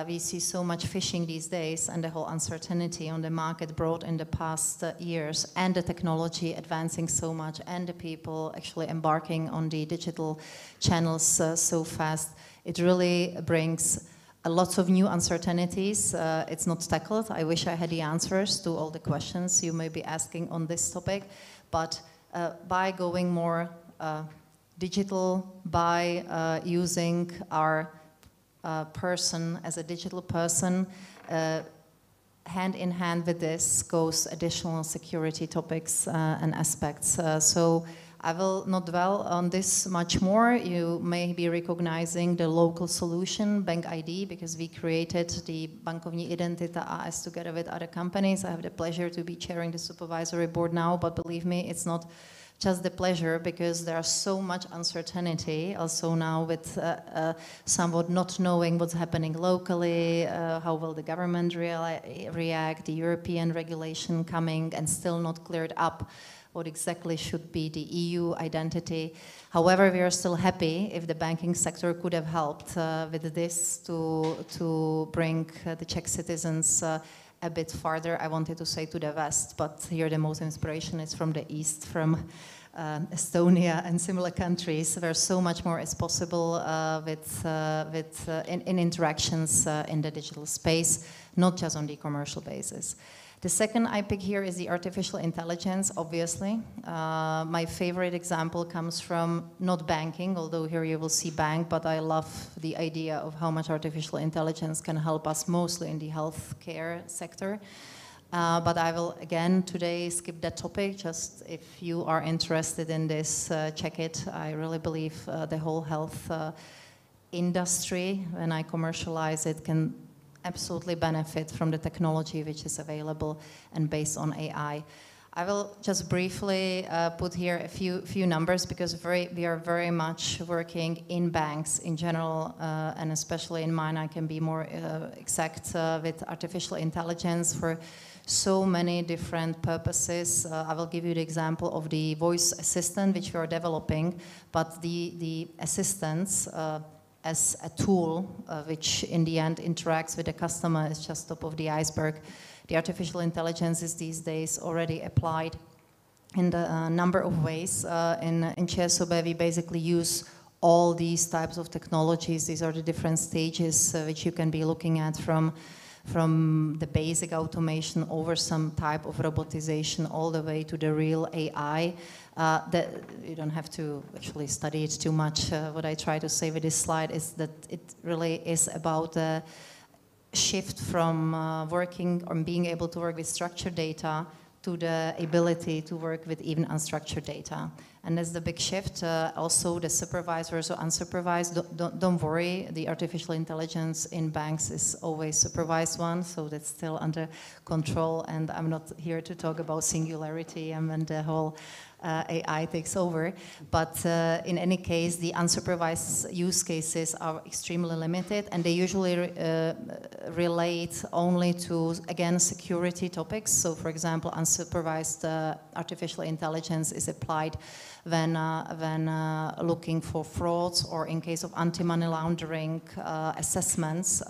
We see so much phishing these days, and the whole uncertainty on the market brought in the past years, and the technology advancing so much, and the people actually embarking on the digital channels so fast. It really brings lots of new uncertainties. It's not tackled. I wish I had the answers to all the questions you may be asking on this topic, but by going more digital, by using our person as a digital person, hand in hand with this goes additional security topics and aspects. So I will not dwell on this much more. You may be recognizing the local solution, Bank ID, because we created the Bankovní identita AS together with other companies. I have the pleasure to be chairing the supervisory board now, but believe me, it's not just the pleasure, because there is so much uncertainty also now with somewhat not knowing what's happening locally, how will the government react, the European regulation coming and still not cleared up, what exactly should be the EU identity. However, we are still happy if the banking sector could have helped with this to bring the Czech citizens a bit farther. I wanted to say to the west, but here the most inspiration is from the east, from Estonia and similar countries, where so much more is possible in interactions in the digital space, not just on the commercial basis. The second I pick here is the artificial intelligence, obviously. My favorite example comes from not banking, although here you will see bank, but I love the idea of how much artificial intelligence can help us mostly in the healthcare sector. But I will again today skip that topic, just if you are interested in this, check it. I really believe the whole health industry, when I commercialize it, can absolutely benefit from the technology which is available and based on AI. I will just briefly put here a few numbers, because we are very much working in banks in general, and especially in mine I can be more exact with artificial intelligence for so many different purposes. I will give you the example of the voice assistant which we are developing, but the assistants as a tool which in the end interacts with the customer is just top of the iceberg. The artificial intelligence is these days already applied in a number of ways. In ČSOB we basically use all these types of technologies. These are the different stages which you can be looking at, from the basic automation over some type of robotization all the way to the real AI. That you don't have to actually study it too much. What I try to say with this slide is that it really is about the shift from working or being able to work with structured data to the ability to work with even unstructured data. And that's the big shift. Also, the supervisors or unsupervised, don't worry, the artificial intelligence in banks is always supervised one, so that's still under control. And I'm not here to talk about singularity and the whole AI takes over. But in any case, the unsupervised use cases are extremely limited, and they usually relate only to, again, security topics. So, for example, unsupervised artificial intelligence is applied when looking for frauds, or in case of anti-money laundering assessments,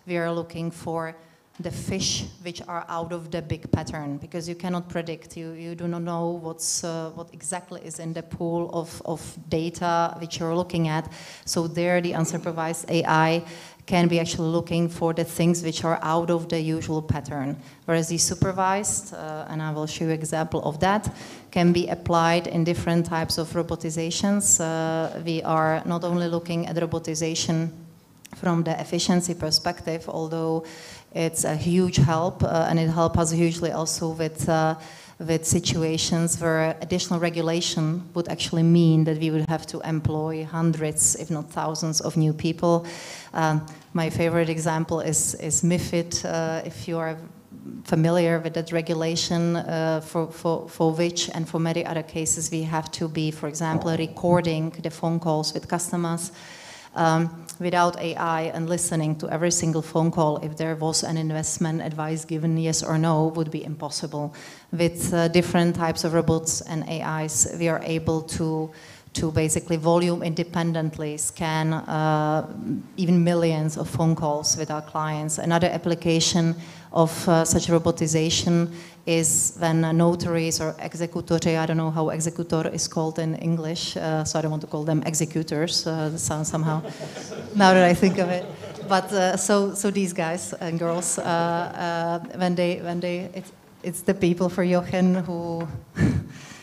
we are looking for the fish which are out of the big pattern, because you cannot predict. You do not know what exactly is in the pool of data which you're looking at. So there the unsupervised AI can be actually looking for the things which are out of the usual pattern. Whereas the supervised, and I will show you an example of that, can be applied in different types of robotizations. We are not only looking at robotization from the efficiency perspective, although it's a huge help, and it helps us hugely also with situations where additional regulation would actually mean that we would have to employ hundreds, if not thousands, of new people. My favorite example is MiFID. If you are familiar with that regulation, for which and for many other cases we have to be, for example, recording the phone calls with customers. Without AI and listening to every single phone call, if there was an investment advice given yes or no, would be impossible. With different types of robots and AIs, we are able to basically volume independently scan even millions of phone calls with our clients. Another application of such robotization is when notaries or executori, I don't know how executor is called in English, so I don't want to call them executors, that sounds somehow, now that I think of it. But so these guys and girls, it's the people for Jochen who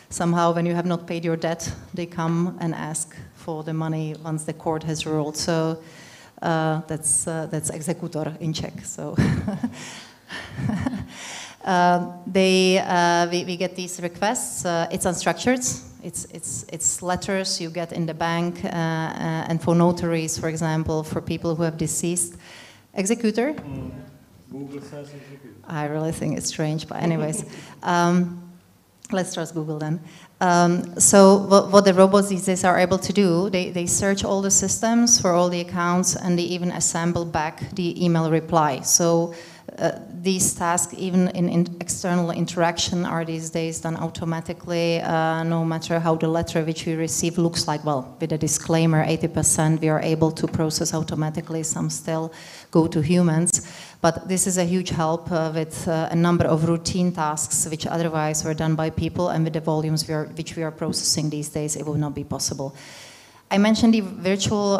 somehow when you have not paid your debt, they come and ask for the money once the court has ruled. So that's executor in Czech. So. We get these requests. It's unstructured. It's letters you get in the bank, and for notaries, for example, for people who have deceased. Executor? Google says executor. I really think it's strange, but anyways. Let's trust Google then. So what the robots these days are able to do, they search all the systems for all the accounts, and they even assemble back the email reply. So These tasks, even in external interaction, are these days done automatically, no matter how the letter which we receive looks like. Well, with a disclaimer, 80% we are able to process automatically, some still go to humans. But this is a huge help with a number of routine tasks which otherwise were done by people, and with the volumes which we are processing these days, it will not be possible. I mentioned the virtual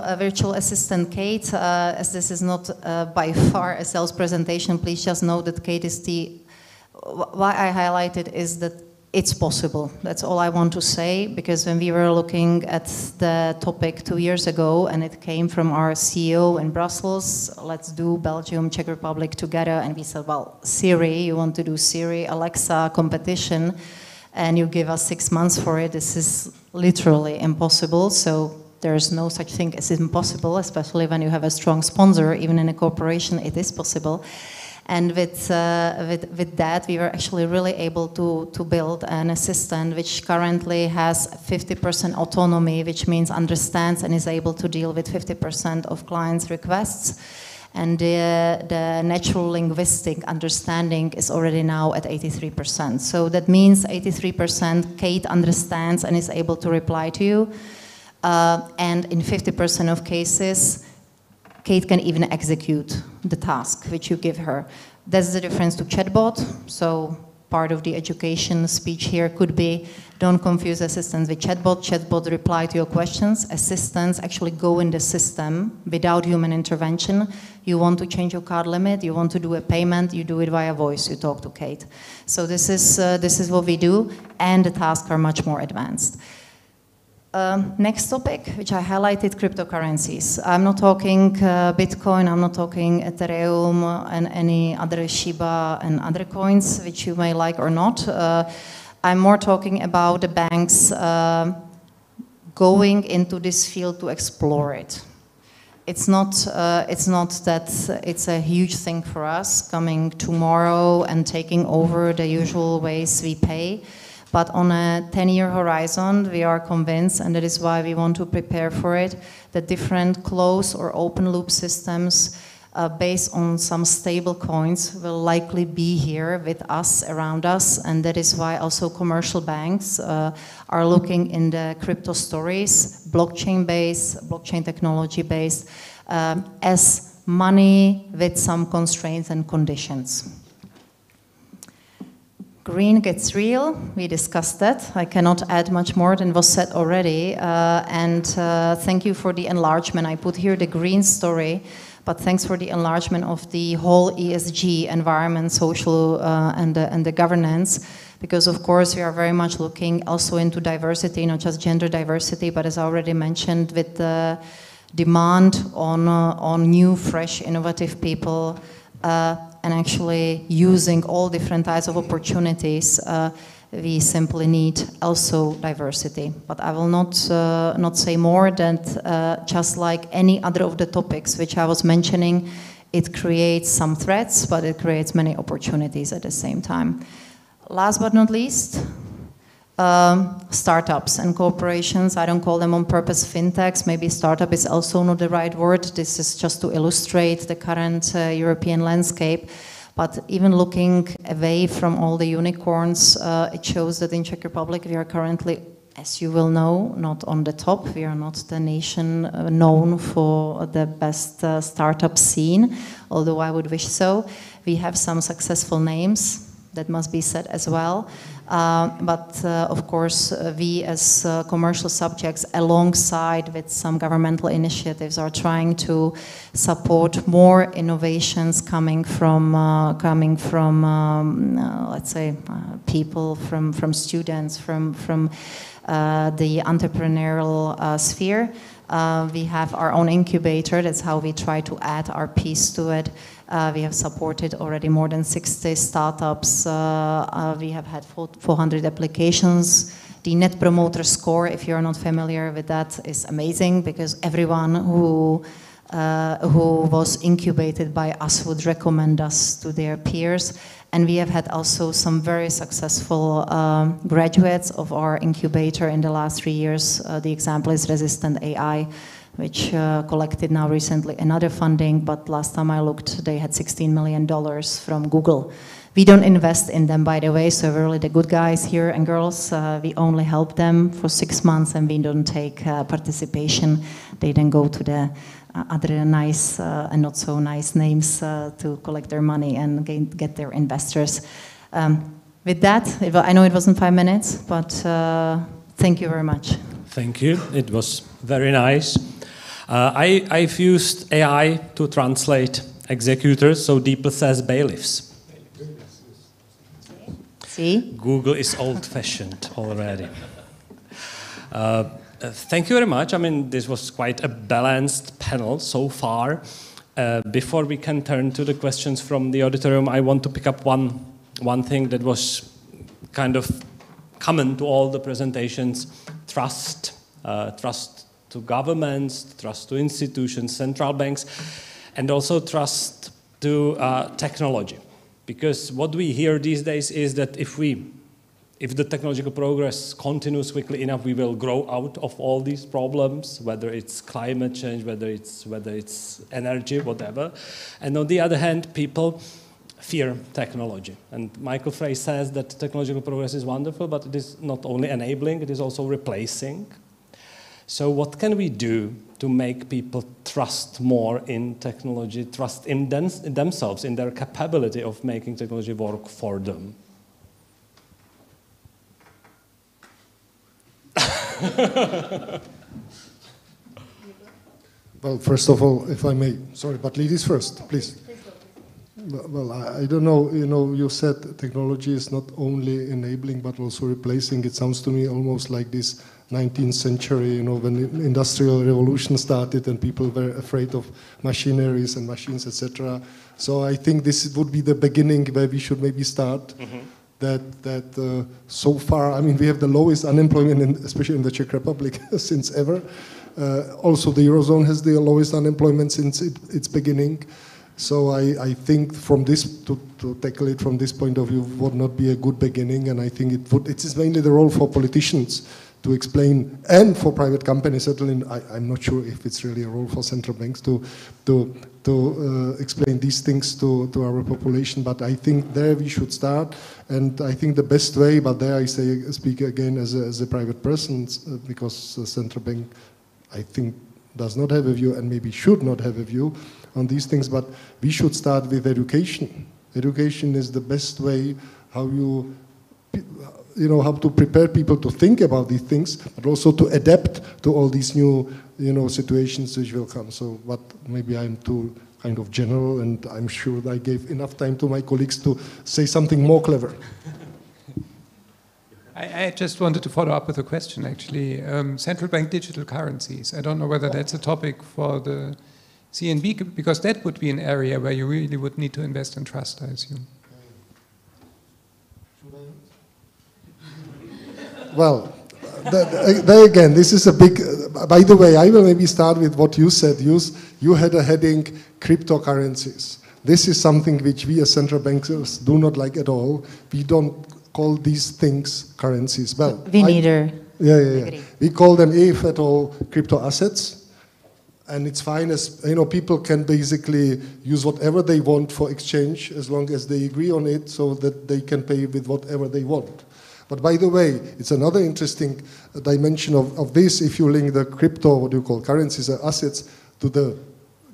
assistant Kate. As this is not by far a sales presentation, please just know that Kate is why I highlight it is that it's possible. That's all I want to say, because when we were looking at the topic 2 years ago, and it came from our CEO in Brussels, let's do Belgium, Czech Republic together, and we said, well, Siri, you want to do Siri, Alexa competition, and you give us 6 months for it. This is literally impossible. So there's no such thing as impossible, especially when you have a strong sponsor. Even in a corporation, it is possible. And with that, we were actually really able to build an assistant which currently has 50% autonomy, which means understands and is able to deal with 50% of clients' requests. And the natural linguistic understanding is already now at 83%. So that means 83% Kate understands and is able to reply to you. And in 50% of cases, Kate can even execute the task which you give her. That's the difference to chatbot. So part of the education speech here could be, don't confuse assistants with chatbot. Chatbot reply to your questions. Assistants actually go in the system without human intervention. You want to change your card limit, you want to do a payment, you do it via voice, you talk to Kate. So this is what we do, and the tasks are much more advanced. Next topic, which I highlighted, cryptocurrencies. I'm not talking Bitcoin, I'm not talking Ethereum and any other Shiba and other coins, which you may like or not. I'm more talking about the banks going into this field to explore it. It's not that it's a huge thing for us coming tomorrow and taking over the usual ways we pay. But on a 10-year horizon, we are convinced, and that is why we want to prepare for it, that different closed or open loop systems based on some stable coins will likely be here with us, around us, and that is why also commercial banks are looking in the crypto stories, blockchain-based, blockchain technology-based, as money with some constraints and conditions. Green gets real, we discussed that. I cannot add much more than was said already. Thank you for the enlargement. I put here the green story, but thanks for the enlargement of the whole ESG, environment, social, and the governance. Because of course we are very much looking also into diversity, not just gender diversity, but as I already mentioned, with the demand on new, fresh, innovative people, and actually using all different types of opportunities, we simply need also diversity. But I will not say more than just like any other of the topics which I was mentioning, it creates some threats, but it creates many opportunities at the same time. Last but not least, startups and corporations. I don't call them on purpose fintechs. Maybe startup is also not the right word. This is just to illustrate the current European landscape. But even looking away from all the unicorns, it shows that in Czech Republic we are currently, as you will know, not on the top. We are not the nation known for the best startup scene, although I would wish so. We have some successful names, that must be said as well. But of course, we as commercial subjects, alongside with some governmental initiatives, are trying to support more innovations coming from let's say, people, from students, from the entrepreneurial sphere. We have our own incubator. That's how we try to add our piece to it. We have supported already more than 60 startups. We have had 400 applications. The Net Promoter Score, if you're not familiar with that, is amazing, because everyone who was incubated by us would recommend us to their peers. And we have had also some very successful graduates of our incubator in the last 3 years. The example is Resistant AI, which collected now recently another funding, but last time I looked, they had $16 million from Google. We don't invest in them, by the way, so we're really the good guys here and girls. We only help them for 6 months and we don't take participation. They then go to the other nice and not so nice names to collect their money and get their investors. With that, I know it wasn't 5 minutes, but thank you very much. Thank you. It was very nice. I've used AI to translate executors, so Ditte says bailiffs. See? Google is old-fashioned already. Thank you very much. I mean, this was quite a balanced panel so far. Before we can turn to the questions from the auditorium, I want to pick up one thing that was kind of common to all the presentations: trust. Trust to governments, trust to institutions, central banks, and also trust to technology. Because what we hear these days is that if the technological progress continues quickly enough, we will grow out of all these problems, whether it's climate change, whether it's energy, whatever. And on the other hand, people fear technology. And Michael Frey says that technological progress is wonderful, but it is not only enabling, it is also replacing. So what can we do to make people trust more in technology, trust in themselves, in their capability of making technology work for them? Well, first of all, if I may, sorry, but ladies first, please. Well, I don't know, you said technology is not only enabling but also replacing. It sounds to me almost like this 19th century, when the Industrial Revolution started and people were afraid of machineries and machines, etc. So I think this would be the beginning where we should maybe start. That so far, I mean, we have the lowest unemployment, especially in the Czech Republic, since ever. Also, the Eurozone has the lowest unemployment since its beginning. So I think from this, to tackle it from this point of view would not be a good beginning, and I think it is mainly the role for politicians to explain, and for private companies, certainly. I'm not sure if it's really a role for central banks to explain these things to our population, but I think there we should start, and I think the best way, but there I speak again as a private person, because the central bank, I think, does not have a view and maybe should not have a view on these things, but we should start with education. Education is the best way how how to prepare people to think about these things, but also to adapt to all these new, situations which will come. So, but maybe I'm too kind of general, and I'm sure that I gave enough time to my colleagues to say something more clever. I just wanted to follow up with a question, actually. Central bank digital currencies. I don't know whether that's a topic for the CNB, because that would be an area where you really would need to invest in trust, I assume. Well, there again, this is a big... by the way, I will maybe start with what you said. You had a heading, cryptocurrencies. This is something which we as central bankers do not like at all. We don't call these things currencies. Well, we neither. Yeah. We call them, if at all, crypto assets. And it's fine as, people can basically use whatever they want for exchange as long as they agree on it, so that they can pay with whatever they want. But by the way, it's another interesting dimension of this. If you link the crypto, what you call currencies or assets, to the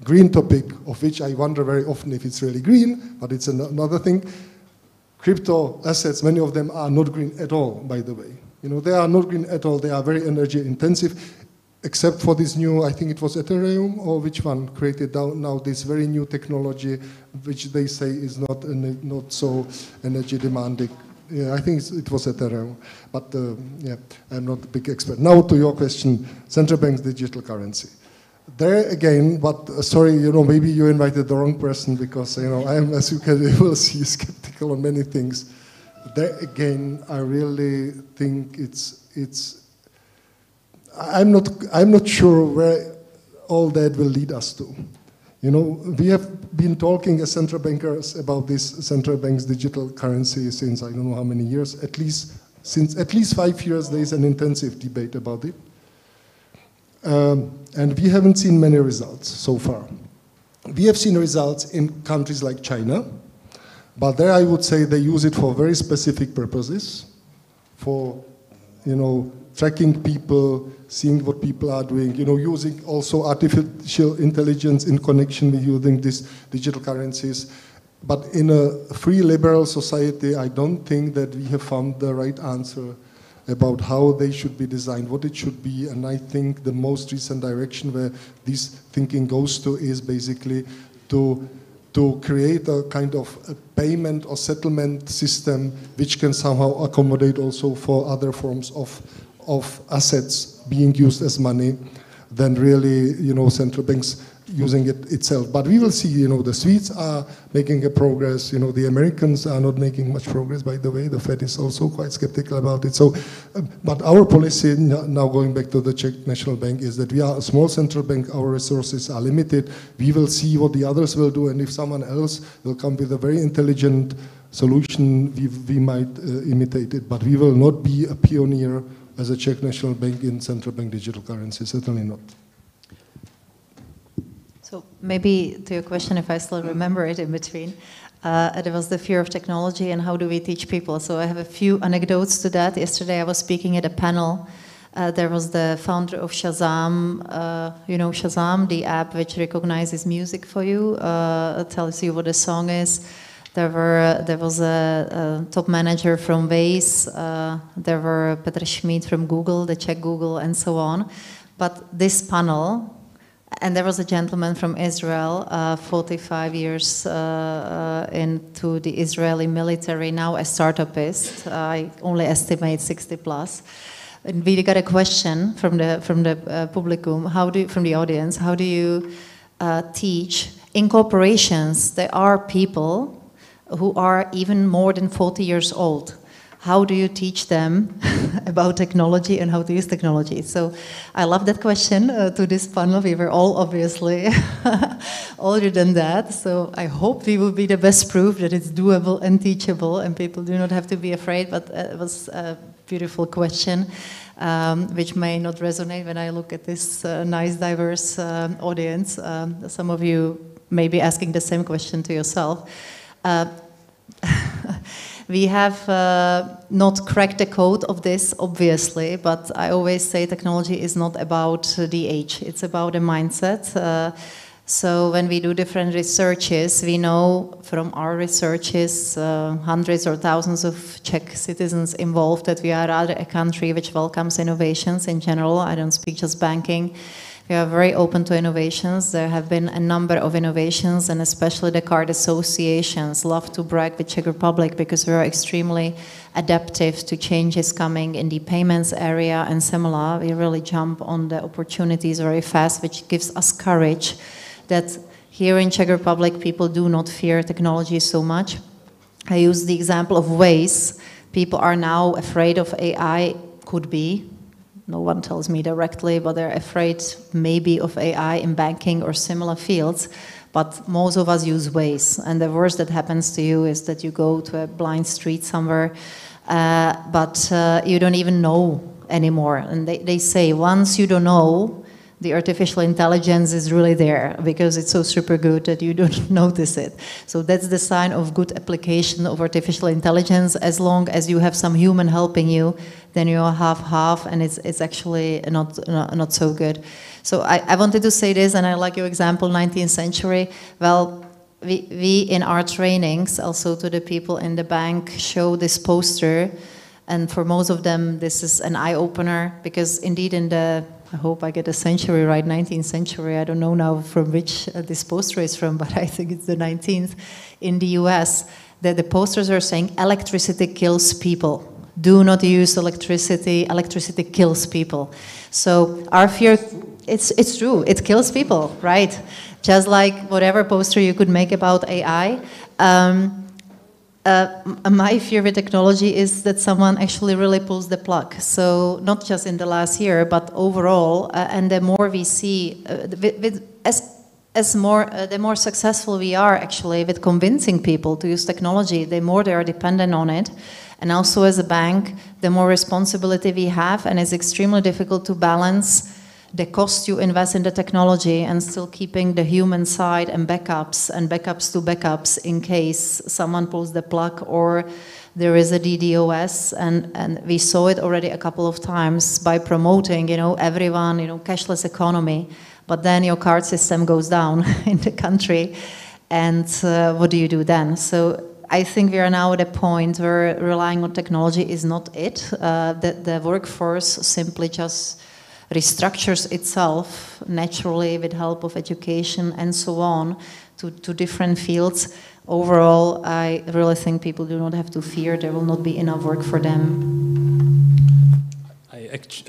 green topic, of which I wonder very often if it's really green, but it's another thing. Crypto assets, many of them are not green at all, by the way. They are not green at all. They are very energy intensive, except for this new, I think it was Ethereum, or which one created now this very new technology, which they say is not so energy demanding. Yeah, I think it was Ethereum, but I'm not a big expert. Now to your question, central bank's digital currency. There again, but sorry, maybe you invited the wrong person, because I am, as you will see, skeptical on many things. There again, I really think I'm not sure where all that will lead us to. We have been talking as central bankers about this central bank's digital currency since I don't know how many years. Since at least 5 years, there is an intensive debate about it. And we haven't seen many results so far. We have seen results in countries like China, but there I would say they use it for very specific purposes, for, tracking people, seeing what people are doing, using also artificial intelligence in connection with using these digital currencies. But in a free liberal society, I don't think that we have found the right answer about how they should be designed, what it should be, and I think the most recent direction where this thinking goes to is basically to create a kind of a payment or settlement system which can somehow accommodate also for other forms of assets being used as money than really, central banks using it itself. But we will see, the Swedes are making a progress, the Americans are not making much progress, by the way. The Fed is also quite skeptical about it. So, but our policy, now going back to the Czech National Bank, is that we are a small central bank, our resources are limited. We will see what the others will do, and if someone else will come with a very intelligent solution, we might imitate it. But we will not be a pioneer as a Czech National Bank in central bank digital currency, certainly not. So maybe to your question, if I still remember it in between, it was the fear of technology and how do we teach people. So I have a few anecdotes to that. Yesterday I was speaking at a panel. There was the founder of Shazam, Shazam, the app which recognizes music for you, tells you what the song is. There was a top manager from Waze. There were Petr Schmid from Google, the Czech Google, and so on. But this panel, and there was a gentleman from Israel, 45 years into the Israeli military, now a startupist. I only estimate 60 plus. And we got a question from the publicum, from the audience, how do you teach? In corporations, there are people who are even more than 40 years old. How do you teach them about technology and how to use technology? So I love that question to this panel. We were all obviously older than that. So I hope we will be the best proof that it's doable and teachable and people do not have to be afraid. But it was a beautiful question, which may not resonate when I look at this nice, diverse audience. Some of you may be asking the same question to yourself. We have not cracked the code of this, obviously, but I always say technology is not about the age, it's about a mindset. So when we do different researches, we know from our researches, hundreds or thousands of Czech citizens involved, that we are rather a country which welcomes innovations in general. I don't speak just banking. We are very open to innovations. There have been a number of innovations, and especially the card associations love to brag with Czech Republic because we are extremely adaptive to changes coming in the payments area and similar. We really jump on the opportunities very fast, which gives us courage that here in Czech Republic people do not fear technology so much. I use the example of Waze. People are now afraid of AI, could be. No one tells me directly, but they're afraid maybe of AI in banking or similar fields. But most of us use Waze. And the worst that happens to you is that you go to a blind street somewhere, but you don't even know anymore. And they say once you don't know, the artificial intelligence is really there because it's so super good that you don't notice it. So that's the sign of good application of artificial intelligence. As long as you have some human helping you, then you're half-half, and it's actually not so good. So I wanted to say this, and I like your example, 19th century. Well, we in our trainings, also to the people in the bank, show this poster, and for most of them, this is an eye-opener, because indeed in the, I hope I get a century right, 19th century, I don't know now from which this poster is from, but I think it's the 19th, in the US, that the posters are saying electricity kills people. Do not use electricity, electricity kills people. So our fear, it's true, it kills people, right? Just like whatever poster you could make about AI. My fear with technology is that someone actually really pulls the plug. So not just in the last year, but overall, and the more we see, the more successful we are actually with convincing people to use technology, the more they are dependent on it. And also as a bank, the more responsibility we have, and it's extremely difficult to balance the cost you invest in the technology and still keeping the human side and backups to backups in case someone pulls the plug or there is a DDoS, and we saw it already a couple of times by promoting, everyone, cashless economy, but then your card system goes down in the country, and what do you do then? So I think we are now at a point where relying on technology is not it. The workforce simply just restructures itself naturally with help of education and so on to different fields. Overall, I really think people do not have to fear there will not be enough work for them.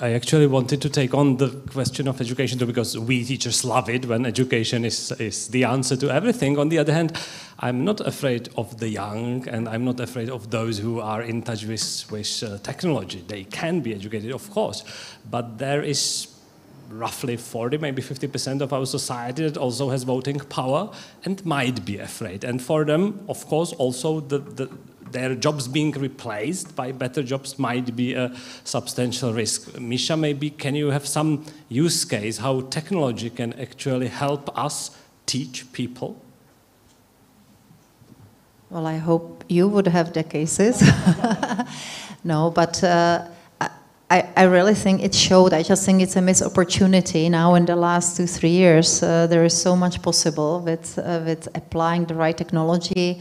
I actually wanted to take on the question of education too, because we teachers love it when education is the answer to everything. On the other hand, I'm not afraid of the young, and I'm not afraid of those who are in touch with technology. They can be educated, of course, but there is roughly 40, maybe 50% of our society that also has voting power and might be afraid. And for them, of course, also their jobs being replaced by better jobs might be a substantial risk. Misha, maybe can you have some use case how technology can actually help us teach people? Well, I hope you would have the cases. No, but I really think it showed. I just think it's a missed opportunity now in the last 2-3 years. There is so much possible with applying the right technology.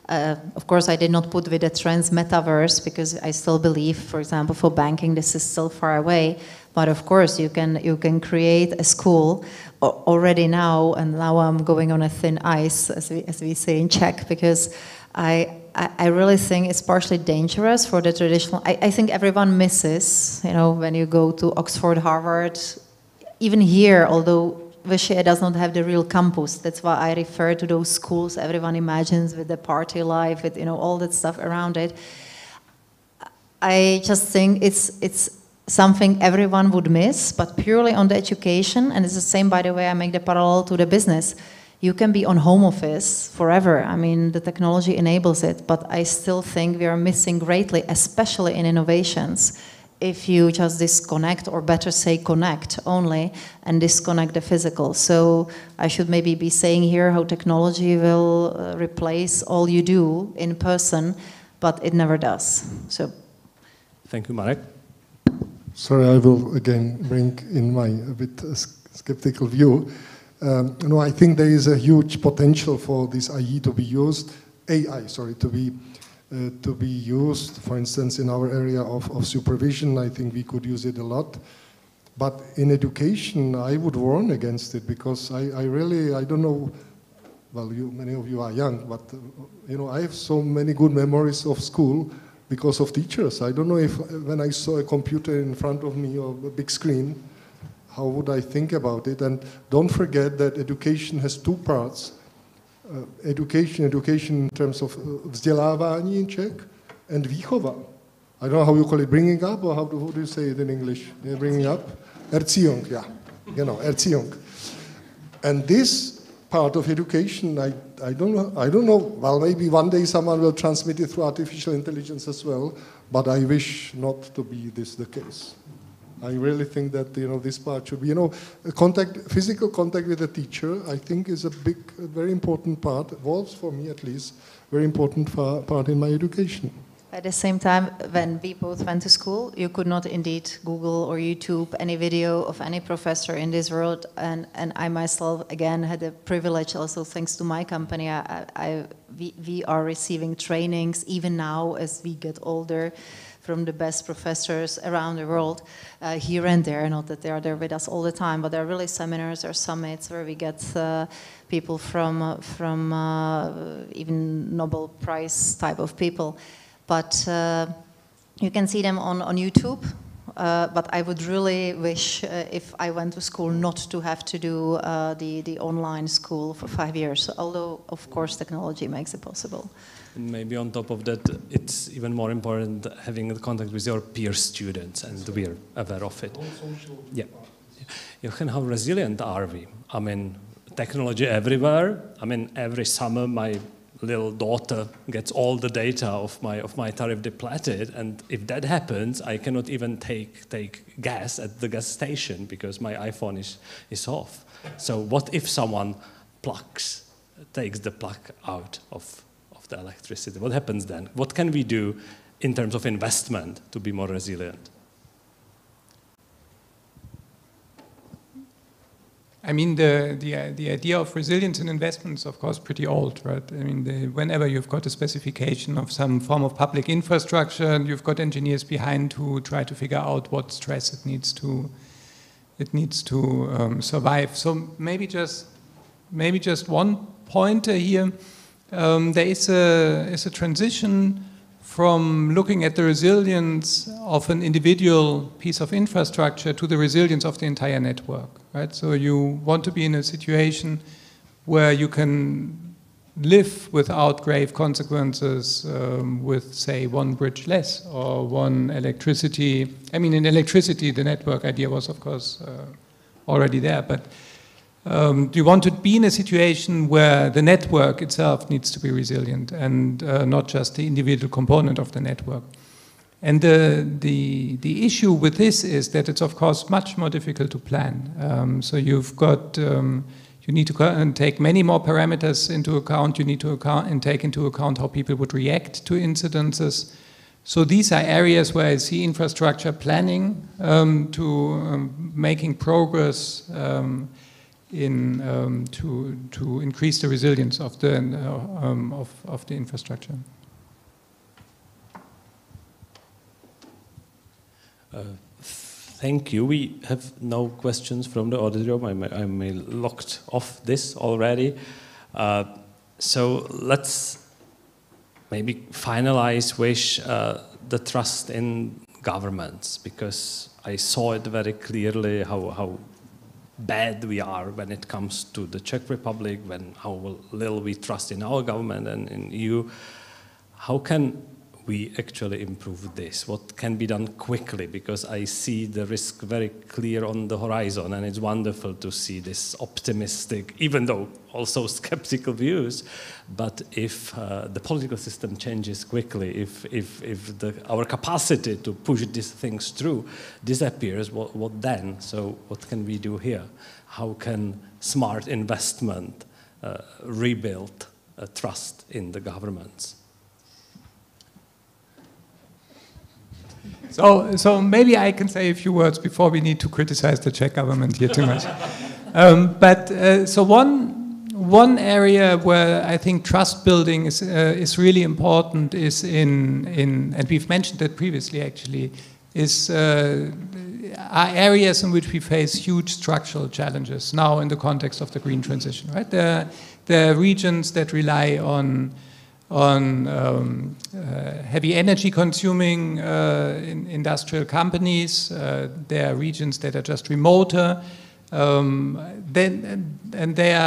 Of course, I did not put with the trends metaverse because I still believe, for example, for banking, this is still far away. But of course, you can create a school already now, and now I'm going on a thin ice, as we say in Czech, because I really think it's partially dangerous for the traditional. I think everyone misses, when you go to Oxford, Harvard, even here, although Vyšší does not have the real campus. That's why I refer to those schools everyone imagines with the party life, with all that stuff around it. I just think it's something everyone would miss, but purely on the education, and it's the same, by the way, I make the parallel to the business. You can be on home office forever. I mean, the technology enables it, but I still think we are missing greatly, especially in innovations, if you just disconnect, or better say connect only, and disconnect the physical. So I should maybe be saying here how technology will replace all you do in person, but it never does. So, thank you, Marek. Sorry, I will again bring in my a bit skeptical view. I think there is a huge potential for this AI to be used, to be used, for instance, in our area of supervision. I think we could use it a lot. But in education, I would warn against it, because I don't know, well, many of you are young, but I have so many good memories of school because of teachers. I don't know if when I saw a computer in front of me or a big screen, how would I think about it? And don't forget that education has two parts. Education in terms of vzdělávání in Czech, and výchova. I don't know how you call it, bringing up, or how do you say it in English? Yeah, bringing up? Erziehung, yeah. Erziehung. And this part of education, I don't know, well, maybe one day someone will transmit it through artificial intelligence as well, but I wish not to be this the case. I really think that this part should be, physical contact with the teacher, I think is a very important part, was for me at least, very important part in my education. At the same time, when we both went to school, you could not indeed Google or YouTube any video of any professor in this world, and I myself, again, had the privilege also thanks to my company. We are receiving trainings even now as we get older from the best professors around the world, here and there. Not that they are there with us all the time, but there are really seminars or summits where we get people from even Nobel Prize type of people. But you can see them on YouTube. But I would really wish, if I went to school, not to have to do the online school for 5 years. Although, of course, technology makes it possible. And maybe on top of that, it's even more important having contact with your peer students, and we're aware of it. Yeah. Jochen, how resilient are we? I mean, technology everywhere. I mean, every summer my little daughter gets all the data of my tariff depleted, and if that happens, I cannot even take gas at the gas station because my iPhone is off. So what if someone takes the plug out of the electricity? What happens then? What can we do in terms of investment to be more resilient? I mean, the idea of resilience in investment is, of course, pretty old, right? I mean, whenever you've got a specification of some form of public infrastructure, and you've got engineers behind who try to figure out what stress it needs to survive. So maybe just one pointer here. There is a transition from looking at the resilience of an individual piece of infrastructure to the resilience of the entire network, right? So you want to be in a situation where you can live without grave consequences with, say, one bridge less or one electricity. I mean, in electricity, the network idea was, of course, already there, but do you want to be in a situation where the network itself needs to be resilient and not just the individual component of the network? And the issue with this is that it's, of course, much more difficult to plan. So you've got, you need to take many more parameters into account. You need to take into account how people would react to incidences. So these are areas where I see infrastructure planning to making progress to increase the resilience of the infrastructure. Thank you. We have no questions from the auditorium. I'm locked off this already. So let's maybe finalize with the trust in governments, because I saw it very clearly how bad we are when it comes to the Czech Republic, how little we trust in our government and in EU. How can we actually improve this? What can be done quickly? Because I see the risk very clear on the horizon, and it's wonderful to see this optimistic, even though also skeptical views. But if the political system changes quickly, if our capacity to push these things through disappears, what then? So what can we do here? How can smart investment rebuild trust in the governments? So maybe I can say a few words before we need to criticize the Czech government here too much. So one area where I think trust building is really important is and we've mentioned that previously actually, are areas in which we face huge structural challenges now in the context of the green transition, right? There are regions that rely on heavy energy consuming industrial companies. There are regions that are just remoter. And there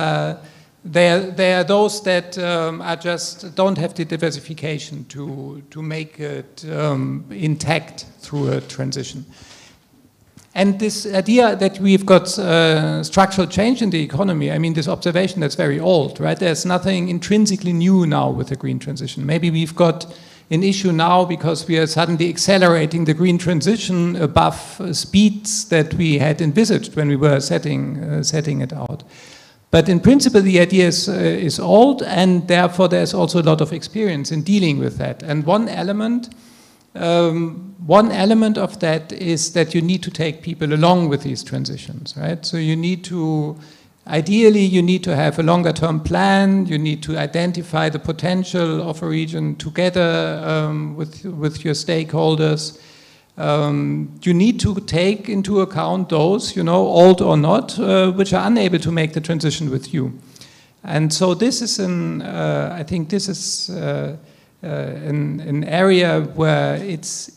are those that are just don't have the diversification to make it intact through a transition. And this idea that we've got structural change in the economy, I mean, this observation that's very old, right? There's nothing intrinsically new now with the green transition. Maybe we've got an issue now because we are suddenly accelerating the green transition above speeds that we had envisaged when we were setting it out. But in principle, the idea is old, and therefore there's also a lot of experience in dealing with that. And one element of that is that you need to take people along with these transitions, right? So you need to, ideally, you need to have a longer term plan. You need to identify the potential of a region together with your stakeholders. You need to take into account those, old or not, which are unable to make the transition with you. And so this is I think this is an area where it's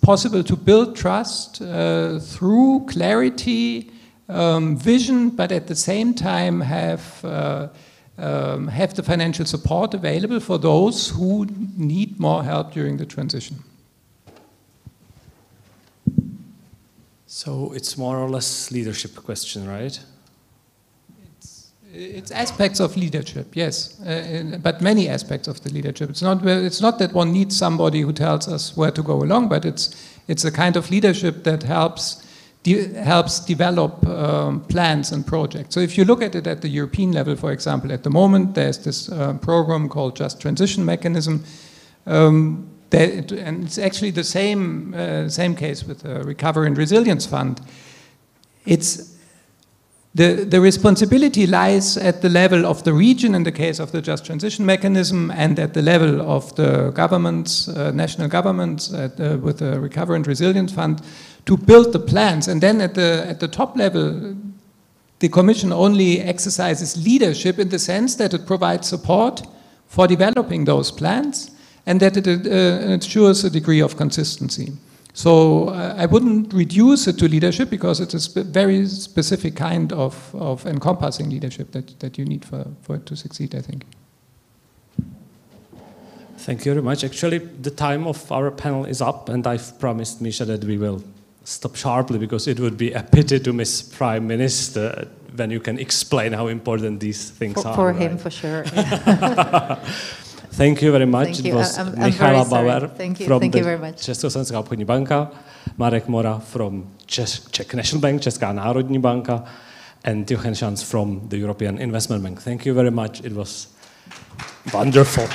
possible to build trust through clarity, vision, but at the same time have the financial support available for those who need more help during the transition. So it's more or less leadership question, right? It's aspects of leadership, yes, but many aspects of the leadership. It's not that one needs somebody who tells us where to go along, but it's a kind of leadership that helps develop plans and projects. So if you look at it at the European level, for example, at the moment there's this program called Just Transition Mechanism, and it's actually the same case with the Recovery and Resilience Fund. It's the responsibility lies at the level of the region in the case of the Just Transition Mechanism, and at the level of the governments, national governments, with the Recovery and Resilience Fund, to build the plans. And then at the top level, the Commission only exercises leadership in the sense that it provides support for developing those plans, and that it ensures a degree of consistency. So I wouldn't reduce it to leadership, because it's a very specific kind of encompassing leadership that you need for it to succeed, I think. Thank you very much. Actually, the time of our panel is up, and I've promised Misha that we will stop sharply, because it would be a pity to miss Prime Minister when you can explain how important these things are. For him, for sure. Thank you very much. Thank you. It was I'm Michaela very sorry. Bauer Thank you. from Thank the you very much. Československá obchodní banka, Marek Mora from Czech National Bank, Česká národní banka, and Jorgensen from the European Investment Bank. Thank you very much. It was wonderful.